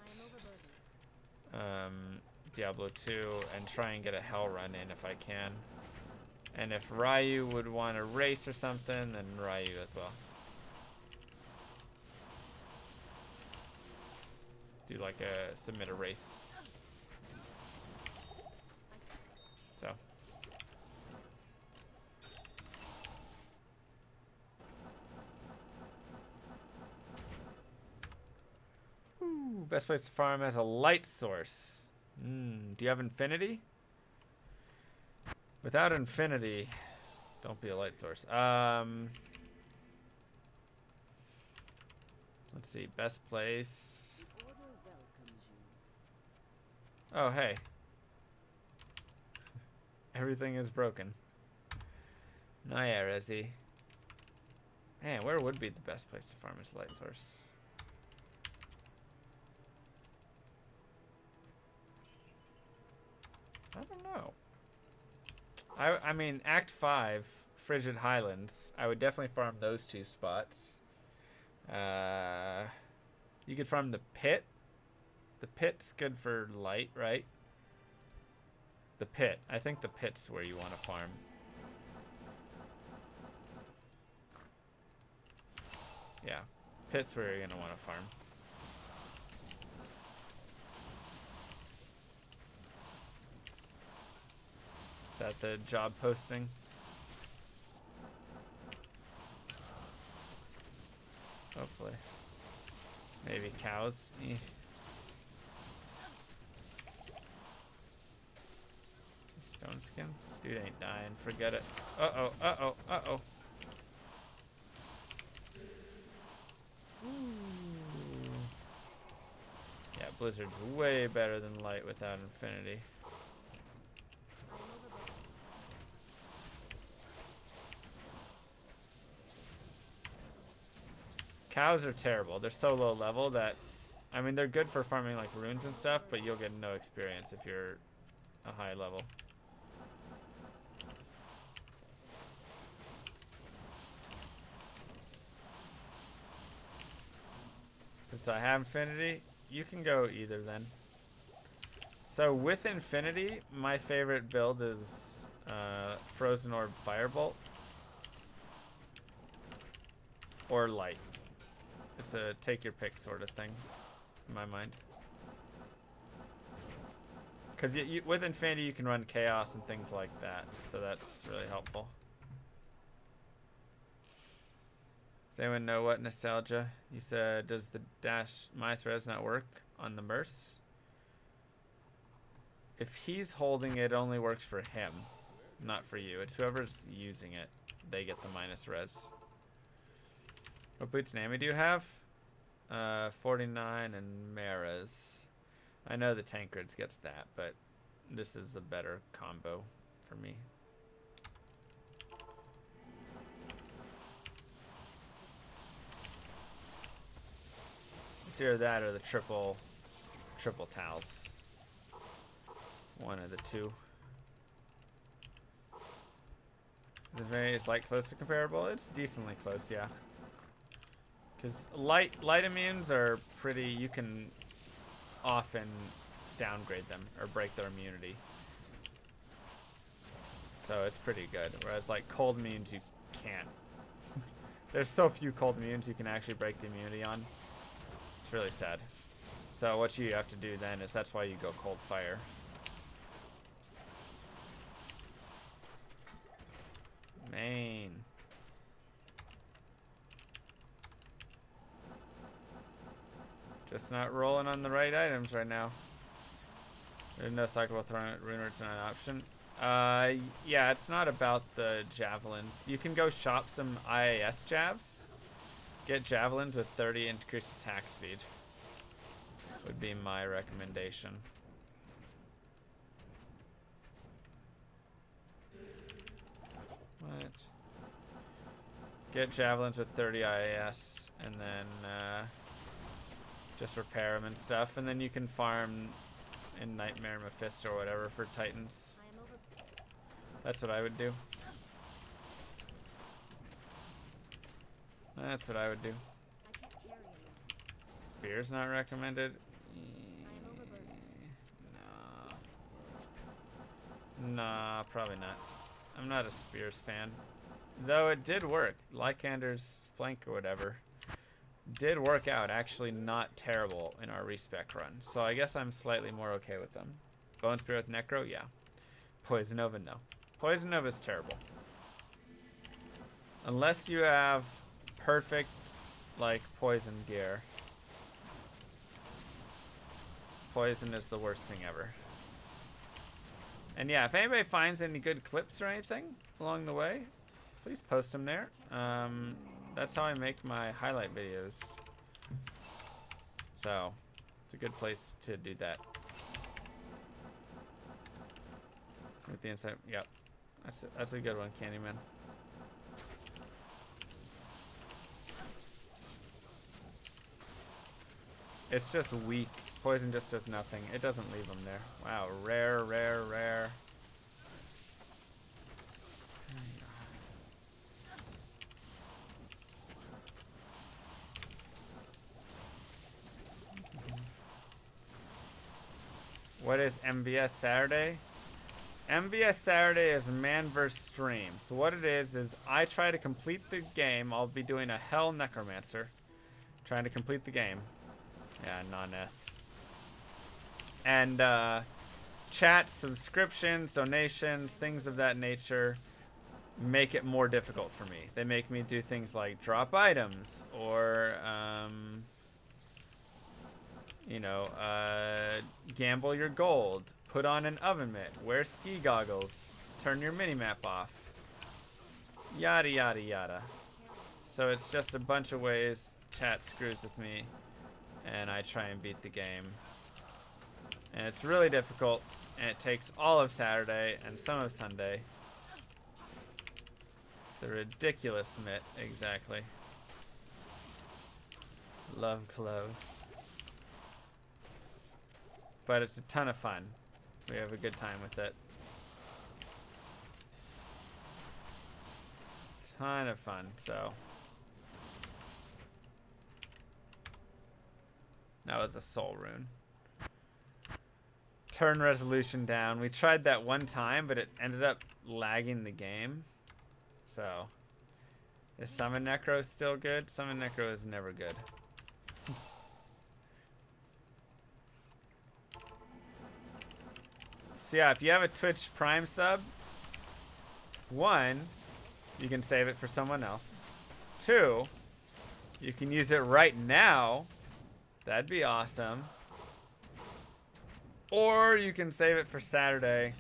Diablo 2, and try and get a hell run in if I can. And if Ryu would want to race or something, then Ryu as well. Do like a submit a race. So. Ooh, best place to farm as a light source. Do you have infinity? Without infinity, don't be a light source. Let's see, best place. Oh, hey. Everything is broken. Naya, Rezi. Man, where would be the best place to farm as a light source? I don't know. I mean, Act 5, Frigid Highlands. I would definitely farm those two spots. You could farm the pit. The pit's good for light, right? The pit. I think the pit's where you want to farm. Yeah. Pit's where you're going to want to farm. Is that the job posting? Hopefully. Maybe cows. Stone skin? Dude ain't dying. Forget it. Uh-oh. Uh-oh. Uh-oh. Yeah, Blizzard's way better than light without infinity. Cows are terrible. They're so low level that, I mean, they're good for farming like runes and stuff, but you'll get no experience if you're a high level. Since I have infinity, you can go either then. So with infinity, my favorite build is Frozen Orb Firebolt or light. It's a take your pick sort of thing, in my mind. Because with infinity, you can run chaos and things like that, so that's really helpful. Does anyone know what nostalgia? You said, does the dash minus res not work on the Merce? If he's holding it, it only works for him, not for you. It's whoever's using it, they get the minus res. What boots Nami do you have? 49 and Mara's. I know the Tankards gets that, but this is a better combo for me. It's either that or the triple towels. One of the two. Is light close to comparable? It's decently close, yeah. Because light immunes are pretty, you can often downgrade them or break their immunity. So it's pretty good. Whereas like cold immunes you can't. There's so few cold immunes you can actually break the immunity on. It's really sad. So what you have to do then is that's why you go cold fire. Main. Just not rolling on the right items right now. There's no cycle with throwing rune roots not an option. Yeah, it's not about the javelins. You can go shop some IAS javs. Get javelins with 30 increased attack speed. would be my recommendation. What? Get javelins with 30 IAS and then just repair them and stuff, and then you can farm in Nightmare Mephisto or whatever for Titans. I am over. That's what I would do. That's what I would do. I can't carry it. Spear's not recommended. I am overburdened. Nah, probably not. I'm not a Spears fan. Though it did work. Lycander's flank or whatever did work out. Actually not terrible in our respec run. So I guess I'm slightly more okay with them. Bone Spear with Necro? Yeah. Poison Nova? No. Poison Nova is terrible. Unless you have perfect, like, poison gear. Poison is the worst thing ever. And yeah, if anybody finds any good clips or anything along the way, please post them there. That's how I make my highlight videos. So, it's a good place to do that. With the inside, yep. That's a good one, Candyman. It's just weak. Poison just does nothing. It doesn't leave them there. Wow, rare, rare, rare. What is MVS Saturday? MVS Saturday is man vs. stream. So what it is I try to complete the game. I'll be doing a Hell Necromancer. Trying to complete the game. Yeah, non-eth. And chat, subscriptions, donations, things of that nature make it more difficult for me. They make me do things like drop items or, you know, gamble your gold, put on an oven mitt, wear ski goggles, turn your minimap off, yada yada yada. So it's just a bunch of ways chat screws with me, and I try and beat the game. And it's really difficult, and it takes all of Saturday and some of Sunday. The ridiculous mitt, exactly. Love Clove. But it's a ton of fun. We have a good time with it. Ton of fun, so. That was a soul rune. Turn resolution down. We tried that one time, but it ended up lagging the game. So, is Summon Necro still good? Summon Necro is never good. So yeah, if you have a Twitch Prime sub, 1, you can save it for someone else. 2, you can use it right now. That'd be awesome. Or you can save it for Saturday,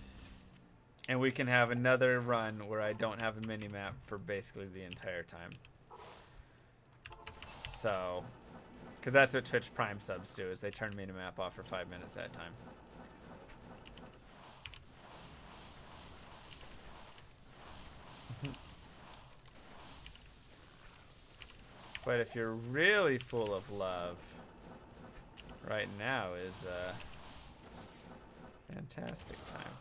and we can have another run where I don't have a minimap for basically the entire time. So, because that's what Twitch Prime subs do, is they turn minimap off for 5 minutes at a time. But if you're really full of love, right now is a fantastic time.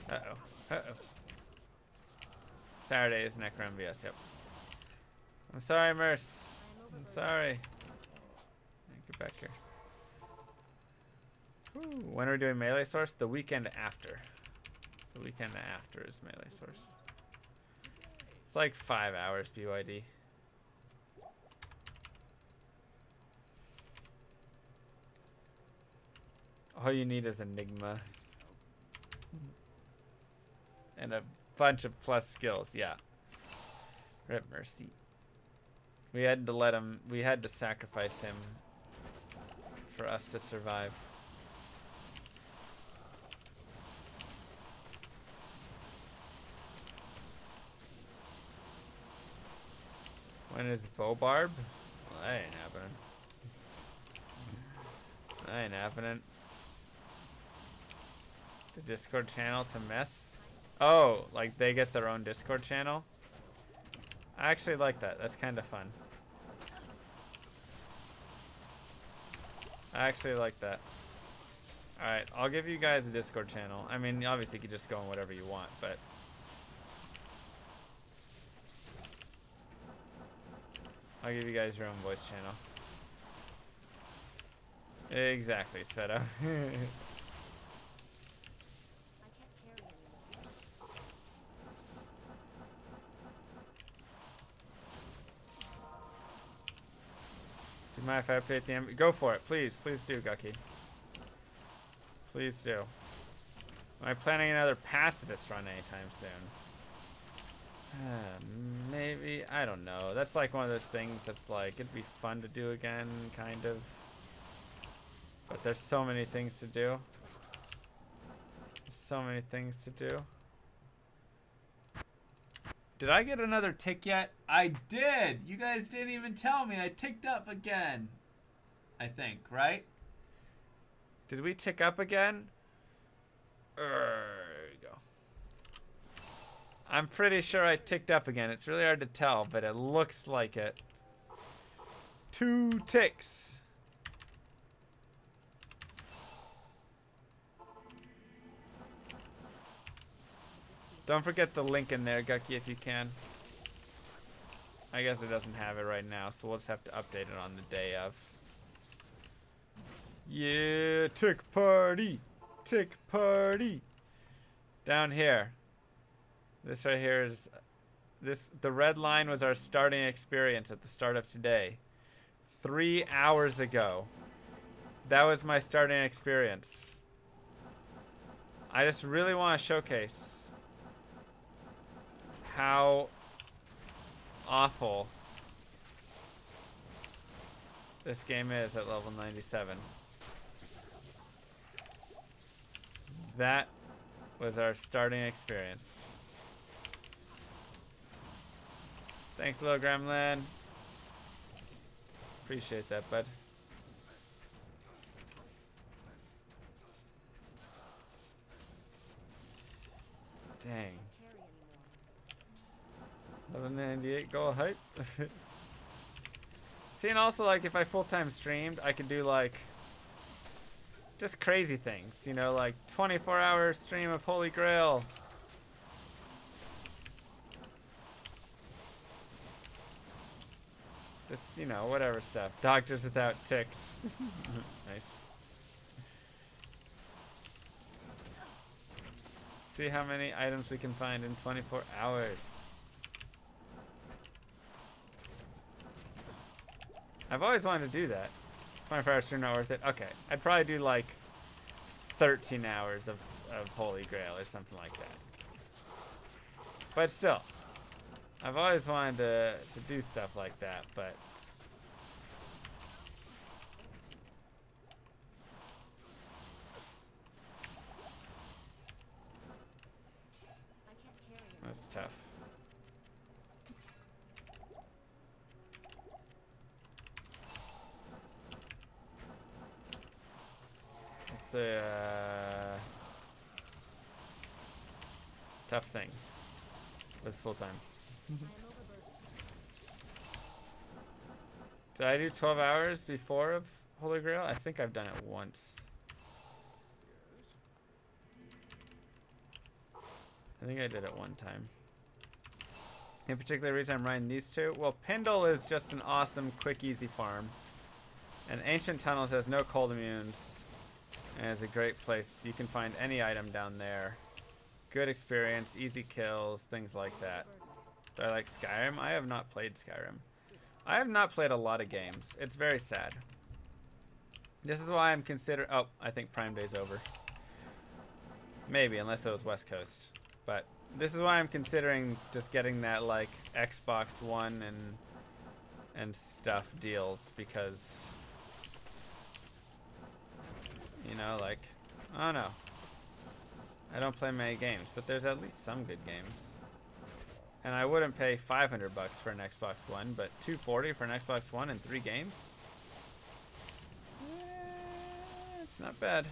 Uh-oh. Uh-oh. Saturday is Necro MVS, yep. I'm sorry, Merce. I'm sorry. Get back here. Ooh, when are we doing Melee Source? The weekend after. The weekend after is Melee Source. It's like 5 hours BYD. All you need is Enigma. And a bunch of plus skills, yeah. Rip Mercy. We had to let him, we had to sacrifice him for us to survive. When is Bobarb? Well, that ain't happening. That ain't happening. The Discord channel to mess? Oh, like they get their own Discord channel? I actually like that. That's kind of fun. I actually like that. Alright, I'll give you guys a Discord channel. I mean, obviously you could just go on whatever you want, but... I'll give you guys your own voice channel. Exactly, Sveto. I can't carry anymore. Do you mind if I update the Go for it, please. Please do, Gucky. Please do. Am I planning another pacifist run anytime soon? Maybe. I don't know. That's like one of those things that's like, it'd be fun to do again, kind of. But there's so many things to do. There's so many things to do. Did I get another tick yet? I did! You guys didn't even tell me. I ticked up again. I think, right? Did we tick up again? There you go. I'm pretty sure I ticked up again. It's really hard to tell, but it looks like it. 2 ticks. Don't forget the link in there, Gucky, if you can. I guess it doesn't have it right now, so we'll just have to update it on the day of. Yeah, tick party! Tick party! Down here. This right here is... The red line was our starting experience at the start of today. 3 hours ago. That was my starting experience. I just really want to showcase how awful this game is at level 97. That was our starting experience. Thanks, little gremlin. Appreciate that, bud. Dang. Carry anymore. 1198 goal hype. See, and also, like, if I full-time streamed, I could do, like, just crazy things. You know, like, 24-hour stream of Holy Grail. Just, you know, whatever stuff. Doctors without ticks. Nice. See how many items we can find in 24 hours. I've always wanted to do that. 24 hours stream not worth it. Okay, I'd probably do like 13 hours of Holy Grail or something like that. But still, I've always wanted to do stuff like that, but I can't carry anymore. that's tough. It's a tough thing with full time. I am overburdened. Did I do 12 hours before of Holy Grail? I think I've done it once. I think I did it one time. In particular, the reason I'm running these two? Well, Pindle is just an awesome, quick, easy farm. And Ancient Tunnels has no cold immunes. And is a great place. You can find any item down there. Good experience, easy kills, things like that. Do I like Skyrim? I have not played Skyrim. I have not played a lot of games. It's very sad. This is why I'm considering... Oh, I think Prime Day's over. Maybe, unless it was West Coast. But this is why I'm considering just getting that, like, Xbox One and stuff deals. Because... You know, like, I don't know. I don't play many games, but there's at least some good games. And I wouldn't pay $500 for an Xbox One, but $240 for an Xbox One and 3 games? It's not bad.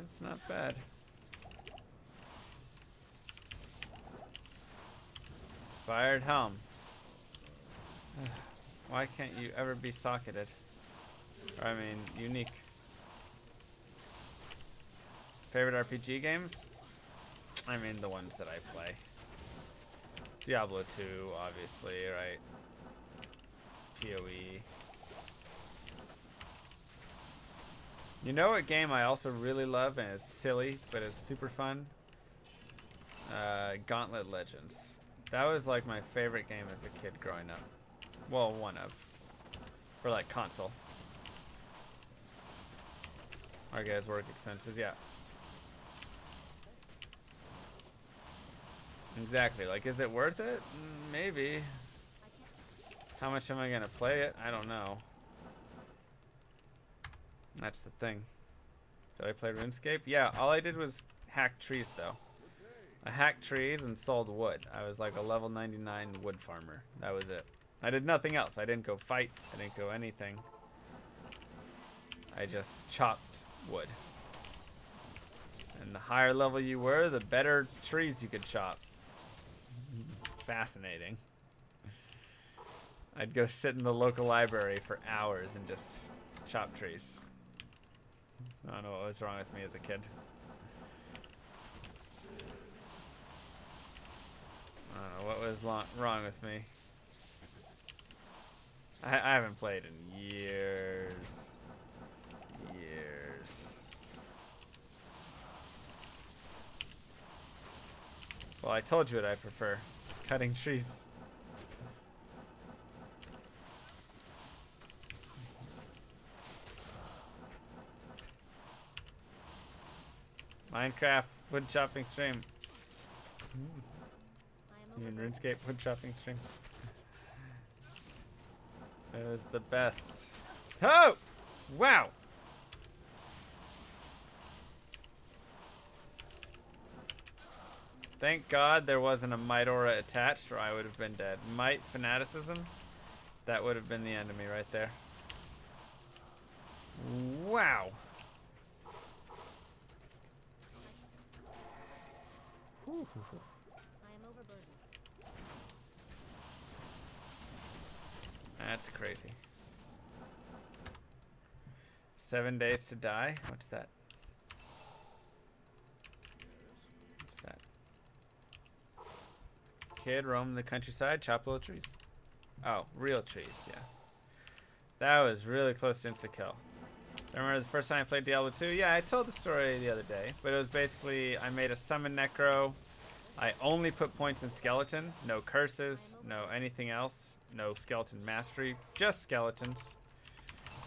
It's not bad. Inspired helm. Why can't you ever be socketed? Or, I mean, unique. Favorite RPG games? I mean, the ones that I play. Diablo 2, obviously, right? PoE. You know what game I also really love and is silly, but is super fun? Gauntlet Legends. That was like my favorite game as a kid growing up. Well, one of. For like console. Our guys' work expenses, yeah. Exactly. Like, is it worth it? Maybe. How much am I gonna play it? I don't know. That's the thing. Did I play RuneScape? Yeah, all I did was hack trees, though. I hacked trees and sold wood. I was like a level 99 wood farmer. That was it. I did nothing else. I didn't go fight. I didn't go anything. I just chopped wood. And the higher level you were, the better trees you could chop. It's fascinating. I'd go sit in the local library for hours and just chop trees. I don't know what was wrong with me as a kid. I don't know what was wrong with me. I haven't played in years. Well, I told you what I prefer. Cutting trees. Minecraft wood chopping stream. You mean RuneScape wood chopping stream? It was the best. Oh! Wow! Thank God there wasn't a Might Aura attached or I would have been dead. Might Fanaticism? That would have been the end of me right there. Wow! I am overburdened. That's crazy. 7 days to die? What's that? What's that? Kid roam the countryside, chop little trees. Oh, real trees, yeah. That was really close to insta-kill. I remember the first time I played Diablo 2? Yeah, I told the story the other day. But it was basically, I made a summon necro. I only put points in skeleton. No curses, no anything else. No skeleton mastery, just skeletons.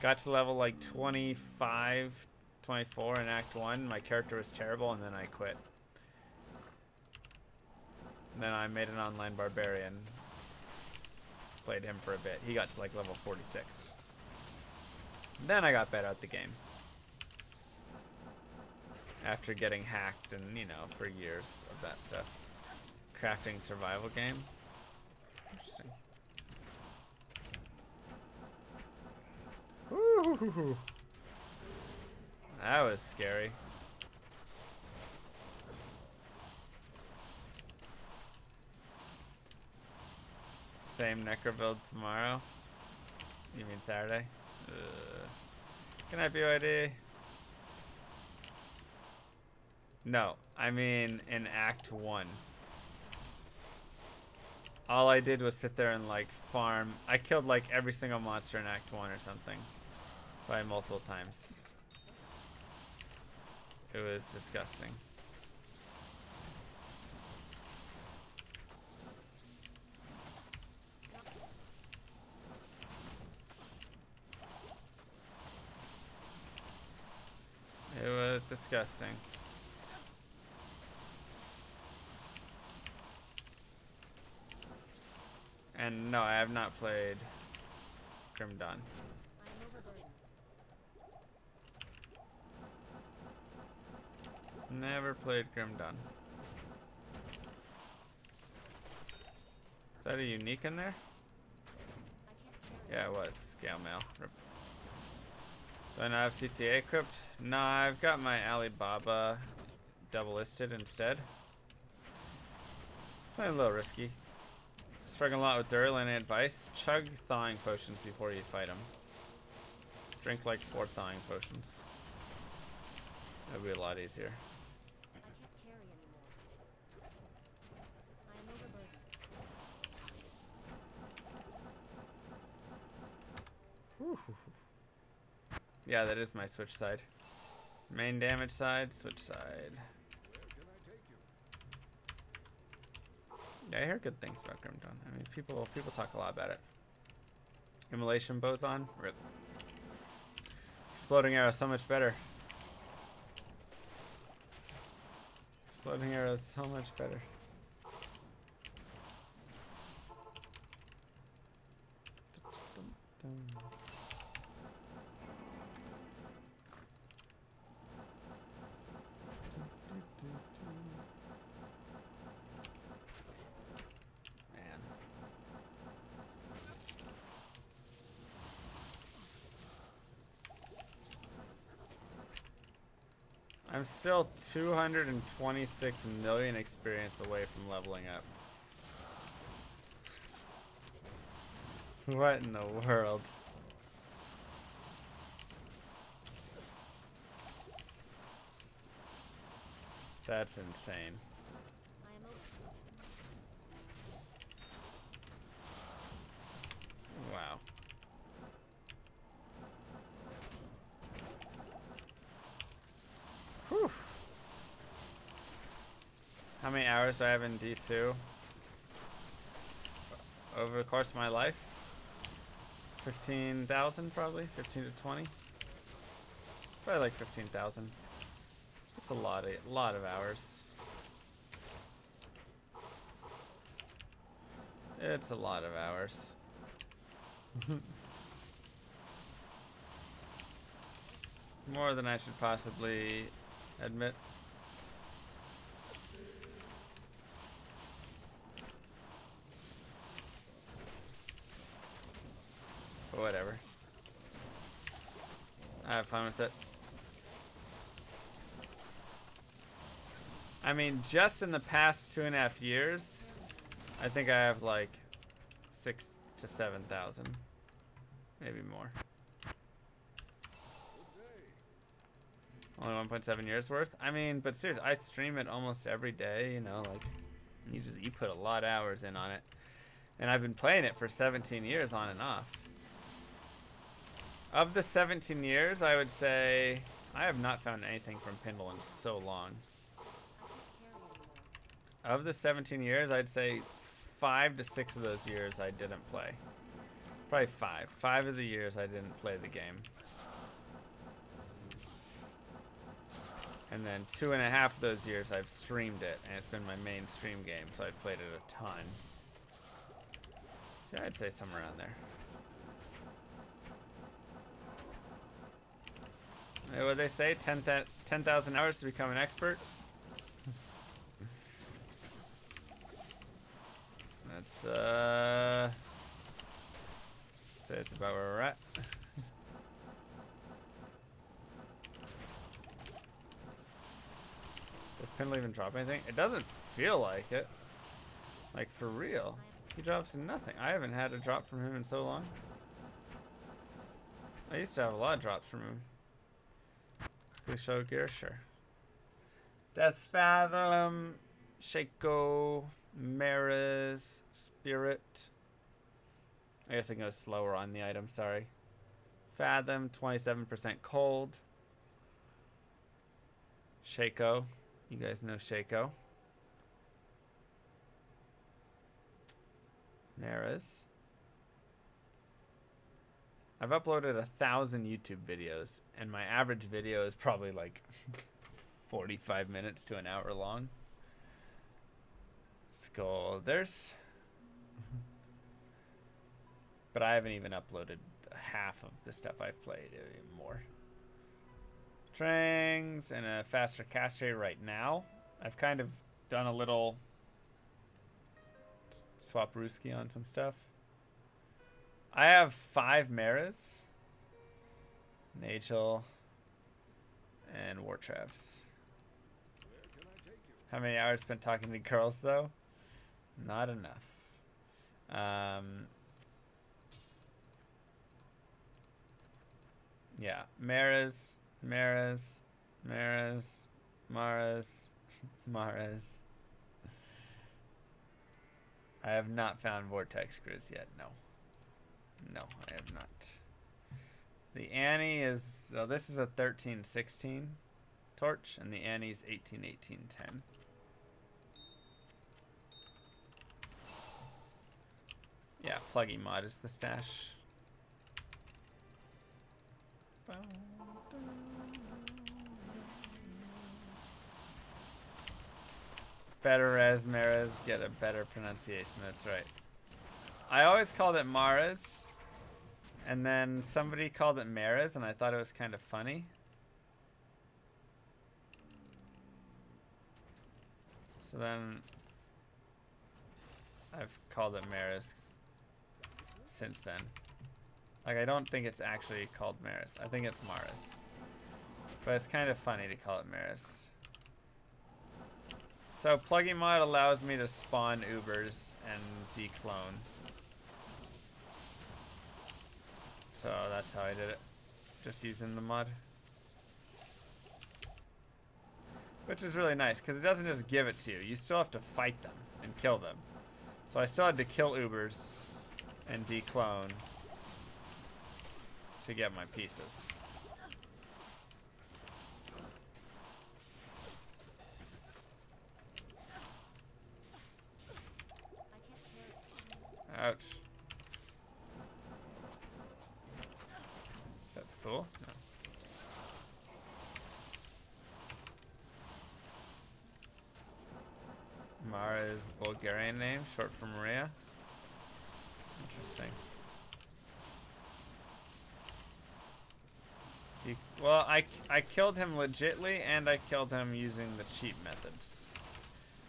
Got to level like 25, 24 in Act 1. My character was terrible and then I quit. Then I made an online barbarian. Played him for a bit. He got to like level 46. Then I got better at the game. After getting hacked and, you know, for years of that stuff. Crafting survival game. Interesting. Ooh. That was scary. Same necro build tomorrow. You mean Saturday? Can I BYD? No, I mean in Act 1. All I did was sit there and like farm. I killed like every single monster in Act 1 or something. By multiple times. It was disgusting. It was disgusting. And no, I have not played Grim Dawn. I am overburdened. Never played Grim Dawn. Is that a unique in there? I can't carry Yeah, it was. Scale mail. Rip. Do I not have CTA equipped? Nah, I've got my Alibaba double listed instead. Playing a little risky. Struggling a lot with Durlin advice. Chug thawing potions before you fight them. Drink like 4 thawing potions. It'll be a lot easier. I can't carry anymore. I am overburdened. Yeah, that is my switch side. Main damage side, switch side. Yeah, I hear good things about Grim Dawn. I mean, people talk a lot about it. Immolation boson, rip. Exploding arrow, so much better. Exploding arrows, so much better. Man. I'm still 226 million experience away from leveling up. What in the world? That's insane. I am over. Wow. Whew. How many hours do I have in D2? Over the course of my life? 15,000 probably? 15 to 20? Probably like 15,000. It's a lot of hours. It's a lot of hours. More than I should possibly admit. But whatever. I have fun with it. I mean, just in the past 2.5 years, I think I have like 6,000 to 7,000, maybe more. Only 1.7 years worth. I mean, but seriously, I stream it almost every day. You know, like you put a lot of hours in on it, and I've been playing it for 17 years on and off. Of the 17 years, I would say I have not found anything from Pindle in so long. Of the 17 years, I'd say 5 to 6 of those years I didn't play. Probably 5. 5 of the years I didn't play the game. And then 2.5 of those years I've streamed it, and it's been my main stream game, so I've played it a ton. So I'd say somewhere around there. What they say? 10,000 hours to become an expert? That's it's about where we're at. Does Pindle even drop anything? It doesn't feel like it. Like, for real. He drops nothing. I haven't had a drop from him in so long. I used to have a lot of drops from him. Quickly show gear, sure. Death Fathom, Shaco, Maris, Spirit. I guess I can go slower on the item, sorry. Fathom, 27% cold. Shaco. You guys know Shaco. Maris. I've uploaded 1,000 YouTube videos, and my average video is probably like 45 minutes to an hour long. Scolders. But I haven't even uploaded half of the stuff I've played, even more. Trangs and a faster cast rate right now. I've kind of done a little swap Ruski on some stuff. I have 5 Maras. Nagel, and Wartravs. How many hours spent talking to girls, though? Not enough. Yeah, Maras, Maras, Maras. I have not found Vortex Grizz yet, no. No, I have not. The Annie is, well, this is a 13-16 torch, and the Annie's 18-18-10. Yeah, PLUGY mod is the stash. Better res, Maras, get a better pronunciation, that's right. I always called it Maras, and then somebody called it Maras, and I thought it was kind of funny. So then I've called it Maras since then. Like, I don't think it's actually called Maras. I think it's Maras. But it's kind of funny to call it Maras. So PLUGY mod allows me to spawn Ubers and declone. So that's how I did it. Just using the mod. Which is really nice, because it doesn't just give it to you. You still have to fight them and kill them. So I still had to kill Ubers and declone to get my pieces. Ouch. Is that full? No. Mara is Bulgarian name, short for Maria. Interesting. Well, I killed him legitly, and I killed him using the cheat methods.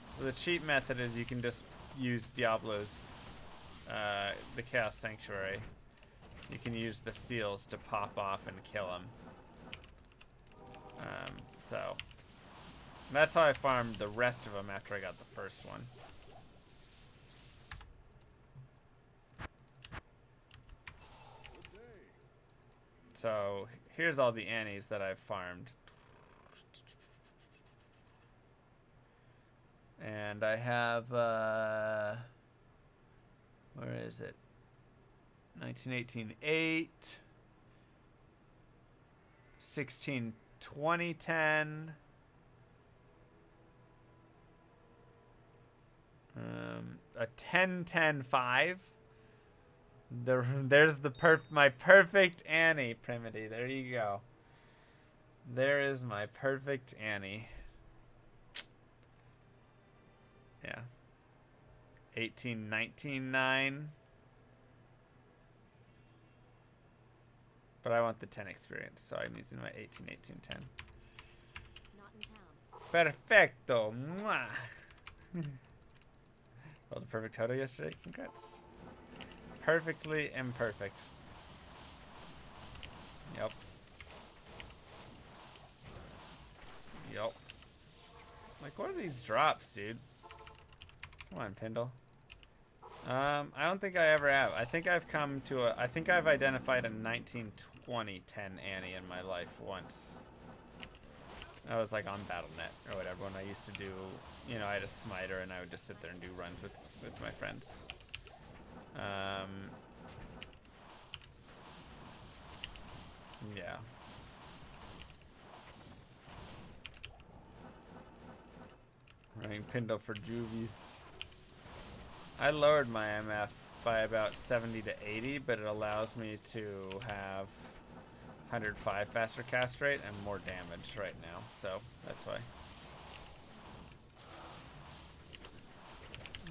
So the cheat method is you can just use Diablo's, the Chaos Sanctuary. You can use the seals to pop off and kill him. So that's how I farmed the rest of them after I got the first one. So here's all the Annies that I've farmed. And I have, where is it? 1918 8, 16 20 10, a 10 10 5. There's the my perfect Annie, Primity. There you go. There is my perfect Annie. Yeah. 18 19 9. But I want the 10 experience, so I'm using my 18 18 10. Not in town. Perfecto. Mwah. Rolled a perfect total yesterday. Congrats. Perfectly imperfect. Yep. Yep. Like, what are these drops, dude? Come on, Pindle. I don't think I ever have. I think I've come to a... I think I've identified a 1920 10 Annie in my life once. I was like on Battle.net or whatever when I used to do... You know, I had a smiter and I would just sit there and do runs with my friends. Yeah. Running Pindle for Juvies. I lowered my MF by about 70 to 80, but it allows me to have 105 faster cast rate and more damage right now, so that's why.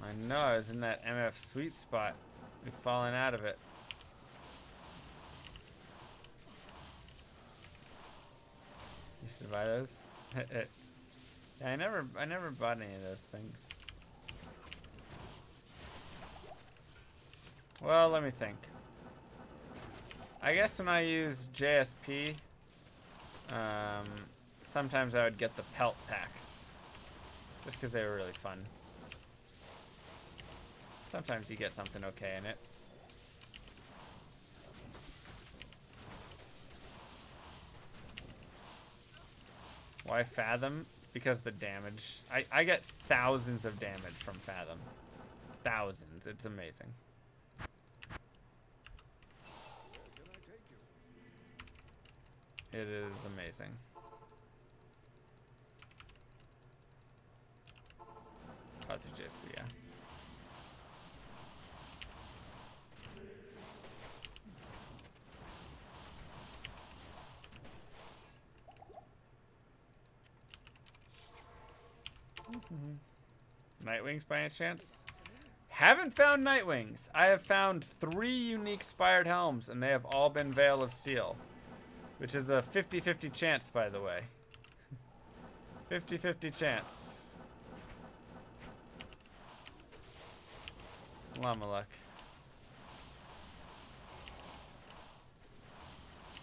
I know, I was in that MF sweet spot. We've fallen out of it. You should buy those. Yeah, I never bought any of those things. Well, let me think. I guess when I use JSP, Sometimes I would get the pelt packs, just because they were really fun. Sometimes you get something okay in it. Why Fathom? Because the damage. I get thousands of damage from Fathom. Thousands. It's amazing. It is amazing. Oh, through JSP, yeah. Nightwings by any chance? Haven't found Nightwings. I have found 3 unique Spired Helms, and they have all been Veil of Steel. Which is a 50-50 chance, by the way. 50-50 chance. Llama luck.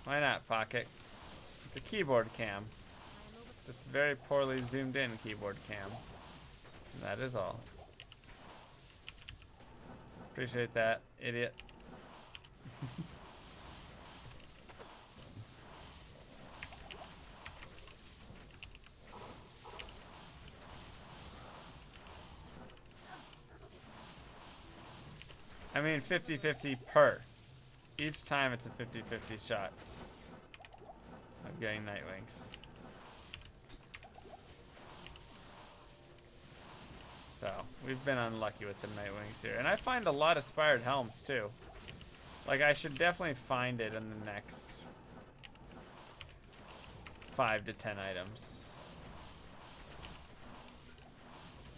Why not, Pocket? It's a keyboard cam. Just very poorly zoomed in keyboard cam. And that is all. Appreciate that, idiot. I mean 50-50 per. Each time it's a 50-50 shot of getting Nightwings. So, we've been unlucky with the Nightwings here. And I find a lot of Spired Helms too. Like, I should definitely find it in the next 5 to 10 items.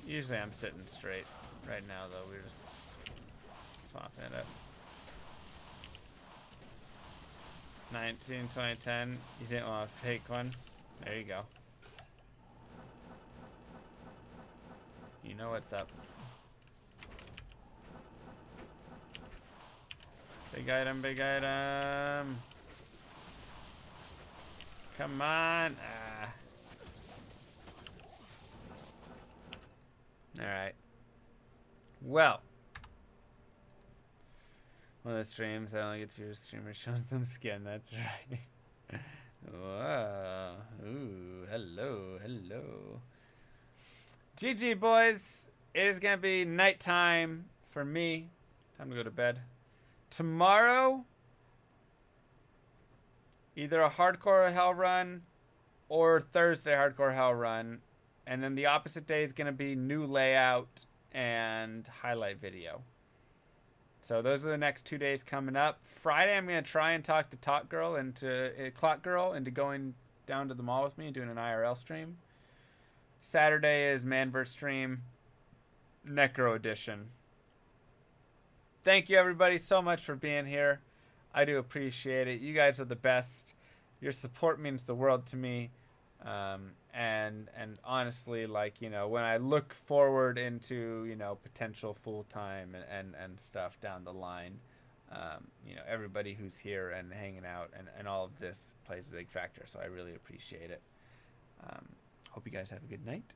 Usually I'm sitting straight. Right now though, we're just swapping it up. 19, 2010. You didn't want a fake one? There you go. You know what's up. Big item, big item. Come on. Ah. Alright. Well. One of the streams, I only get to your streamer showing some skin. That's right. Whoa. Ooh. Hello. Hello. GG, boys. It is going to be nighttime for me. Time to go to bed. Tomorrow, either a hardcore hell run or Thursday hardcore hell run. And then the opposite day is going to be new layout and highlight video. So those are the next 2 days coming up. Friday, I'm going to try and talk to Clock Girl into going down to the mall with me and doing an IRL stream. Saturday is Manvert stream, Necro edition. Thank you everybody so much for being here. I do appreciate it. You guys are the best. Your support means the world to me. And honestly, like, you know, when I look forward into, you know, potential full-time and stuff down the line, you know, everybody who's here and hanging out and all of this plays a big factor. So I really appreciate it. Hope you guys have a good night.